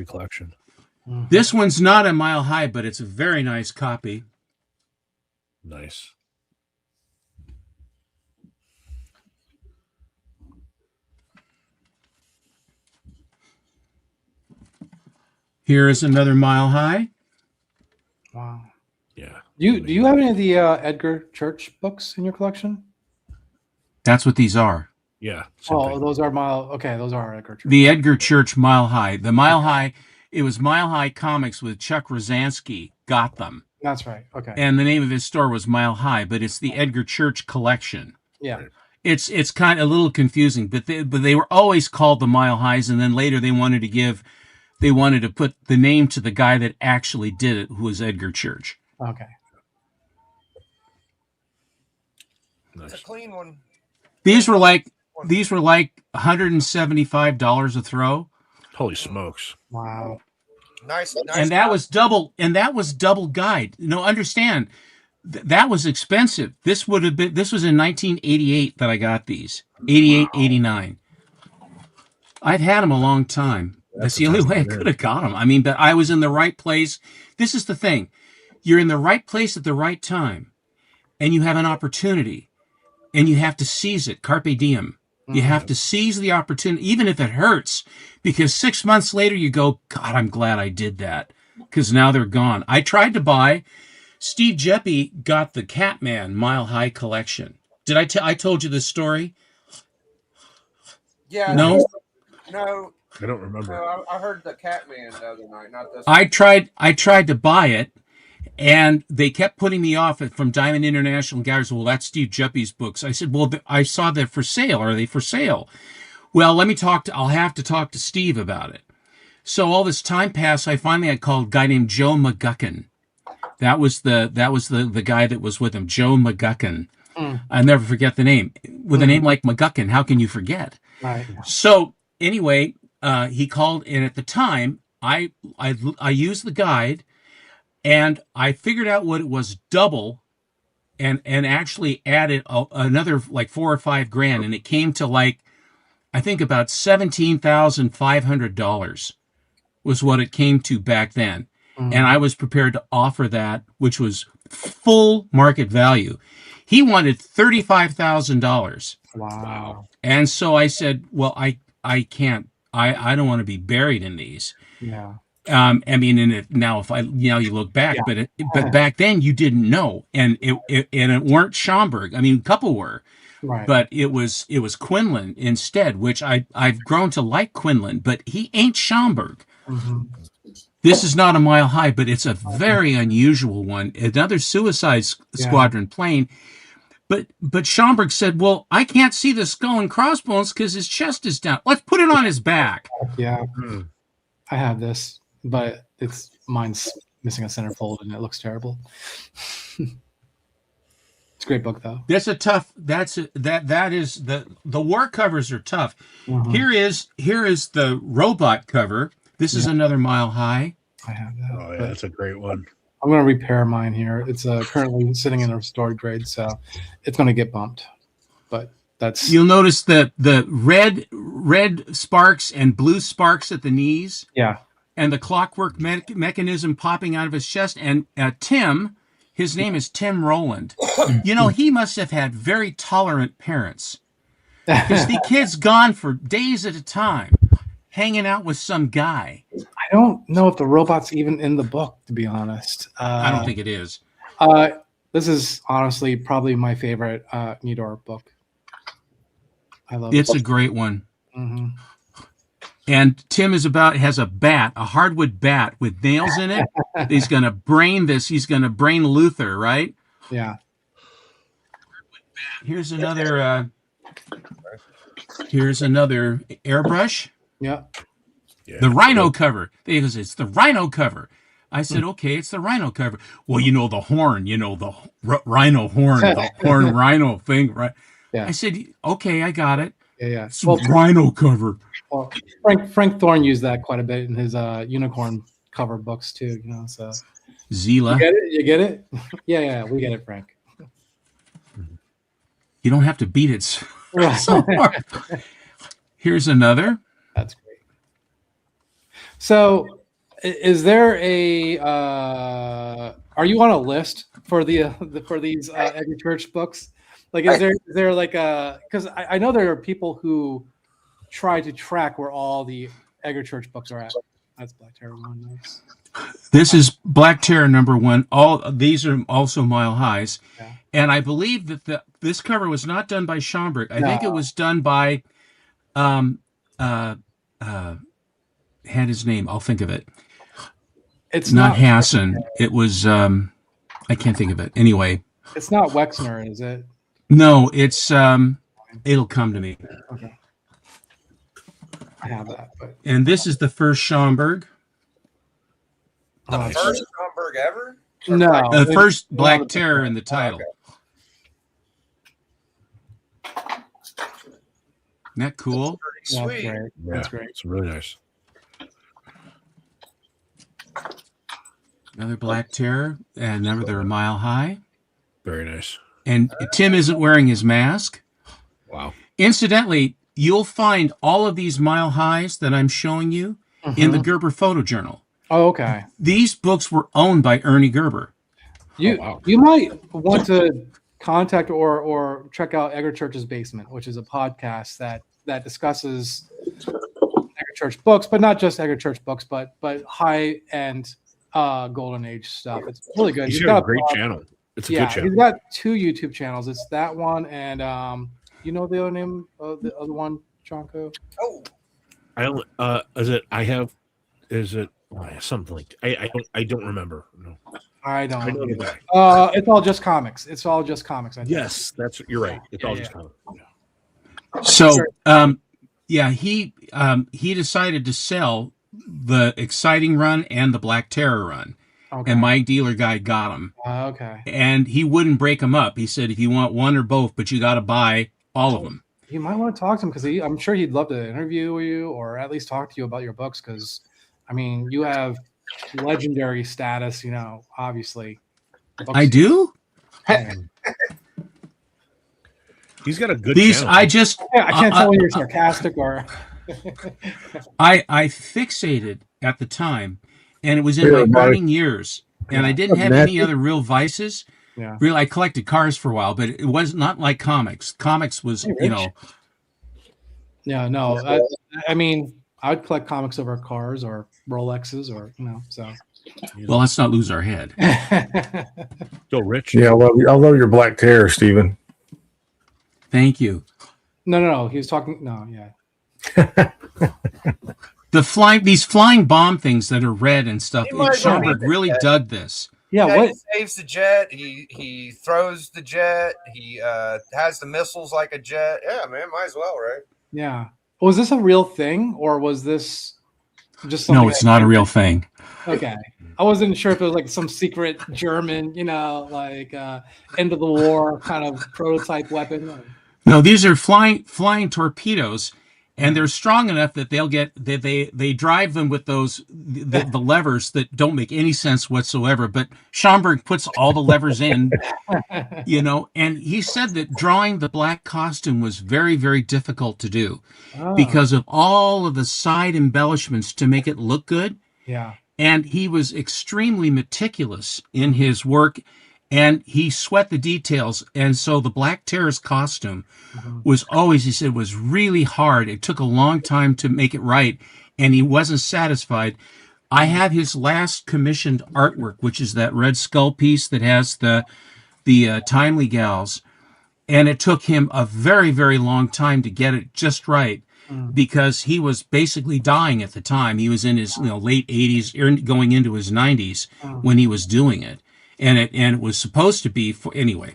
collection. Mm-hmm. This one's not a Mile High, but it's a very nice copy. Nice. Here is another Mile High. Wow. Yeah. Do you have any of the Edgar Church books in your collection? That's what these are. Yeah. Oh, those are those are Edgar Church. The Edgar Church Mile High. The Mile High, it was Mile High Comics with Chuck Rosansky got them. That's right. Okay. And the name of his store was Mile High, but it's the Edgar Church collection. Yeah. It's kind of a little confusing, but they were always called the Mile Highs, and then later they wanted to put the name to the guy that actually did it, who was Edgar Church. Okay. It's a clean one. These were like $175 a throw. Holy smokes! Wow. Nice. And that was double guide. No, understand that was expensive. This was in 1988 that I got these. 88, 89. I've had them a long time. That's the only way I could have got them. I mean, but I was in the right place. This is the thing. You're in the right place at the right time, and you have an opportunity, and you have to seize it. Carpe diem. You have to seize the opportunity, even if it hurts, because 6 months later you go, God, I'm glad I did that, because now they're gone. I tried to buy. Steve Jeppy got the Catman Mile High collection. Did I told you this story? Yeah. No. No. I don't remember. No, I heard the Catman the other night, not this. I tried to buy it, And they kept putting me off from Diamond International Galleries. Well, that's Steve Juppy's books. I said, well, I saw they're for sale. Are they for sale? Well, let me I'll have to talk to Steve about it. So all this time passed. I called a guy named Joe McGuckin. That was the guy that was with him, Joe McGuckin. I'll never forget the name. With a name like McGuckin, how can you forget? Right. So anyway, he called, and at the time, I used the guide, and I figured out what it was double, and actually added another like $4 or $5 grand, and it came to like, I think about $17,500 was what it came to back then. And I was prepared to offer that, which was full market value. He wanted $35,000. Wow. And so I said, well, I can't, I don't want to be buried in these. Yeah. I mean, now you look back, but back then you didn't know, and it weren't Schomburg. I mean, a couple were, right. But it was Quinlan instead, which I've grown to like Quinlan, but he ain't Schomburg. Mm-hmm. This is not a Mile High, but it's a very unusual one. Another Suicide Squadron plane. But Schomburg said, well, I can't see the skull and crossbones because his chest is down. Let's put it on his back. Yeah. I have this, but mine's missing a centerfold and it looks terrible. It's a great book though. That is the war covers are tough. Mm-hmm. Here is the robot cover. This is another Mile High. I have that. Oh yeah, that's a great one. I'm going to repair mine here. It's currently sitting in a restored grade, so it's going to get bumped. But that's... You'll notice the red sparks and blue sparks at the knees. Yeah. And the clockwork mechanism popping out of his chest. And Tim, his name is Tim Rowland. He must have had very tolerant parents. Because the kid's gone for days at a time, hanging out with some guy. I don't know if the robot's even in the book, to be honest. I don't think it is. This is honestly probably my favorite Nidor book. I love it. It's a great one. Mm-hmm. And Tim has a bat, a hardwood bat with nails in it. He's going to brain this. He's going to brain Luther, right? Yeah. Here's another airbrush. Yeah. The Rhino cover. He goes, it's the Rhino cover. I said, okay, it's the Rhino cover. Well, the horn, the rhino horn, the horn rhino thing, right? Yeah. I said, okay, I got it. Yeah. It's Rhino cover. Well, Frank Thorne used that quite a bit in his unicorn cover books too. So Zila. You get it? Yeah, we get it, Frank. You don't have to beat it so hard. Here's another. That's great. So, is there a? Are you on a list for for these Edgar Church books? Like, is there like a? Because I know there are people who try to track where all the Edgar Church books are at. That's Black Terror 1. Nice. This is Black Terror #1. All these are also Mile Highs, and I believe that this cover was not done by Schomburg. I think it was done by. Had his name. I'll think of it. It's not Hassan. It was I can't think of it. Anyway. It's not Wexner, is it? No, it's it'll come to me. Okay. I have that. But... And this is the first Schomburg. The first Schomburg ever? No. The first Black Terror in the title. Okay. Isn't that cool? That's sweet. That's great. Yeah, That's great. It's really nice. Another Black Terror, and another Mile High. Very nice. And Tim isn't wearing his mask. Wow. Incidentally, you'll find all of these Mile Highs that I'm showing you in the Gerber Photo Journal. Oh, okay. These books were owned by Ernie Gerber. You might want to contact or check out Edgar Church's Basement, which is a podcast that discusses Edgar Church books, but not just Edgar Church books, but high end Golden Age stuff. It's really good. He's got a great channel. It's a good channel. He's got 2 YouTube channels. It's that one and you know the other name of the other one, Jonko? Oh, I don't. Is it something like I don't remember. No. I don't. I know the guy. It's all just comics. It's all just comics. I think. Yes, you're right. It's all just comics. So, yeah, he decided to sell the Exciting Run and the Black Terror Run, Okay. and my dealer guy got them. Okay. And he wouldn't break them up. He said, if you want one or both, but you got to buy all of them. You might want to talk to him because I'm sure he'd love to interview you or at least talk to you about your books. Because, I mean, you have legendary status. You know, obviously. I do. He's got a good. These channel. I just I can't tell when you're sarcastic or. I fixated at the time, and it was in Hey, my everybody. burning years, and I didn't have any other real vices. Yeah. Really, I collected cars for a while, but it was not like comics. Comics was, Hey, you Rich. know. Yeah, no. I mean, I would collect comics over cars or Rolexes or so. Well, let's not lose our head. Go, Rich. Yeah, I love your Black Terror, Stephen. Thank you. No. He was talking. No, yeah. These flying bomb things that are red and stuff. He might as well Schomburg leave it really at that. dug this. Yeah, He what? saves the jet. He throws the jet. He has the missiles like a jet. Yeah, man, might as well, right? Yeah. Was this a real thing or was this just something? No, it's not a real thing. Okay. I wasn't sure if it was like some secret German, like end of the war kind of prototype weapon. No, these are flying torpedoes, and they're strong enough that they drive them with the levers that don't make any sense whatsoever. But Schomburg puts all the levers in, and he said that drawing the black costume was very, very difficult to do because of all of the side embellishments to make it look good. Yeah. And he was extremely meticulous in his work, and he sweat the details. And so the Black Terror's costume was always, he said, was really hard. It took a long time to make it right, and he wasn't satisfied. I have his last commissioned artwork, which is that Red Skull piece that has the Timely Gals, and it took him a very, very long time to get it just right. Because he was basically dying at the time. He was in his late 80s, going into his 90s when he was doing it, and it was supposed to be for anyway.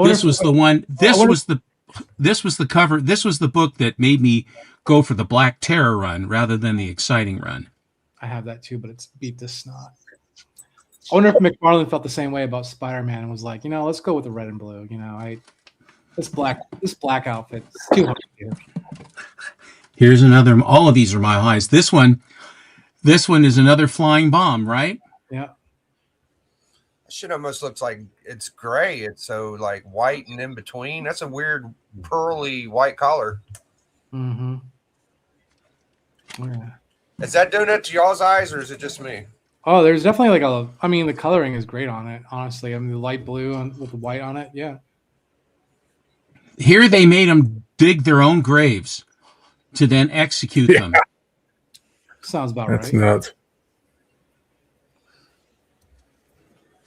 This was the one. This was the cover. This was the book that made me go for the Black Terror run rather than the Exciting Run. I have that too, but it's beat the snot. I wonder if McFarlane felt the same way about Spider-Man and was like, let's go with the red and blue. This black outfit is too hard to do. Here's another. All of these are Mile Highs. This one is another flying bomb, right? Yeah. Shit almost looks like it's gray. It's so like white and in between. That's a weird pearly white collar. Mm-hmm. Yeah. Is that doing it to y'all's eyes, or is it just me? Oh, there's definitely the coloring is great on it. Honestly, I mean the light blue with the white on it. Yeah. Here they made them dig their own graves to then execute them. Sounds about That's right. nuts.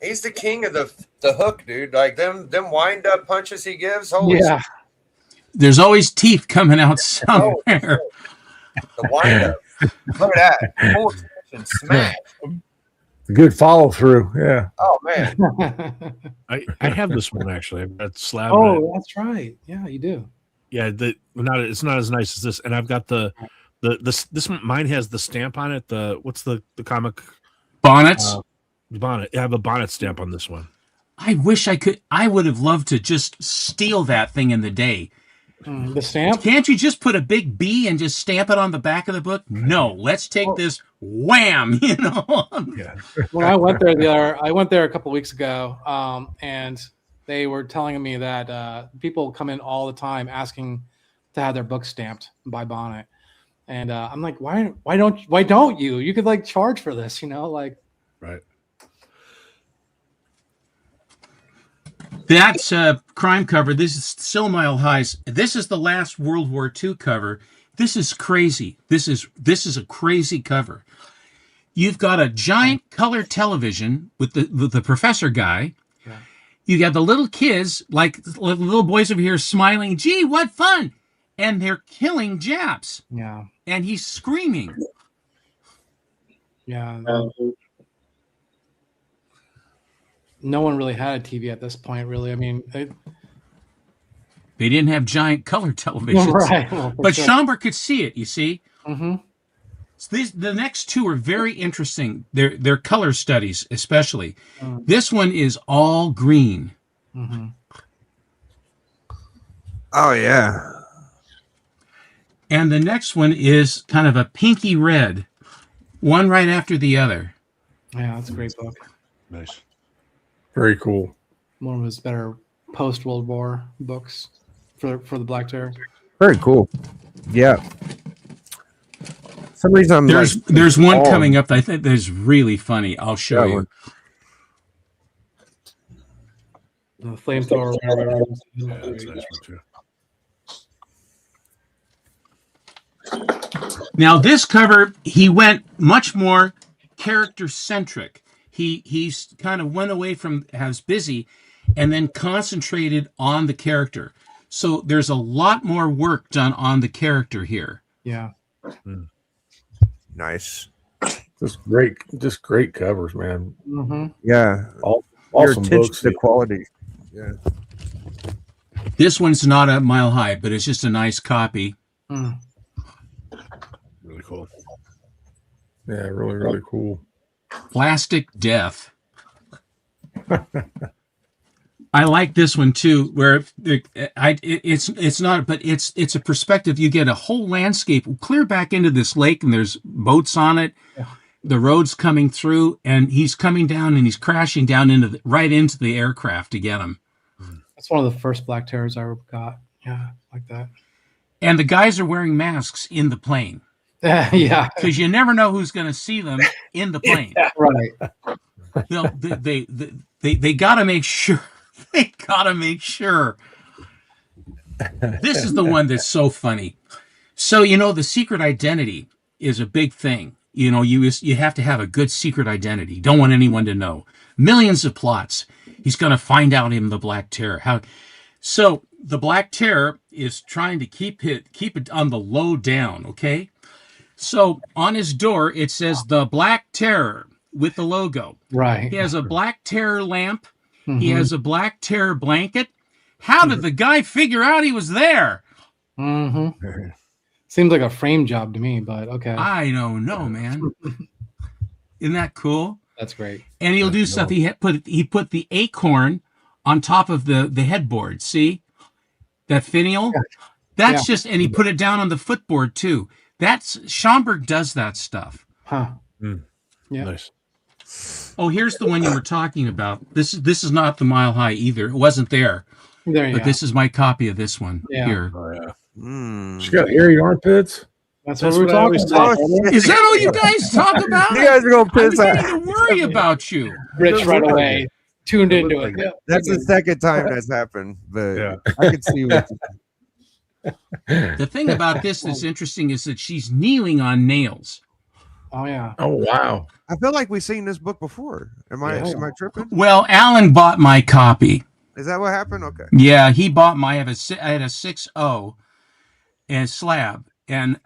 He's the king of the hook, dude. Like them wind up punches he gives. Holy Yeah. There's always teeth coming out somewhere. The wind up. Look at that. Full extension smash. Good follow through. Yeah. Oh man. I have this one actually. I've got slab. Oh, that's right. Yeah, you do. Yeah, it's not as nice as this, and I've got this mine has the stamp on it. What's the comic Bonnets. Bonnet. I have a bonnet stamp on this one. I wish I could. I would have loved to just steal that thing in the day. The stamp? Can't you just put a big B and just stamp it on the back of the book? No, let's take this. Wham! Yeah. When I went there a couple weeks ago, and they were telling me that people come in all the time asking to have their books stamped by Bonnet, and I'm like, why don't you? You could charge for this, Right. That's crime cover. This is still Mile Highs. This is the last World War II cover. This is crazy. This is a crazy cover. You've got a giant color television with the professor guy. Yeah. You got the little kids, like little boys over here, smiling. Gee, what fun! And they're killing Japs. Yeah. And he's screaming. Yeah. no one really had a TV at this point, really. I mean, They didn't have giant color televisions. Right. Well, for but sure. Schomburg could see it, you see? Mm-hmm. So the next two are very interesting. They're color studies, especially. This one is all green. Mm-hmm. Oh yeah. And the next one is kind of a pinky red, one right after the other. Yeah, that's a great book. Nice. Very cool. One of his better post-World War books for the Black Terror. Very cool. Yeah. For some reason I'm There's one coming up that I think is really funny. I'll show you. The flamethrower. Yeah, that's a nice one too. Now this cover, he went much more character centric. He's kind of went away from as busy and then concentrated on the character. So there's a lot more work done on the character here. Yeah. Nice. Just great covers, man. Mm-hmm. Yeah. Awesome Your attention books. to quality. Yeah. This one's not a Mile High, but it's just a nice copy. Mm. Really cool. Yeah, really, really cool. Plastic Death. I like this one too, where it's not, but it's a perspective. You get a whole landscape clear back into this lake, and there's boats on it. Yeah. The road's coming through, and he's coming down, and he's crashing down right into the aircraft to get him. That's one of the first Black Terrors I ever got. Yeah, like that. And the guys are wearing masks in the plane. Yeah, because you never know who's going to see them in the plane. Yeah, right. They got to make sure. They got to make sure. This is the one that's so funny. So, the secret identity is a big thing. You have to have a good secret identity. Don't want anyone to know. Millions of plots. He's going to find out him the Black Terror. So the Black Terror is trying to keep it on the low down. Okay. So on his door, it says the Black Terror with the logo. Right. He has a Black Terror lamp. Mm-hmm. He has a Black Terror blanket. How did the guy figure out he was there? Mm-hmm. Seems like a frame job to me, but okay. I don't know, man. Isn't that cool? That's great. And he'll do stuff. He put the acorn on top of the headboard. See that finial? Yeah. That's just, and he put it down on the footboard too. Schomburg does that stuff. Huh. Yeah. Nice. Oh, here's the one you were talking about. This is not the Mile High either. It wasn't there. But this is my copy of this one here. Oh yeah. She got hairy armpits. That's what we're talking about. Is that all you guys talk about? You guys are gonna piss I'm off. beginning to worry about you. Rich right away tuned into it. Yeah. That's the second time that's happened, but I can see what. The thing about this that's interesting is that she's kneeling on nails. Oh yeah. Oh wow. I feel like we've seen this book before. Am I tripping? Well, Alan bought my copy. Is that what happened? Okay. Yeah, he bought my. I had a 6.0 and slab, and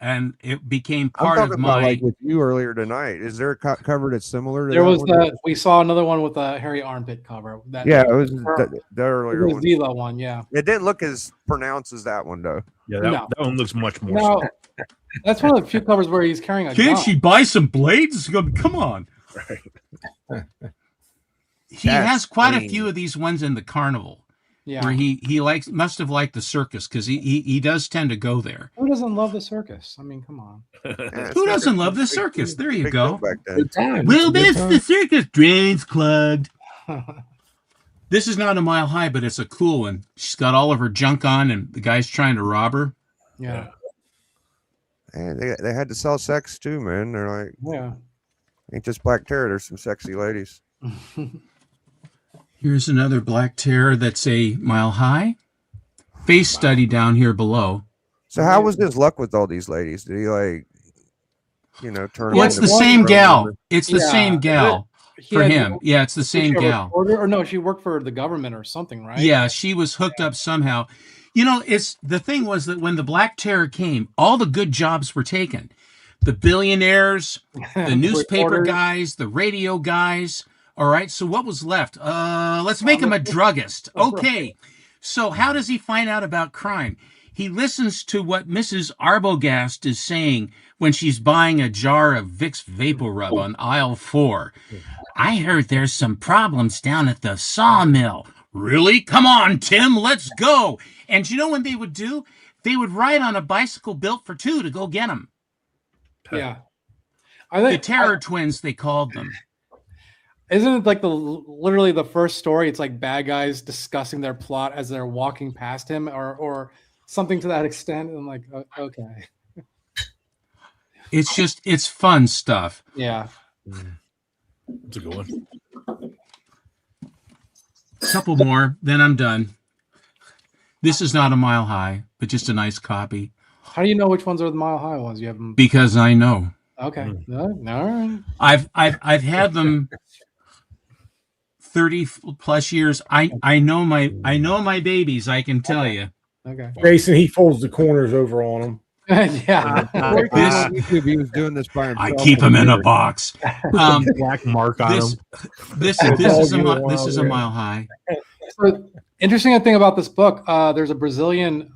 it became I'm part talking of about my. like with you earlier tonight. Is there a cover that's similar to There that was one? we saw another one with a hairy armpit cover. Yeah, it was the earlier It was one. Vila one, yeah. It didn't look as pronounced as that one though. Yeah, No. that one looks much more. No, that's one of the few covers where he's carrying a Can't gun. she buy some blades? Come on. Right. He That's has quite a clean. few of these ones in the carnival. Yeah. Where he must have liked the circus because he does tend to go there. Who doesn't love the circus? I mean, come on. Who doesn't love the circus? There you go. Back then. Good time. Well, Good this time. the circus drains clogged. This is not a Mile High, but it's a cool one. She's got all of her junk on, and the guy's trying to rob her. Yeah. And they had to sell sex too, man. They're like, Yeah. ain't just Black Terror. There's some sexy ladies. Here's another Black Terror that's a Mile High. Face study down here below. So how was his luck with all these ladies? Did he turn? Well, it's them the into same one gal. or- It's the Yeah. same gal He for had- him. Yeah, it's the was same she a gal. reporter? Or no, she worked for the government or something, right? Yeah, she was hooked up somehow. It's the thing was that when the Black Terror came, all the good jobs were taken. The billionaires, the newspaper Reporters. guys, the radio guys, All right. So what was left? Let's make him a druggist. Okay. So how does he find out about crime? He listens to what Mrs. Arbogast is saying when she's buying a jar of Vicks Vapor Rub on aisle 4. I heard there's some problems down at the sawmill. Really? Come on, Tim, let's go. And you know what they would do? They would ride on a bicycle built for two to go get them. Yeah. The Terror Twins, they called them. Isn't it like literally the first story? It's like bad guys discussing their plot as they're walking past him, or something to that extent. And I'm like, okay. It's fun stuff. Yeah. It's a good one. Couple more, then I'm done. This is not a Mile High, but just a nice copy. How do you know which ones are the Mile High ones? You have them. Because I know. Okay. All right. I've had them 30 plus years. I know my babies, I can tell you. Okay. Jason, he folds the corners over on them. Yeah. He was doing this by himself. I keep them in a box. Black mark on them. This is a Mile High. So, interesting thing about this book, there's a Brazilian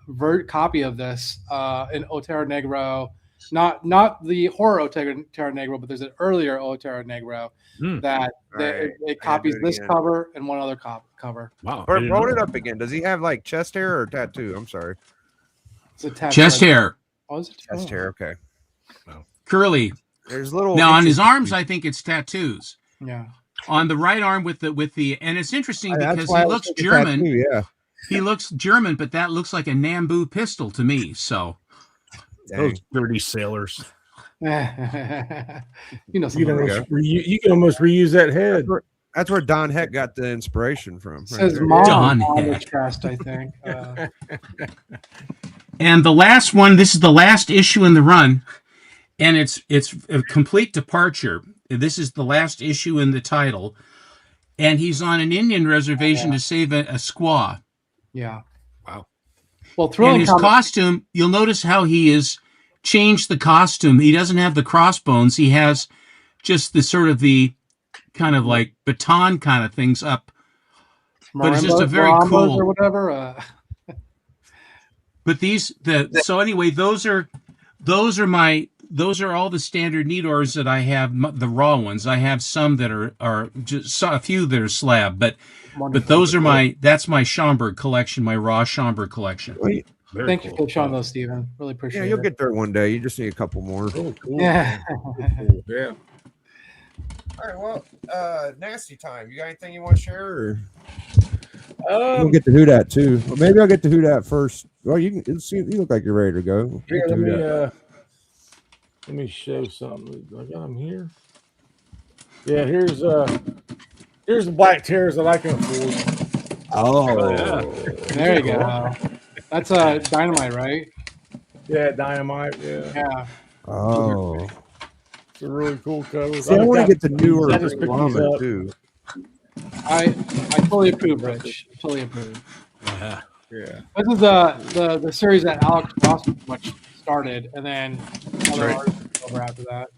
copy of this in Otero Negro, not the horror Otero Negro, but there's an earlier Otero Negro that it copies this cover and one other cover. Wow. Roll it up again. Does he have like chest hair or tattoo? I'm sorry. It's a tattoo. Chest hair. Oh, is it? Chest hair. Okay. Curly. There's little. Now on his arms, I think it's tattoos. Yeah. On the right arm with the and it's interesting That's because why he I was looks thinking German. tattoo, yeah. He looks German, but that looks like a Nambu pistol to me. So those dirty sailors. You know, You can almost reuse that head. That's where Don Heck got the inspiration from. It says there. mom on the chest, I think. And the last one, this is the last issue in the run, and it's a complete departure. This is the last issue in the title, and he's on an Indian reservation to save a squaw. Yeah. Wow. Well, thrilling. And his costume, you'll notice how he has changed the costume. He doesn't have the crossbones. He has just the sort of the kind of like baton kind of things up. But it's just a very cool or whatever. But so anyway, those are all the standard Nidors that I have, the raw ones. I have some that are just a few that are slab, but those are that's my Schomburg collection, my raw Schomburg collection. Thank you for showing those, Stephen. Really appreciate it. Yeah, you'll get there one day. You just need a couple more. Oh, cool. Yeah. Yeah. All right, well, nasty time. You got anything you want to share? Or? We'll get to who that too. Or maybe I'll get to who that first. Well, you look like you're ready to go. Here, let me show something. I got them here. Yeah, here's the black tears that I can afford. Oh, yeah. There you go. That's Dynamite, right? Yeah, Dynamite. Yeah. Yeah. Oh, it's a really cool cover. See, I want to get the newer I just picked these up. too. I totally approve, Rich. Totally approve. Yeah. Yeah. This is the series that Alex Ross pretty much started, and then other artists over after that.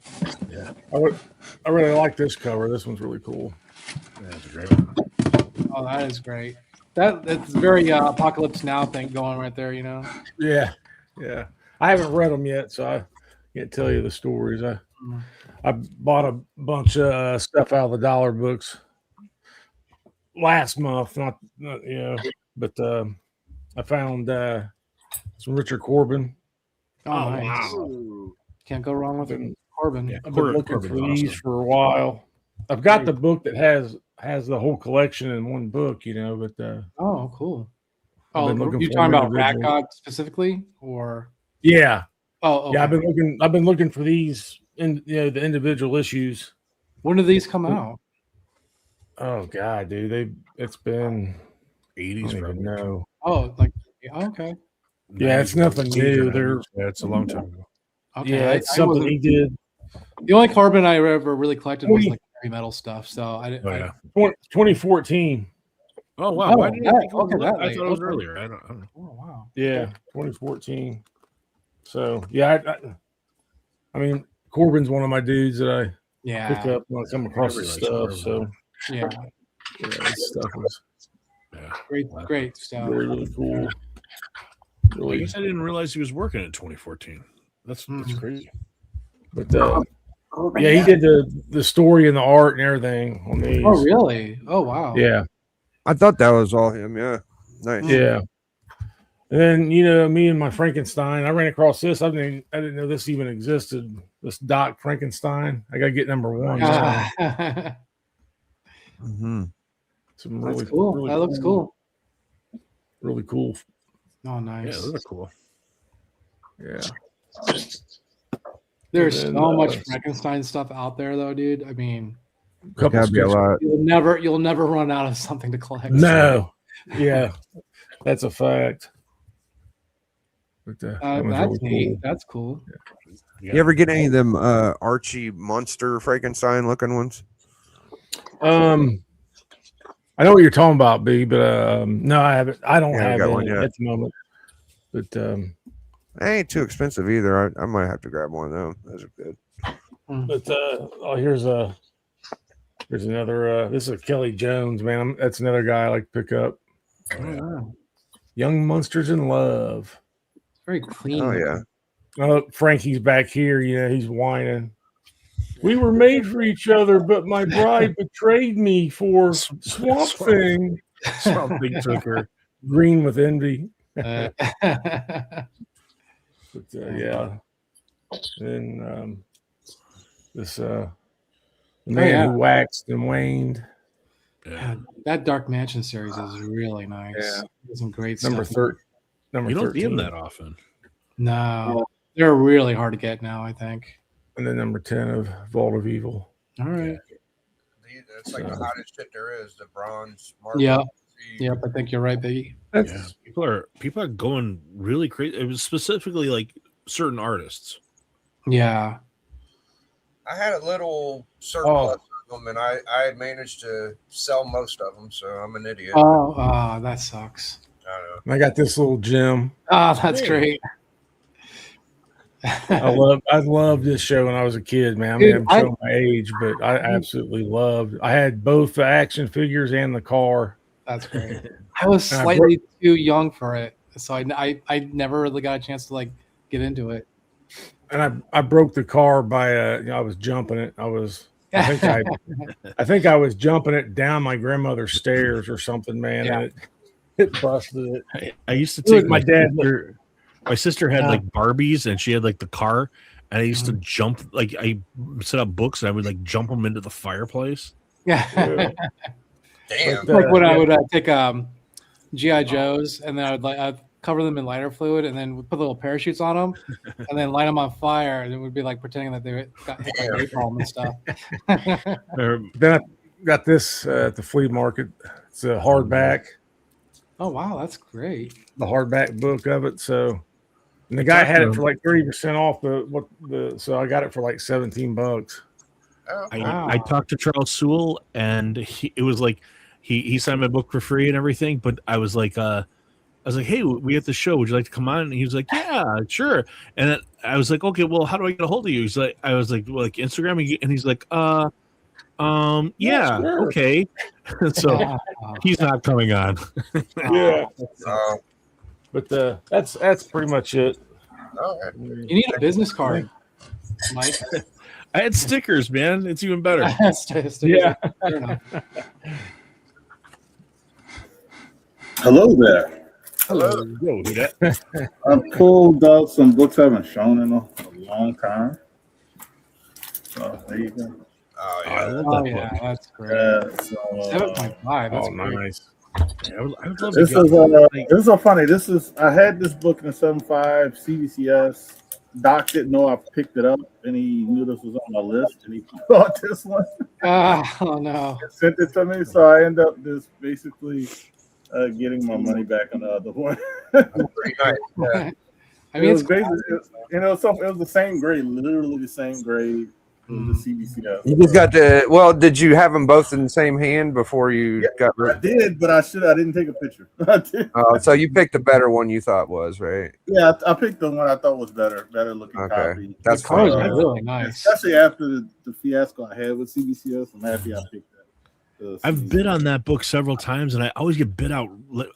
Yeah. I really like this cover. This one's really cool. Yeah, that's great. Oh, that is great. It's very Apocalypse Now thing going right there, you know. Yeah. Yeah. I haven't read them yet, so I can't tell you the stories. I bought a bunch of stuff out of the dollar books last month, not but I found some Richard Corbin. Oh, nice. Wow. Can't go wrong with Corbin. Yeah, I've been looking for these for a while. I've got the book that has the whole collection in one book, but oh, cool. I've been looking You for talking them about Rat individually. God specifically, or Yeah. Oh, okay. Yeah, I've been looking for these in the individual issues. When did these come out? Oh God, dude, it's been 80s. No. Oh, okay. Yeah, it's nothing new. Yeah, it's a long time ago. Okay, Yeah, it's something he did. The only Corbin I ever really collected was like heavy metal stuff. So I didn't. 2014. Oh wow! Why did I think okay, I thought it was earlier. I don't know. Oh wow! Yeah, 2014. So yeah, I mean Corbin's one of my dudes that I pick up when I come across his stuff. So Yeah, this stuff was great stuff. really, really cool. I Really, guess I didn't realize he was working in 2014. That's crazy. but yeah, he did the story and the art and everything on these. Oh, really? Oh, wow. Yeah, I thought that was all him. Yeah, nice. yeah. And then you know, me and my Frankenstein, I ran across this. I didn't know this even existed. This Doc Frankenstein. I gotta get number 1. Mm-hmm. Some That's really cool. really That looks cool. Really cool. Oh, Yeah, nice. those are cool. Yeah. There's And so then, much Frankenstein stuff out there, though, dude. I mean, Couple Gotta be a sketches. lot. you'll never run out of something to collect. No. Yeah, that's a fact. But that was That's really neat. cool. That's cool. You ever get any of them Archie monster Frankenstein looking ones? I know what you're talking about, B, but no, I haven't. I don't Yeah, I have got any one yet. at the moment. But They ain't too expensive either. I might have to grab one of them. Those are good. here's another. This is Kelly Jones, man. That's another guy I like to pick up. Oh, wow. Young Monsters in Love. Very clean. Oh yeah. Oh, Frankie's back here. You know, he's whining. We were made for each other, but my bride betrayed me for Swamp Thing. Swamp Thing took her. Green with envy. Uh, But yeah. And this the man yeah. who waxed and waned. Yeah. that Dark Mansion series is really nice. Yeah. There's some great Number stuff. Number You don't see 13. him that often. No, they're really hard to get now, I think. And then number 10 of Vault of Evil. All right. It's like the hottest shit there is. The bronze marble. Yeah. Yep, I think you're right, Biggie. Yeah, people are going really crazy. It was specifically like certain artists. Yeah. I had a little surplus of them, and I had managed to sell most of them. So I'm an idiot. Oh, that sucks. I know. And I got this little gem. Oh, that's great. I loved this show when I was a kid, man. I mean, Dude, I'm showing my age, but I absolutely loved. I had both the action figures and the car. That's great. I was And I slightly too young for it, so I never really got a chance to like get into it. And I broke the car by I was jumping it. I think I was jumping it down my grandmother's stairs or something, man. Yeah. And it busted it. I used to It was take my dad. My sister had like Barbies, and she had like the car, and I used to jump. Like I set up books, and I would like jump them into the fireplace. Yeah. Damn. Like when I would take GI Joes, and then I'd cover them in lighter fluid, and then put little parachutes on them, and then light them on fire, and it would be like pretending that they got hit by napalm and stuff. Then I got this at the flea market. It's a hardback. Oh wow, that's great. The hardback book of it. So, and the guy had it for like 30% off so I got it for like $17. I talked to Charles Sewell, and it was like he signed my book for free and everything. But I was like, hey, we at the show. Would you like to come on? And he was like, yeah, sure. And then I was like, okay, well, how do I get a hold of you? He's like, I was like, well, like Instagram, and he's like, yeah, sure. okay. So he's not coming on. Yeah. But that's pretty much it. You need a business card, Mike. I had stickers, man. It's even better. Yeah. Hello there. Hello. Yo, who that? I've pulled out some books I haven't shown in a long time. So there you go. Oh I yeah. love Oh that yeah, book. that's great. Yeah, 7.5. That's Oh, great. nice. Yeah, I would love to This get is so funny. I had this book in the 7.5 CBCS. Doc didn't know I picked it up, and he knew this was on my list, and he bought this one. Oh no. Sent it to me, so I end up just basically getting my money back on the other one. Pretty nice. Yeah. I mean, it was it's basically, it was the same grade, literally the same grade as the CBCS. You just got to. Well, did you have them both in the same hand before you got I rid? did, but I didn't take a picture. I did. So you picked the better one you thought was right. Yeah, I picked the one I thought was better looking Okay. copy. That's the cars fine. are really nice. Especially after the fiasco I had with CBCS, I'm happy I picked that. I've bid on that book several times, and I always get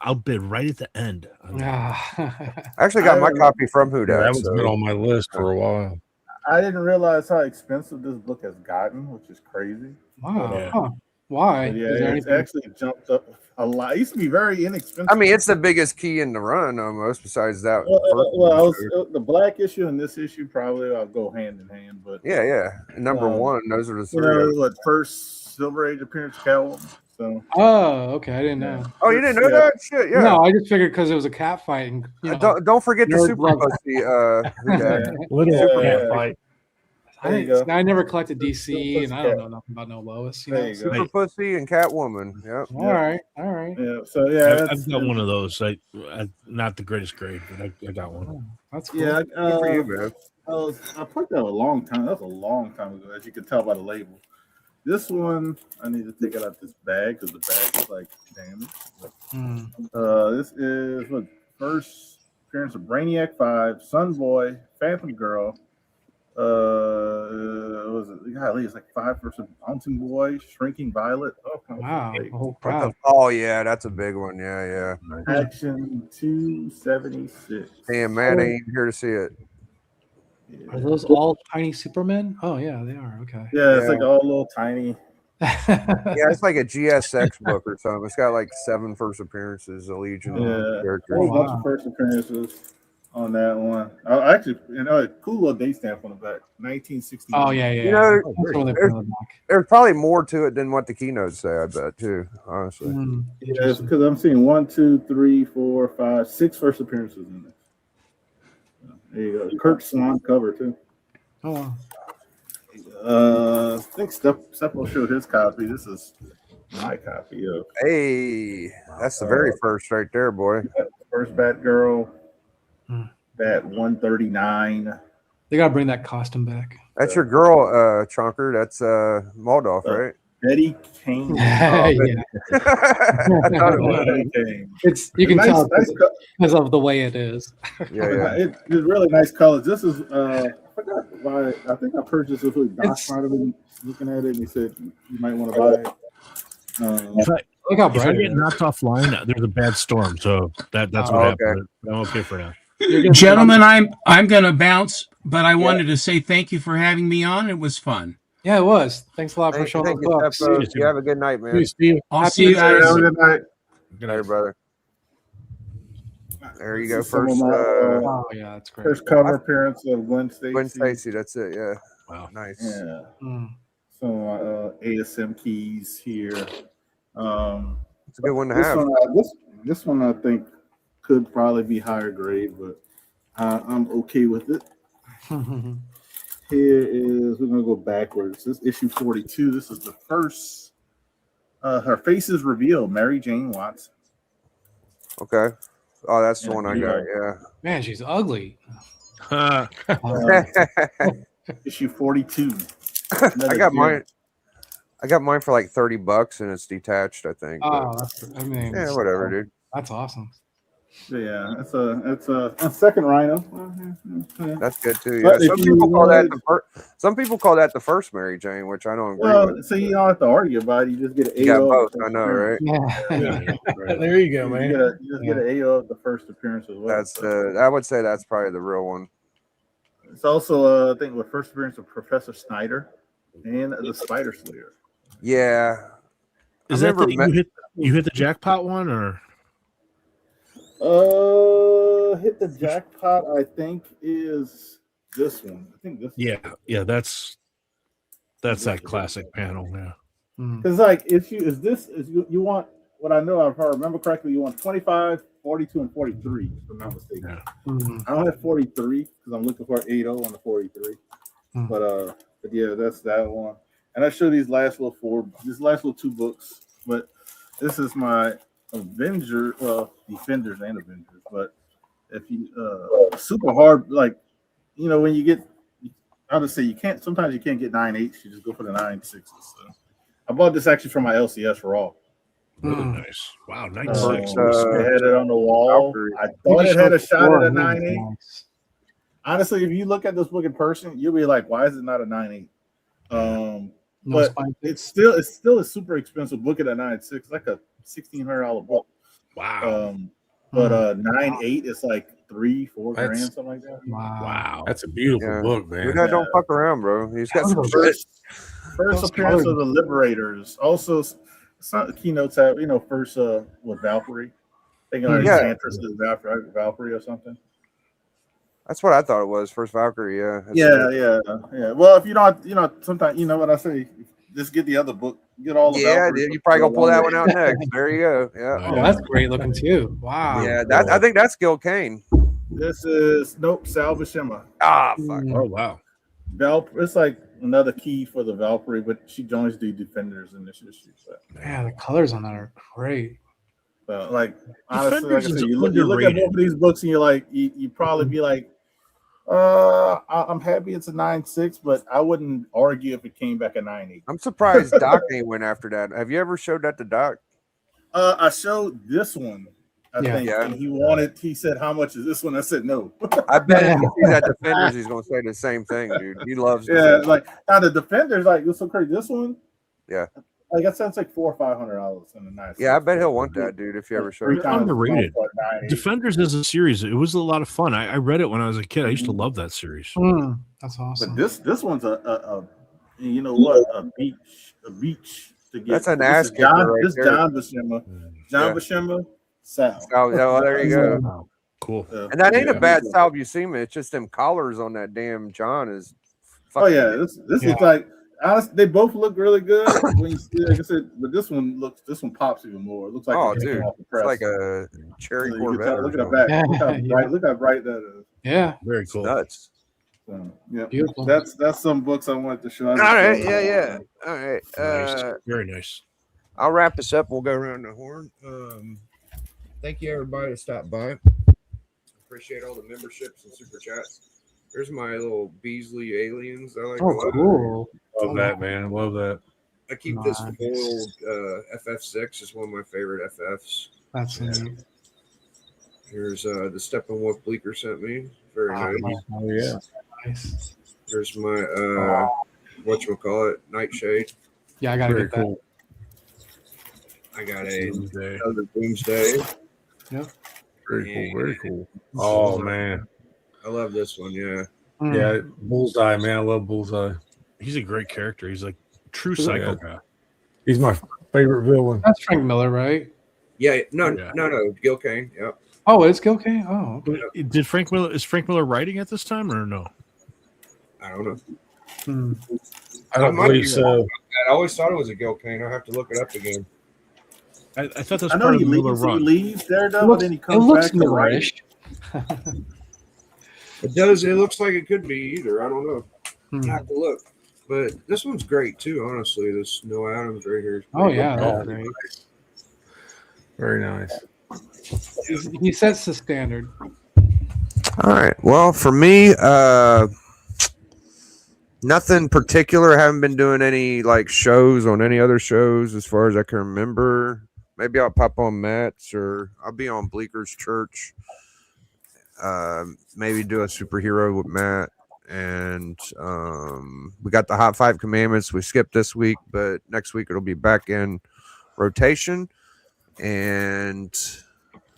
outbid right at the end. I actually got my copy from Who Yeah, Dat. that one's been on my list for a while. I didn't realize how expensive this book has gotten, which is crazy. Wow. But, Huh. Why? but yeah, Is there it's anything- actually jumped up a lot. It used to be very inexpensive. I mean, it's the biggest key in the run almost. Besides that, The black issue and this issue probably I'll go hand in hand. But yeah. Number one, those are the you three. know, first Silver Age appearance, Catwoman. So Oh, okay. I didn't know. Oh, you didn't know Yeah. that? Shit, yeah. No, I just figured because it was a cat fight. And, you know, Don't forget the nerd Super love- Pussy. Who Dat. Little cat fight. There you go. I never collected DC, and I don't know nothing about no Lois. You There know? you go. Super Pussy and Catwoman. Yep. All right. Yeah. So yeah, I've got one of those. Not the greatest grade, but I got one. That's cool. Yeah. Good for you, man. I put that a long time. That was a long time ago, as you can tell by the label. This one, I need to take it out this bag because the bag is like damaged. This is what first appearance of Brainiac 5, Sun Boy, Phantom Girl. Was it? Golly, it's like 5 versus Bouncing Boy, Shrinking Violet. Oh, Wow. great. Oh, What wow. the- Oh yeah, that's a big one. Yeah. Action 276. Damn, man, I ain't even here to see it. Are those all tiny Supermen? Oh, yeah, they are. Okay. Yeah, it's like all little tiny. Yeah, it's like a GSX book or something. It's got like 7 first appearances, a legion Yeah, of a characters. whole bunch of first appearances on that one. Actually, a cool little date stamp on the back, 1960. Oh, yeah. You know, That's really there's, fun on the back. there's probably more to it than what the keynotes say. I bet too. Honestly, Yeah, it's because I'm seeing 1, 2, 3, 4, 5, 6 first appearances in this. There you go. Kurt Swan cover too. Oh, wow. I think Steppo showed his copy. This is my copy of hey, that's the very first right there, boy. first Batgirl. Bat 139. They got to bring that costume back. That's your girl, Chonker. That's Moldoff, right? Betty Kane. Yeah. I thought it was. Betty Kane. It's you can Nice- tell nice because of the way it is. Yeah. It's really nice colors. This is I forgot why. I think I purchased it with Doc might have been looking at it and he said you might want to buy it. If I get knocked offline, there's a bad storm, so that's Oh, what okay. happened. I'm okay for now. Gentlemen, I'm gonna bounce, but I wanted to say thank you for having me on. It was fun. Yeah, it was. Thanks a lot for Thank showing you, the books. Steppo. You have a good night, man. Hey, Steve. I'll see you guys. Good night. Good night, brother. There you go. Some of First, my, Oh, yeah, that's great. first cover appearance of Gwen Stacy. Gwen Stacy. That's it. Yeah. Wow. Nice. Yeah. Mm. Some ASM keys here. It's a good one to This have. one, this one I think could probably be higher grade, but I'm okay with it. Here is, we're gonna go backwards. This is issue 42. This is the first. Her face is revealed. Mary Jane Watson. Okay. Oh, that's the Yeah, one I you got. are. Yeah. Man, she's ugly. Issue 42. I got mine. I got mine for like $30 and it's detached, I think. Oh, but- that's, I mean, yeah, whatever, dude. That's awesome. Yeah, it's a second Rhino. That's good too. Yeah. But if Some you people call that would- the first. Some people call that the first Mary Jane, which I don't agree Well, with. so you don't have to argue about it. You just get an You got AO. both. I know, right? Yeah. There you go, You man. just get an AO of the first appearance as well. That's the. I would say that's probably the real one. It's also I think the first appearance of Professor Snyder and the Spider Slayer. Yeah. Is that you hit the jackpot one or? Hit the jackpot. I think is this one. I think this. Yeah, that's that classic panel. Yeah. Because like if you want what I know if I remember correctly, you want 25, 42, and 43. If I'm not mistaken. I don't have 43 because I'm looking for 80 on the 43. But yeah, that's that one. And I show these last little two books. But this is my Defenders and Avengers. But if you super hard, like when you get, I'll just say you can't. Sometimes you can't get 9.8s. You just go for the 9.6s. So I bought this actually from my LCS Raw. Really nice. Wow, nice. I had it on the wall. I thought it had a shot at a 9.8. Honestly, if you look at this book in person, you'll be like, "Why is it not a 9.8?" No but spine it's still a super expensive book at a 9.6. It's like a $1,600 book. Wow. But 9.8 is like 3-4 grand, That's- something like that. Wow. That's a beautiful Yeah. book, man. Dude, don't fuck around, bro. He's got some shit. First appearance of the Liberators. Also, some keynotes have first with Valkyrie. Thinking like Yeah. Enchantress is Valkyrie or something. That's what I thought it was. First Valkyrie, yeah. That's Yeah, it. yeah. Well, if you don't, sometimes you know what I say. Just get the other book. Get all the Yeah, Valkyrie dude, you books, probably go gonna pull that along one out with it. next. There you go. Yeah. Oh, that's great looking too. Wow. Yeah, I think that's Gil Kane. This is Sal Buscema. Ah, fuck. Oh wow. It's like another key for the Valkyrie, but she joins the Defenders in this issue. So. Yeah, the colors on that are great. Like honestly, like I Defenders said, is you look at underrated. both of these books and you're like, you probably be like, I'm happy it's a 9.6, but I wouldn't argue if it came back a 9.8. I'm surprised Doc ain't went after that. Have you ever showed that to Doc? I showed this one. I Yeah. think Yeah. and he said, "How much is this one?" I said, "No." I bet if he sees that Defenders, he's gonna say the same thing, dude. He loves Yeah, Defenders. like now the Defenders, like it's so crazy. This one, Yeah. like that sounds like $400 or $500 in a nice. Yeah, I bet he'll want that, dude, if you ever show Three it. times Underrated. for a 9.8. Defenders as a series, it was a lot of fun. I read it when I was a kid. I used to love that series. That's awesome. But this one's a you know what, a beach to get. That's an This ass is kicker John, right this there. John Buscema. John Yeah. Buscema, Sal. Oh, yeah, there you go. Wow. Cool. And that ain't a Yeah. bad Sal Buscema. It's just them collars on that damn John is. Oh yeah, this Yeah. looks like honestly, they both look really good. When you see, like I said, but this one pops even more. It looks like Oh, it came dude, off the it's press. like a cherry You can Corvette. tell- or Look at the something. back. Look how Yeah. bright. Look how bright that is. Yeah. Very cool. Nuts. So, yeah, Beautiful. that's some books I wanted to show. All right, yeah. All right. Nice. Very nice. I'll wrap this up. We'll go around the horn. Thank you, everybody, that stopped by. Appreciate all the memberships and super chats. There's my little Beasley aliens. I like a Oh, lot. cool. Love that, man. Love that. I keep this Nice. foiled FF6. It's one of my favorite FFs. That's neat. Here's the Steppenwolf Bleeker sent me. Very nice. Oh yeah. Nice. There's my whatchamacallit, Nightshade. Yeah, I gotta Very get that. cool. I got a Doomsday. another Doomsday. Yep. Very cool. Very cool. Oh man. I love this one. Yeah. Yeah, Bullseye, man. I love Bullseye. He's a great character. He's like true Yeah. psychopath. He's my favorite villain. That's Frank Miller, right? Yeah. No. Yeah. No. Gil Kane. Yep. Oh, it's Gil Kane. Oh, okay. Did Frank Miller is Frank Miller writing at this time or no? I don't know. Hmm. I don't might be believe so. I always thought it was a Gil Kane. I have to look it up again. I thought that's I know part he of the Miller leaves. He run. leaves It Daredevil, looks, then he it comes looks back to write. Millerish. It does. It looks like it could be either. I don't know. Hmm. I have to look. But this one's great too. Honestly, this Noah Adams right here. is Oh pretty yeah, good. that's great. Very nice. He sets the standard. All right. Well, for me, nothing particular. I haven't been doing any like shows on any other shows as far as I can remember. Maybe I'll pop on Matt's or I'll be on Bleeker's Church. Maybe do a superhero with Matt. And we got the Hot 5 Commandments. We skipped this week, but next week it'll be back in rotation. And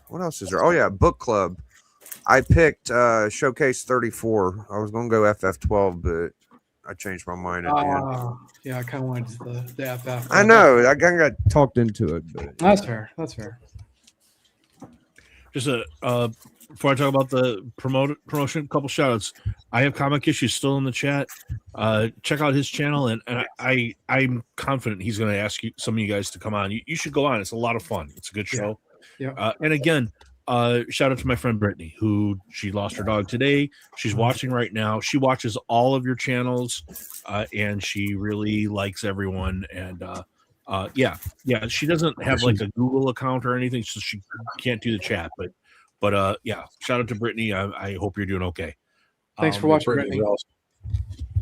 what else is there? Oh, yeah, book club. I picked Showcase 34. I was going to go FF12, but I changed my mind at the end. Yeah, I kind of wanted the FF. I know. I kind of got talked into it, but That's fair. That's fair. Just before I talk about the promotion, a couple shout outs. I have Comic Issues still in the chat. Check out his channel, and I'm confident he's going to ask some of you guys to come on. You should go on. It's a lot of fun. It's a good show. Yeah. And again, shout out to my friend Brittany, who she lost her dog today. She's watching right now. She watches all of your channels, and she really likes everyone. And yeah, she doesn't have like a Google account or anything, so she can't do the chat. But yeah, shout out to Brittany. I hope you're doing okay. Thanks for watching, Brittany.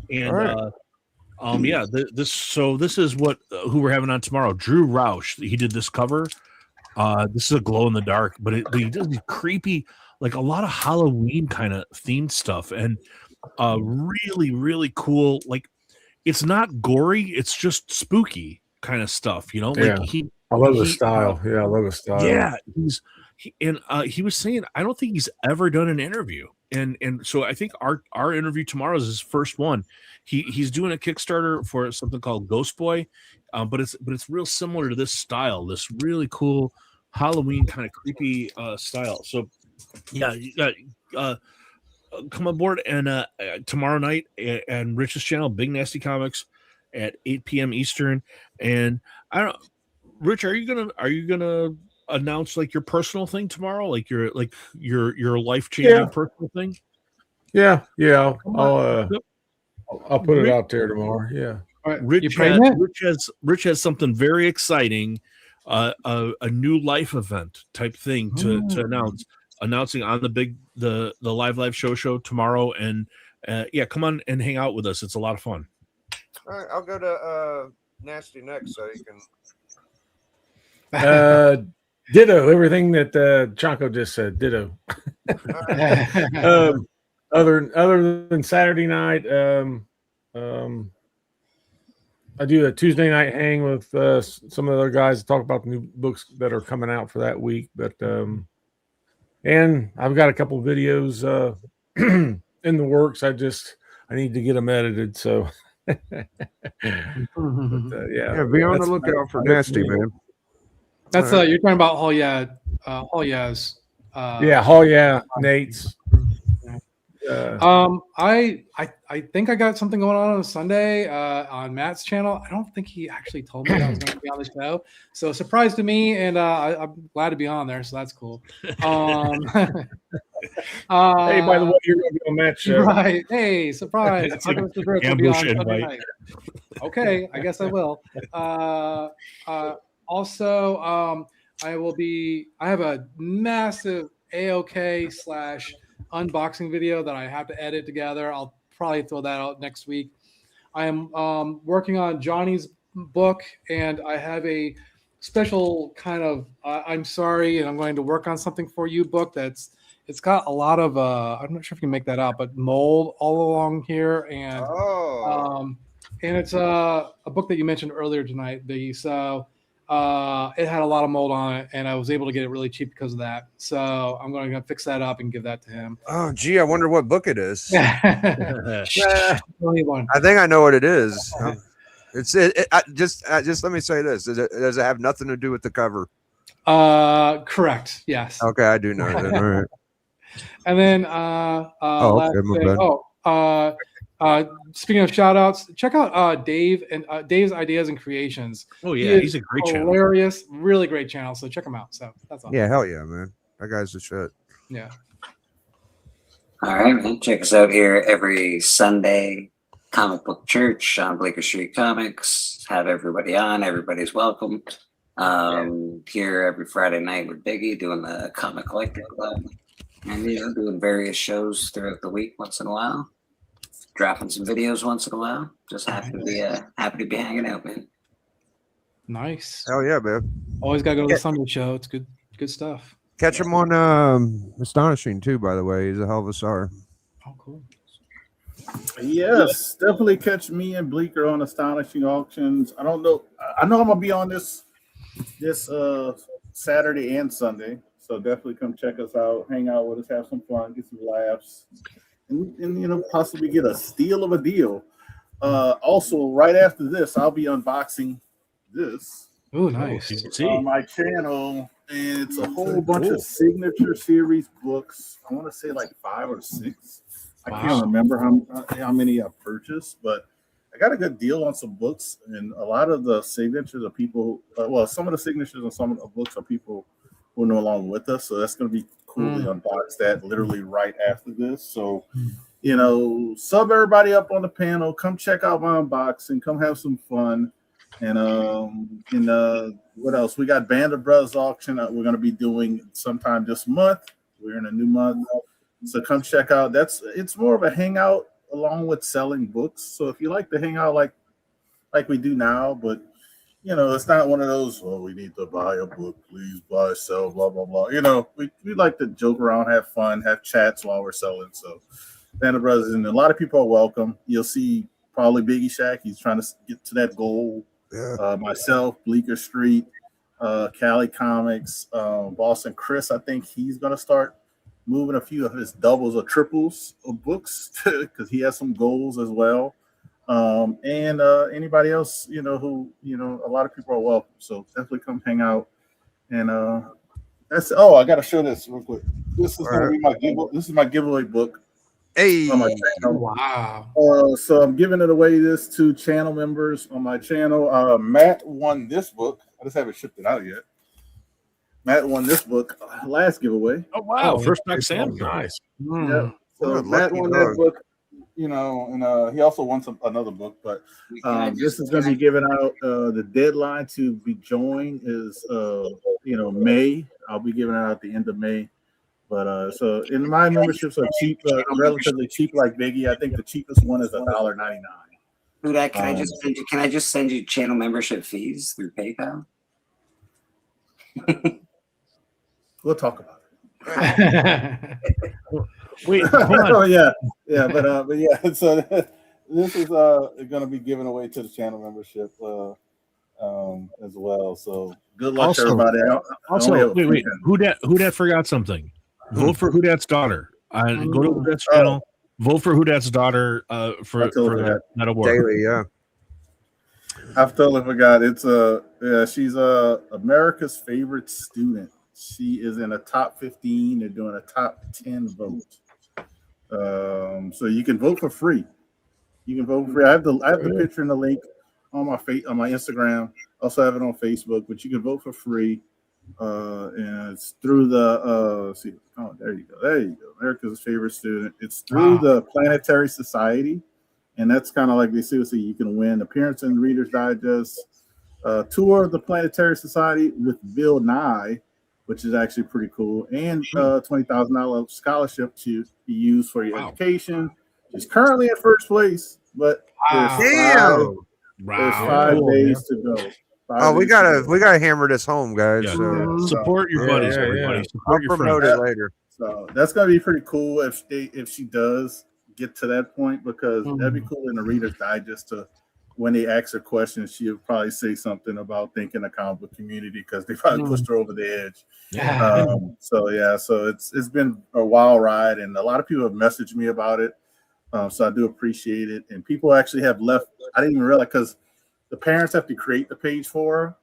And yeah, this is what who we're having on tomorrow. Drew Roush. He did this cover. This is a glow in the dark, but he does these creepy, like a lot of Halloween kind of themed stuff, and really, really cool. Like it's not gory, it's just spooky kind of stuff, you know. Like Yeah. I love the style. Yeah, I love the style. Yeah, he was saying I don't think he's ever done an interview, and so I think our interview tomorrow is his first one. He's doing a Kickstarter for something called Ghost Boy, but it's real similar to this style, this really cool Halloween kind of creepy style. So yeah, come aboard and tomorrow night and Rich's channel, Big Nasty Comics, at 8 p.m. Eastern. And I don't, Rich, are you gonna announce like your personal thing tomorrow, like your life changing personal thing? Yeah. I'll put it out there tomorrow. Yeah. All right. Rich has something very exciting, a new life event type thing to announcing on the live show tomorrow. And come on and hang out with us. It's a lot of fun. All right, I'll go to Nasty next, so you can. Ditto everything that Chanko just said. Ditto. Other than Saturday night, I do a Tuesday night hang with some of the other guys to talk about the new books that are coming out for that week. But and I've got a couple of videos in the works. I need to get them edited. So but, be on the lookout for Nasty, man. That's you're talking about Hallya's. Nate's. I think I got something going on Sunday on Matt's channel. I don't think he actually told me I was going to be on the show, so surprise to me, and I'm glad to be on there. So that's cool. Hey, by the way, you're going to be on Matt's show, right? Hey, surprise! Ambush invite. Okay, I guess I will. Also, I have a massive AOK / unboxing video that I have to edit together. I'll probably throw that out next week. I am working on Johnny's book, and I have a special kind of I'm sorry and I'm going to work on something for you book it's got a lot of I'm not sure if you can make that out, but mold all along here, and it's a book that you mentioned earlier tonight. It had a lot of mold on it, and I was able to get it really cheap because of that. So I'm going to fix that up and give that to him. Oh, gee, I wonder what book it is. I think I know what it is. Just let me say this: does it have nothing to do with the cover? Correct. Yes. Okay, I do know that. All right. And then speaking of shout outs, check out Dave and Dave's Ideas and Creations. Oh yeah, he's a great channel. Hilarious, really great channel. So check him out. So that's all. Yeah, hell yeah, man. That guy's the shit. Yeah. All right, man. Check us out here every Sunday. Comic Book Church on Bleecker Street Comics. Have everybody on. Everybody's welcome. Here every Friday night with Biggie doing the Comic Collector Club. And doing various shows throughout the week once in a while. Dropping some videos once in a while. Just happy to be hanging out, man. Nice. Hell yeah, man. Always gotta go to the Sunday show. It's good stuff. Catch him on Astonishing too, by the way. He's a hell of a star. Oh, cool. Yes, definitely catch me and Bleecker on Astonishing Auctions. I don't know. I know I'm gonna be on this Saturday and Sunday. So definitely come check us out, hang out with us, have some fun, get some laughs, and possibly get a steal of a deal. Also, right after this, I'll be unboxing this. Oh, nice. On my channel, and it's a whole bunch of signature series books. I want to say like 5 or 6. I can't remember how many I purchased, but I got a good deal on some books, and a lot of the signatures are people. Some of the signatures on some of the books are people who are no longer with us, so that's going to be cool to unbox that literally right after this. So, sub everybody up on the panel. Come check out my unboxing. Come have some fun. And what else? We got Band of Brothers auction we're going to be doing sometime this month. We're in a new month, so come check out. It's more of a hangout along with selling books. So if you like to hang out like we do now, but it's not one of those, we need to buy a book, please buy, sell, blah, blah, blah. We like to joke around, have fun, have chats while we're selling. So Band of Brothers, and a lot of people are welcome. You'll see probably Biggie Shack. He's trying to get to that goal. Yeah. Myself, Bleecker Street, Cali Comics, Boston Chris. I think he's gonna start moving a few of his doubles or triples of books because he has some goals as well. And anybody else, you know, who, you know, a lot of people are welcome. So definitely come hang out. And that's I gotta show this real quick. This is gonna be my giveaway. This is my giveaway book. Hey, on my channel. Wow. So I'm giving it away this to channel members on my channel. Matt won this book. I just haven't shipped it out yet. Matt won this book last giveaway. Oh wow! First back Sam, nice. Yeah. So Good, Matt lucky won dog. that book, you know, and he also won another book. But this is going to be given out. The deadline to be joined is, you know, May. I'll be giving it out at the end of May. But so in my memberships are cheap, relatively cheap, like Biggie. I think the cheapest one is $1.99. Hudak, can I just send you channel membership fees through PayPal? We'll talk about it. Wait, oh yeah, but yeah. So this is going to be given away to the channel membership as well. So good luck to everybody. Wait. Who that forgot something? Vote for Hudat's daughter. Go to Hudat's channel. Vote for Hudat's daughter for that award. Daily, yeah. I've totally forgot. It's she's America's favorite student. She is in a top 15. They're doing a top 10 vote. So you can vote for free. You can vote for free. I have the picture and the link on my Instagram. Also have it on Facebook, but you can vote for free. And it's through the there you go. America's favorite student. It's through the Planetary Society. And that's kind of like they seriously, you can win appearance in Reader's Digest, tour of the Planetary Society with Bill Nye, which is actually pretty cool, and $20,000 scholarship to be used for your education. She's currently in first place, but there's 5 days to go. We gotta hammer this home, guys. Yeah. So. Support your buddies, everybody. Support your promote friends. it later. So that's gonna be pretty cool if she does get to that point, because that'd be cool in the Reader's Digest to, when they ask her questions, she'll probably say something about thinking the comic book community because they probably pushed her over the edge. So it's been a wild ride, and a lot of people have messaged me about it. So I do appreciate it, and people actually have left. I didn't even realize, because the parents have to create the page for her.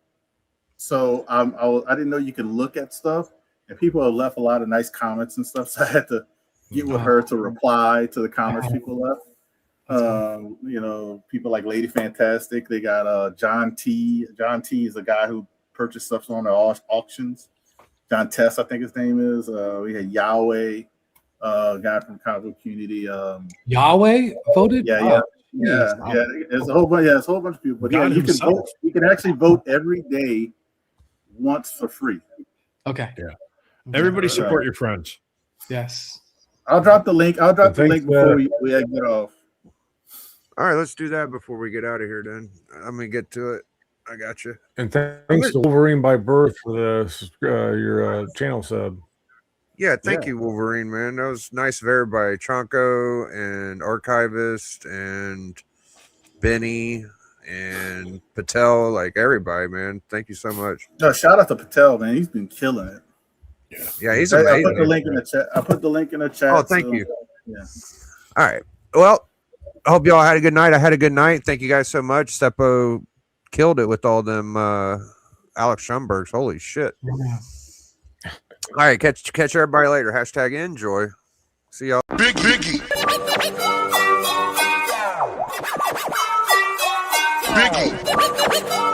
So I didn't know you can look at stuff, and people have left a lot of nice comments and stuff. So I had to get with her to reply to the comments people left. You know, people like Lady Fantastic. They got John T. John T is a guy who purchased stuff on the auctions. John Tess, I think his name is. We had Yahweh, a guy from comic book community. Yahweh voted? Yeah. There's a whole bunch. Yeah, there's a whole bunch of people. But yeah, you can vote. You can actually vote every day, once for free. Okay. Yeah. Everybody support your friends. Yes. I'll drop the link. Before we exit off. All right, let's do that before we get out of here. Then I'm gonna get to it. I got you. And thanks to Wolverine by Birth for your channel sub. Yeah, thank you, Wolverine, man. That was nice of everybody. Chonko and Archivist and Benny and Patel, like everybody, man. Thank you so much. No, shout out to Patel, man. He's been killing it. Yeah, he's amazing. I put the link in the chat. Oh, thank you. Yeah. All right. Well, I hope y'all had a good night. I had a good night. Thank you guys so much. Seppo killed it with all them Alex Schumbergs. Holy shit. All right, catch everybody later. Hashtag enjoy. See y'all. Biggie. Biggie.